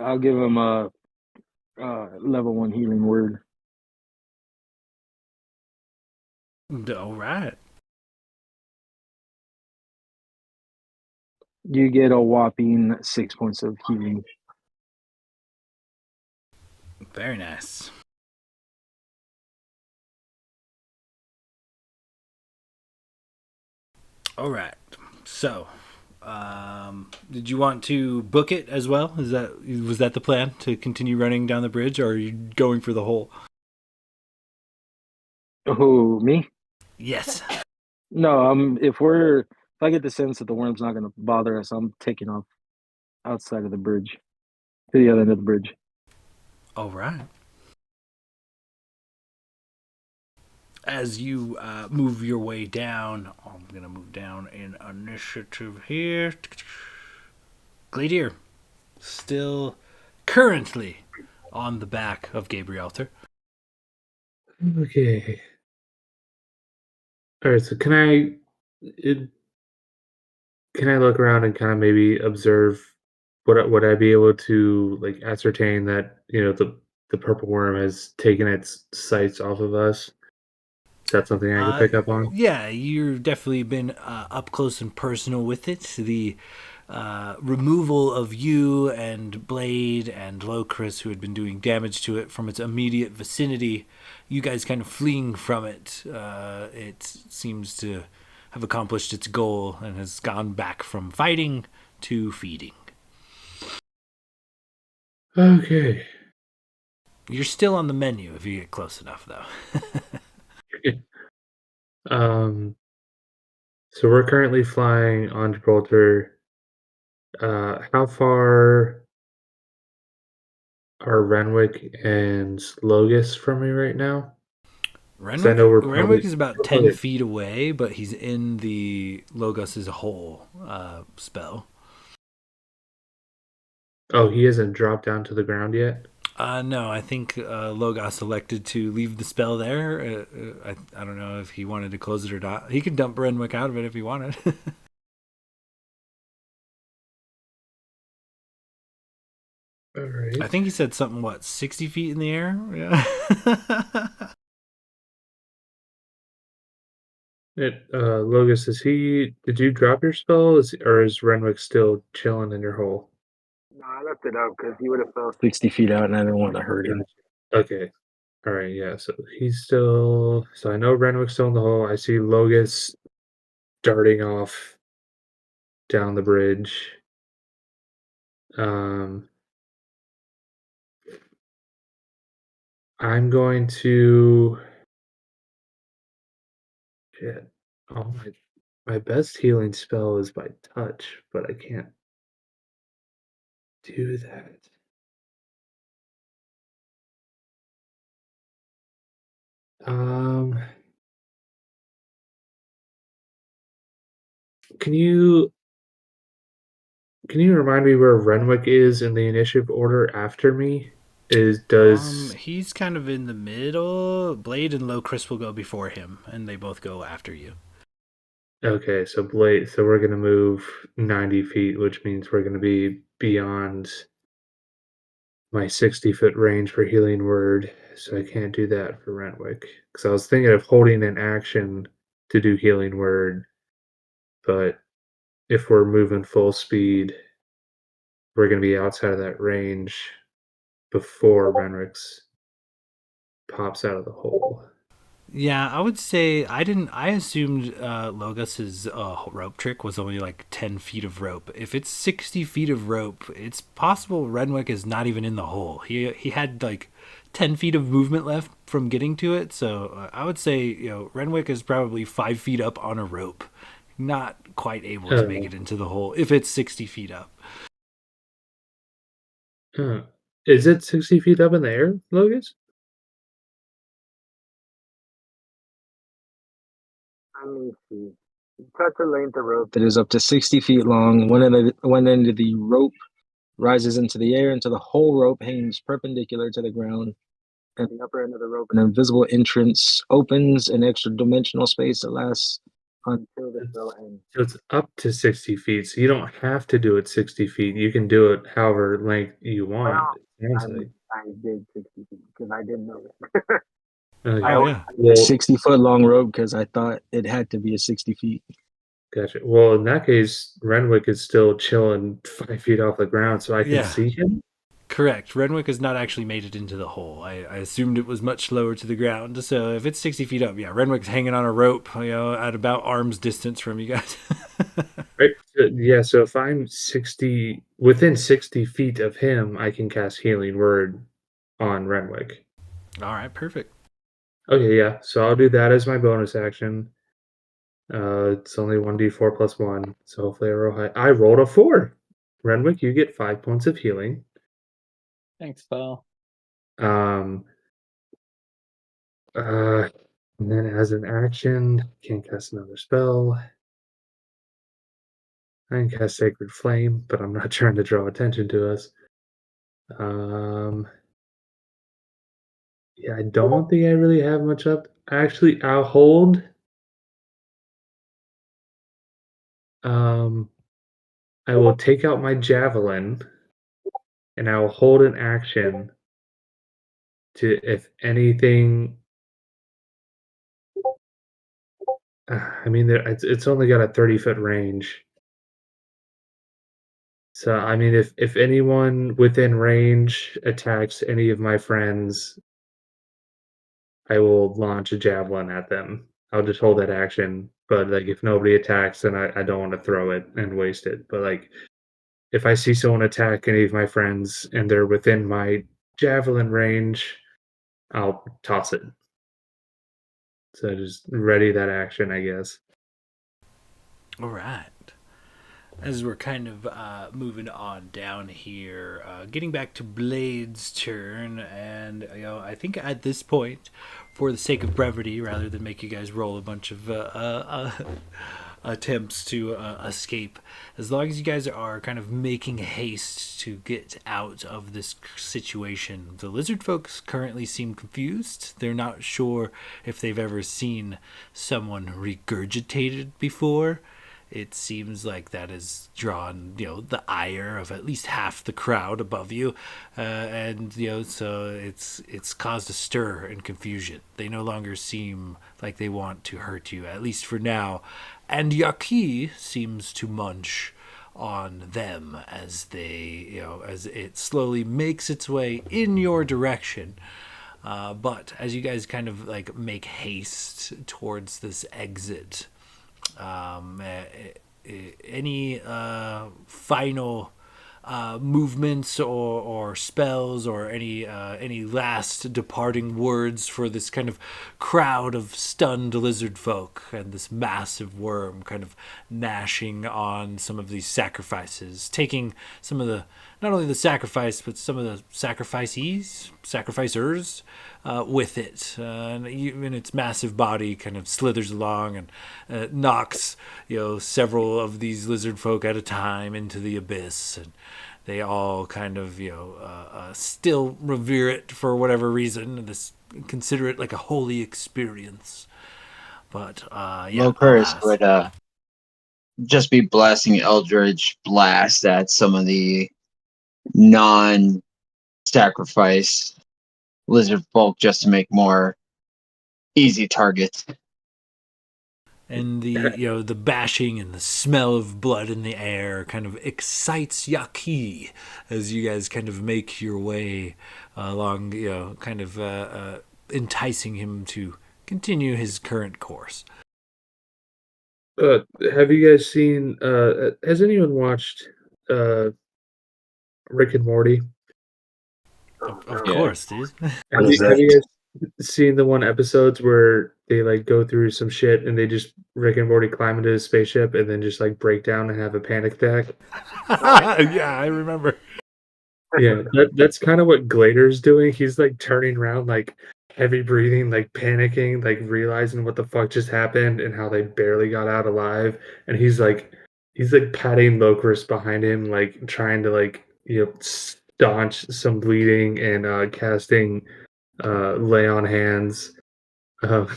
I'll give him a level 1 healing word. All right. You get a whopping 6 points of healing. Very nice. All right. So, did you want to book it as well? Was that the plan to continue running down the bridge, or are you going for the hole? Who, me? Yes. No, if I get the sense that the worm's not gonna bother us, I'm taking off outside of the bridge. To the other end of the bridge. All right. As you move your way down, I'm going to move down in initiative here. Gladier, still currently on the back of Gabrielter. Okay. All right. So can I look around and kind of maybe observe? Would I be able to like ascertain that the purple worm has taken its sights off of us? Is that something I could pick up on? Yeah, you've definitely been up close and personal with it. The removal of you and Blade and Locris, who had been doing damage to it, from its immediate vicinity, you guys kind of fleeing from it. It seems to have accomplished its goal and has gone back from fighting to feeding. Okay. You're still on the menu if you get close enough, though. um. So we're currently flying on Gibraltar. How far are Renwick and Logus from me right now? I know Renwick is about 10 probably. feet away, but he's in the Logos' hole spell. Oh, he hasn't dropped down to the ground yet? No, I think Logos elected to leave the spell there. I don't know if he wanted to close it or not. He could dump Renwick out of it if he wanted. All right. I think he said something, 60 feet in the air? Yeah. Logus, did you drop your spell, or is Renwick still chilling in your hole? No, I left it out because he would have fell 60 feet out and I didn't want to hurt him. Okay. All right, yeah, so so I know Renwick's still in the hole. I see Logus darting off down the bridge. Um, I'm going to. Shit. Oh, my best healing spell is by touch, but I can't do that. Um, can you remind me where Renwick is in the initiative order after me? Does He's kind of in the middle. Blade and Locris will go before him, and they both go after you. okay, so Blade, so we're gonna move 90 feet, which means we're gonna be beyond my 60-foot range for healing word, so I can't do that for Renwick. Because I was thinking of holding an action to do healing word, but if we're moving full speed, we're gonna be outside of that range before Renwick's pops out of the hole. Yeah, I would say I assumed Logos's rope trick was only like 10 feet of rope. If it's 60 feet of rope, it's possible Renwick is not even in the hole. He had like 10 feet of movement left from getting to it, so I would say, Renwick is probably 5 feet up on a rope. Not quite able to make Oh, it into the hole if it's 60 feet up. huh. Is it 60 feet up in the air, Logos? Let me see. Touch a length of rope that is up to 60 feet long. One end of the rope rises into the air until the whole rope hangs perpendicular to the ground. At the upper end of the rope, an invisible entrance opens an extra dimensional space that lasts until the spell ends. So it's up to 60 feet, so you don't have to do it 60 feet. You can do it however length you want. Well, It sounds I like. I did 60 feet because I didn't know that. Okay. I Oh only yeah. did a Well, 60-foot long rope because I thought it had to be a 60 feet. gotcha. Well, in that case, Renwick is still chilling 5 feet off the ground, so I can Yeah. see him. Correct. Renwick has not actually made it into the hole. I assumed it was much lower to the ground. So if it's 60 feet up, yeah, Renwick's hanging on a rope, at about arm's distance from you guys. Right. Yeah. So if I'm 60 within 60 feet of him, I can cast Healing Word on Renwick. All right, perfect. Okay. Yeah. So I'll do that as my bonus action. It's only 1d4 plus 1, so hopefully I roll high. I rolled a 4. Renwick, you get 5 points of healing. Thanks, pal. Um, and then as an action, can't cast another spell. I can cast Sacred Flame, but I'm not trying to draw attention to us. Um, yeah, I don't think I really have much up. Actually, I'll hold. Um, I will take out my javelin, and I will hold an action to, if anything. I mean, it's only got a 30-foot range. So, I mean, if anyone within range attacks any of my friends, I will launch a javelin at them. I'll just hold that action. But like, if nobody attacks, then I don't want to throw it and waste it. But like, if I see someone attack any of my friends and they're within my javelin range, I'll toss it. So just ready that action, I guess. All right. As we're kind of moving on down here, getting back to Blade's turn, and I think at this point, for the sake of brevity, rather than make you guys roll a bunch of attempts to escape, as long as you guys are kind of making haste to get out of this situation, the lizard folks currently seem confused. They're not sure if they've ever seen someone regurgitated before. It seems like that has drawn, the ire of at least half the crowd above you, and so it's caused a stir and confusion. They no longer seem like they want to hurt you, at least for now, and Yaki seems to munch on them as as it slowly makes its way in your direction. But as you guys kind of like make haste towards this exit, any final movements or spells or any last departing words for this kind of crowd of stunned lizard folk and this massive worm kind of gnashing on some of these sacrifices, taking some of the not only the sacrifice but some of the sacrificers with it, and its massive body kind of slithers along and knocks several of these lizard folk at a time into the abyss, and they all kind of still revere it for whatever reason. Consider it like a holy experience. But Locust would just be blasting Eldridge Blast at some of the non-sacrifice lizard folk just to make more easy targets. And the bashing and the smell of blood in the air kind of excites Yaki as you guys kind of make your way along, kind of enticing him to continue his current course. Have you guys seen? Has anyone watched Rick and Morty? Of Yeah. course, dude. Have you guys seen the one episodes where they like go through some shit and they just Rick and Morty climb into his spaceship and then just like break down and have a panic attack? Yeah, I remember. Yeah, that's kind of what Glader's doing. He's like turning around, like heavy breathing, like panicking, like realizing what the fuck just happened and how they barely got out alive. And he's like patting Locris behind him, like trying to like staunch some bleeding and casting lay on hands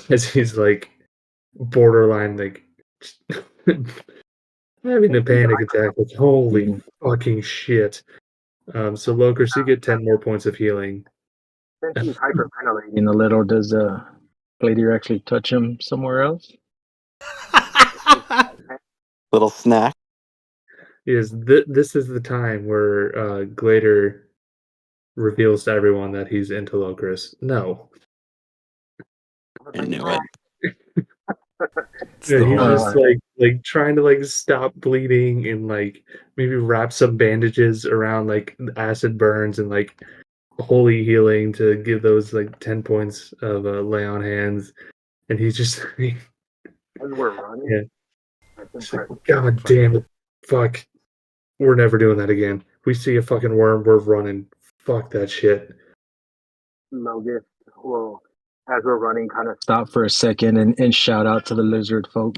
as he's like borderline like having a panic attack. Like holy fucking shit. So Locris, you get 10 more points of healing. Since he's hyperventilating a little, does Glader actually touch him somewhere else? Little snack. Yes, this is the time where Glader reveals to everyone that he's into Locris. No. I knew it. Yeah, he's just like trying to like stop bleeding and like maybe wrap some bandages around like acid burns and like holy healing to give those like 10 points of lay on hands, and he's just As we're running? Yeah. God damn it. Fuck. We're never doing that again. We see a fucking worm, we're running. Fuck that shit. Locust will, as we're running, kind of stop for a second and shout out to the lizard folk.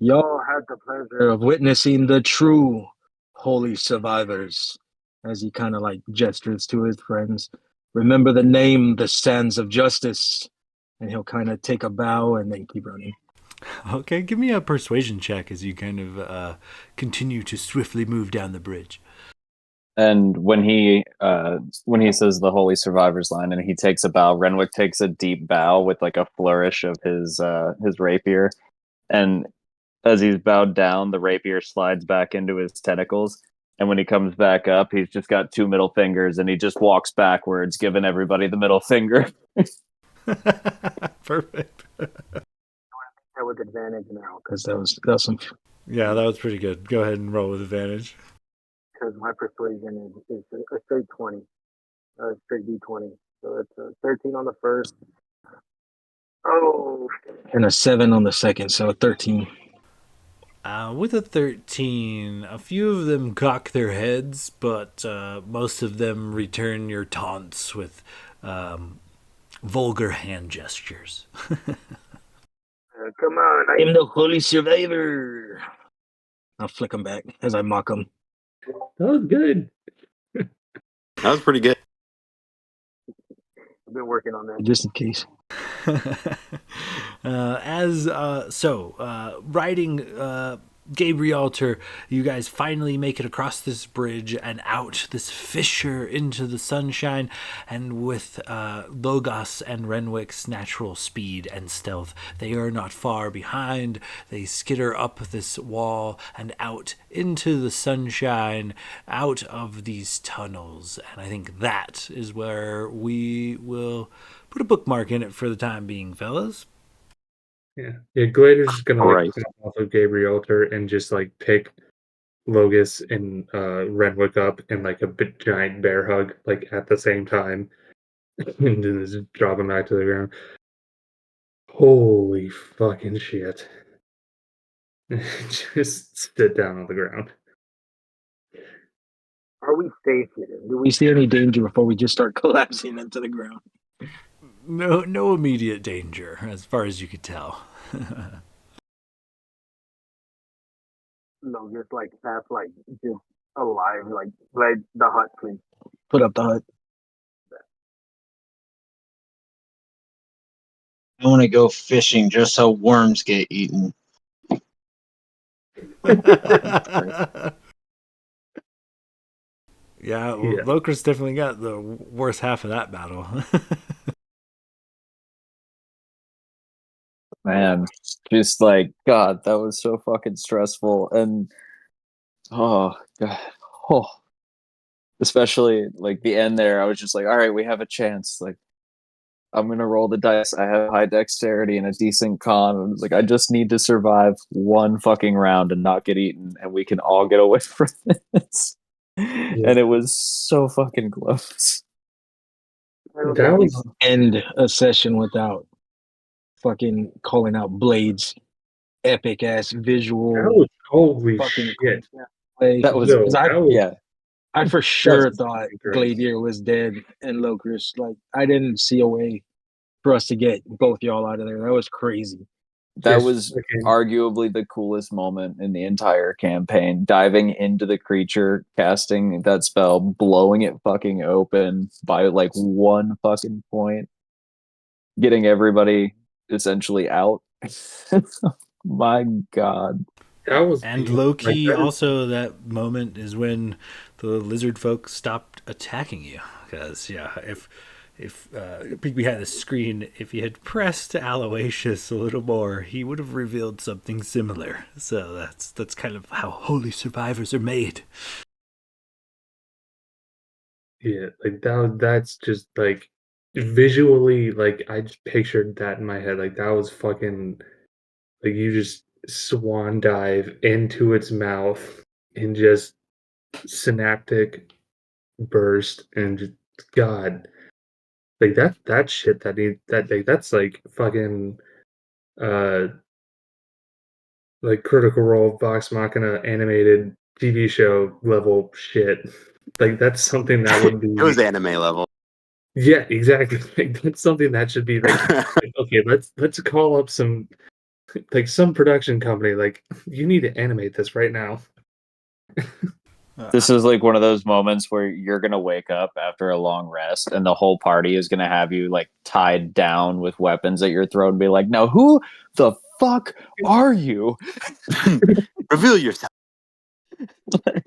Y'all had the pleasure of witnessing the true holy survivors. As he kind of like gestures to his friends. Remember the name, the Sands of Justice. And he'll kind of take a bow and then keep running. Okay, give me a persuasion check as you kind of continue to swiftly move down the bridge. And when he says the holy survivors line and he takes a bow, Renwick takes a deep bow with like a flourish of his rapier, and as he's bowed down, the rapier slides back into his tentacles. And when he comes back up, he's just got two middle fingers, and he just walks backwards, giving everybody the middle finger. Perfect. With advantage now, because that was some. Yeah, that was pretty good. Go ahead and roll with advantage. Because my persuasion is a straight 20, straight D20. So it's a 13 on the first. Oh, and a 7 on the second, so 13. With a 13, a few of them cock their heads, but most of them return your taunts with vulgar hand gestures. Come on, I am the holy survivor. I'll flick him back as I mock him. That was good. That was pretty good. I've been working on that just in case. Riding Gabrielter, you guys finally make it across this bridge and out this fissure into the sunshine, and with Logos and Renwick's natural speed and stealth, they are not far behind. They skitter up this wall and out into the sunshine, out of these tunnels, and I think that is where we will put a bookmark in it for the time being, fellas. Yeah, Glader's just gonna Right. come off of Gabrielter and just like pick Logus and Renwick up in like a big giant bear hug, like at the same time, and then just drop him back to the ground. Holy fucking shit! Just sit down on the ground. Are we safe here? Do we see any danger before we just start collapsing into the ground? No immediate danger, as far as you could tell. No, just like half like just alive, like the hut, please. Put up the hut. I want to go fishing just so worms get eaten. Yeah, well, Yeah. Locris definitely got the worst half of that battle. Man, just like God, that was so fucking stressful, and oh God, oh, especially like the end there. I was just like, all right, we have a chance. Like, I'm gonna roll the dice. I have high dexterity and a decent con. I was like, I just need to survive one fucking round and not get eaten, and we can all get away from this. And it was so fucking close. That was End a session without fucking calling out Blades. Epic ass visual. holy Fucking shit. play. That was Yo, Because I that was yeah. I for sure was thought great. Gladier was dead and Locris. Like I didn't see a way for us to get both y'all out of there. That was crazy. That Just was fucking- arguably the coolest moment in the entire campaign. Diving into the creature, casting that spell, blowing it fucking open by like one fucking point, getting everybody essentially out. My God. that was And beautiful. low Like, key, that is- also that moment is when the lizard folk stopped attacking you. Because if behind the screen, if he had pressed Aloysius a little more, he would have revealed something similar. So that's kind of how holy survivors are made. yeah, like that's just like visually, like I just pictured that in my head. Like that was fucking like you just swan dive into its mouth and just synaptic burst and just, God, like that shit that's like fucking uh like Critical Role Vox Machina animated TV show level shit. Like that's something that would It was be anime level. yeah, exactly. Like that's something that should be like okay, let's call up some like some production company like you need to animate this right now. This is like one of those moments where you're gonna wake up after a long rest and the whole party is gonna have you like tied down with weapons at your throat and be like, now who the fuck are you? Reveal yourself.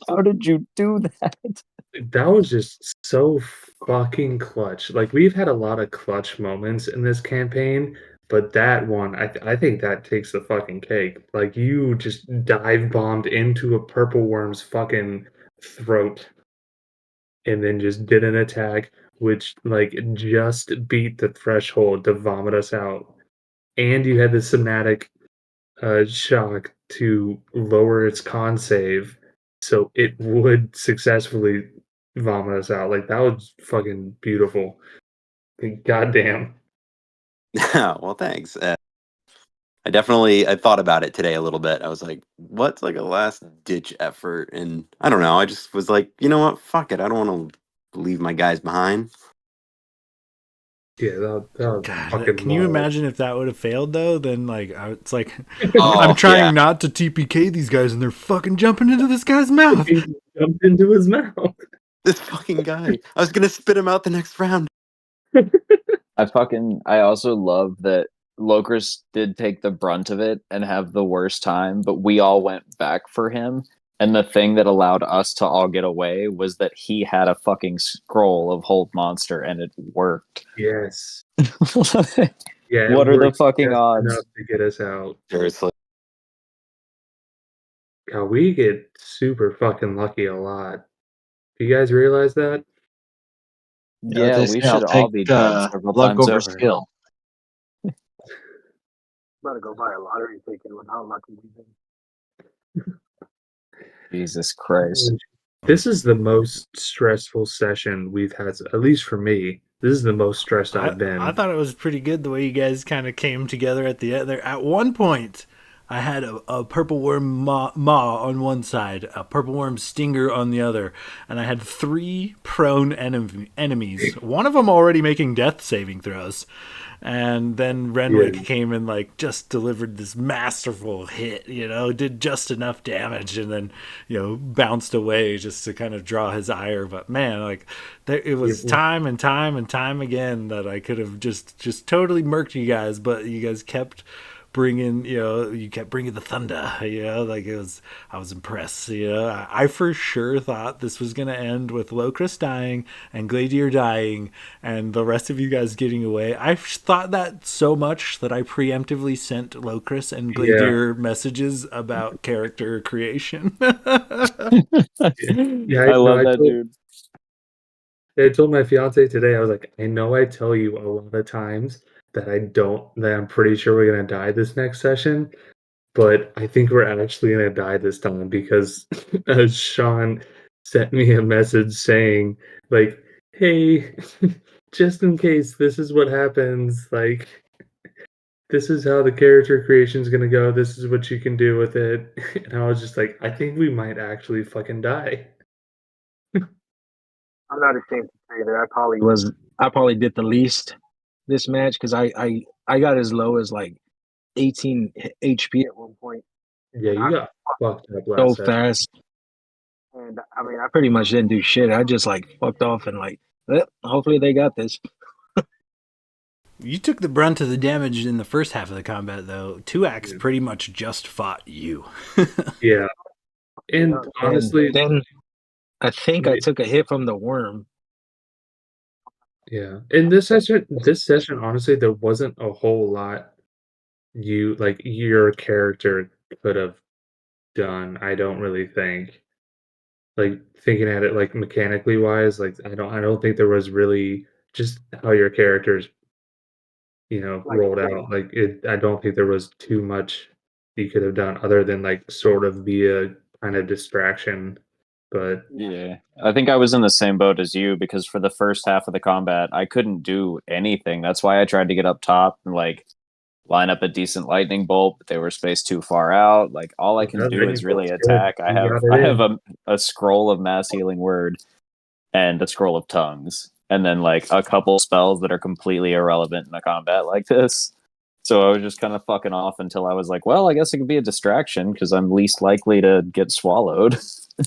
How did you do that? That was just so fucking clutch. Like we've had a lot of clutch moments in this campaign, but that one, I think that takes the fucking cake. Like you just dive bombed into a purple worm's fucking throat, and then just did an attack which like just beat the threshold to vomit us out. And you had the somatic shock to lower its con save so it would successfully vomit us out. Like that was fucking beautiful. Like, goddamn. Well, thanks. I thought about it today a little bit. I was like, what's like a last ditch effort? And I don't know. I just was like, you know what? Fuck it. I don't want to leave my guys behind. Yeah, that was God, fucking can you wild. imagine if that would have failed though? Then like it's like Oh, I'm trying yeah. not to TPK these guys, and they're fucking jumping into this guy's mouth. He jumped into his mouth. This fucking guy. I was gonna spit him out the next round. I also love that Locris did take the brunt of it and have the worst time, but we all went back for him. And the thing that allowed us to all get away was that he had a fucking scroll of Hold Monster and it worked. Yes. What Yeah. are the fucking just odds? enough to get us out. Seriously. God, we get super fucking lucky a lot. Do you guys realize that? Yeah, They we say I'll should all take be dead several luck times over over. skill. Better go buy a lottery ticket with how lucky we've been. Jesus Christ. This is the most stressful session we've had, at least for me. This is the most stressed I've been. I thought it was pretty good the way you guys kind of came together at the end there. At one point, I had a purple worm maw on one side, a purple worm stinger on the other, and I had 3 prone enemies. One of them already making death saving throws. And then Renwick came and like just delivered this masterful hit, did just enough damage and then, bounced away just to kind of draw his ire. But man, like it was time and time and time again that I could have just totally murked you guys, but you guys kept bringing, you kept bringing the thunder, like I was impressed, I for sure thought this was going to end with Locris dying and Gladier dying and the rest of you guys getting away. I thought that so much that I preemptively sent Locris and Gladier messages about character creation. I love that dude. I told my fiance today, I was like, I know I tell you a lot of times that I'm pretty sure we're going to die this next session, but I think we're actually going to die this time because Sean sent me a message saying, like, hey, just in case this is what happens, like, this is how the character creation is going to go. This is what you can do with it. And I was just like, I think we might actually fucking die. I'm not ashamed to say that I probably did the least this match because I got as low as like 18 HP at one point. Yeah, you got fucked up so last session. fast. And I mean, I pretty much didn't do shit. I just like fucked off and like, hopefully they got this. You took the brunt of the damage in the first half of the combat, though. Tuax pretty much just fought you. Yeah. And honestly... then I think I took a hit from the worm. Yeah. In this session, honestly, there wasn't a whole lot your character could have done, I don't really think. Like, thinking at it, like, mechanically wise, like, I don't think there was really just how your characters, rolled out. Like, I don't think there was too much you could have done other than, like, sort of be a kind of distraction. But yeah, I think I was in the same boat as you because for the first half of the combat, I couldn't do anything. That's why I tried to get up top and like line up a decent lightning bolt, but they were spaced too far out. Like all I can do is really attack. I have a scroll of mass healing word and a scroll of tongues, and then like a couple spells that are completely irrelevant in a combat like this. So I was just kind of fucking off until I was like, well, I guess it could be a distraction because I'm least likely to get swallowed.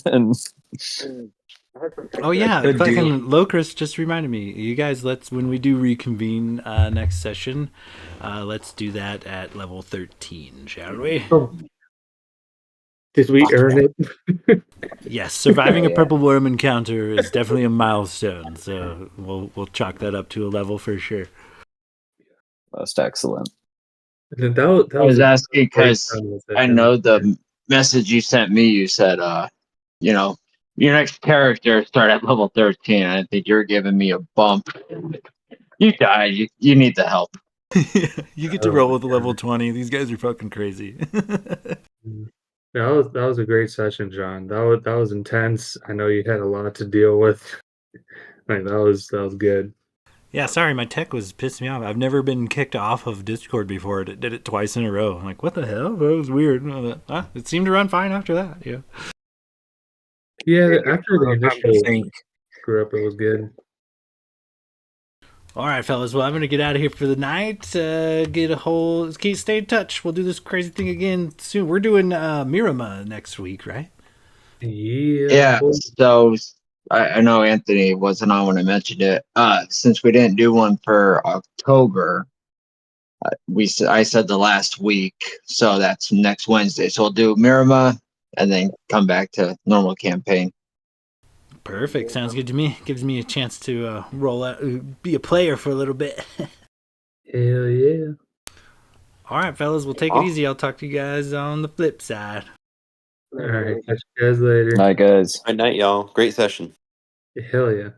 And oh yeah, fucking Locris just reminded me. You guys, when we do reconvene next session, let's do that at level 13, shall we? Did we earn it? Yes, surviving a purple worm encounter is definitely a milestone. So we'll chalk that up to a level for sure. Most excellent. That I was asking because I know the message you sent me. You said, your next character start at level 13. I think you're giving me a bump. You died. You need the help. You get to roll with a level 20. These guys are fucking crazy. That was a great session, John. That was intense. I know you had a lot to deal with. Like that was good. Yeah, sorry, my tech was pissing me off. I've never been kicked off of Discord before. It did it twice in a row. I'm like, what the hell? That was weird. It seemed to run fine after that. Yeah. Yeah, after the initial screw up, it was good. All right, fellas. Well, I'm gonna get out of here for the night. Stay in touch. We'll do this crazy thing again soon. We're doing Mirama next week, right? Yeah. So I know Anthony wasn't on when I mentioned it. Since we didn't do one for October, I said the last week, so that's next Wednesday. So we'll do Mirama and then come back to normal campaign. Perfect. Sounds good to me. Gives me a chance to roll out, be a player for a little bit. Hell yeah. All right, fellas. We'll take it easy. I'll talk to you guys on the flip side. All right. Catch you guys later. Night, guys. Good night, y'all. Great session. Hell yeah.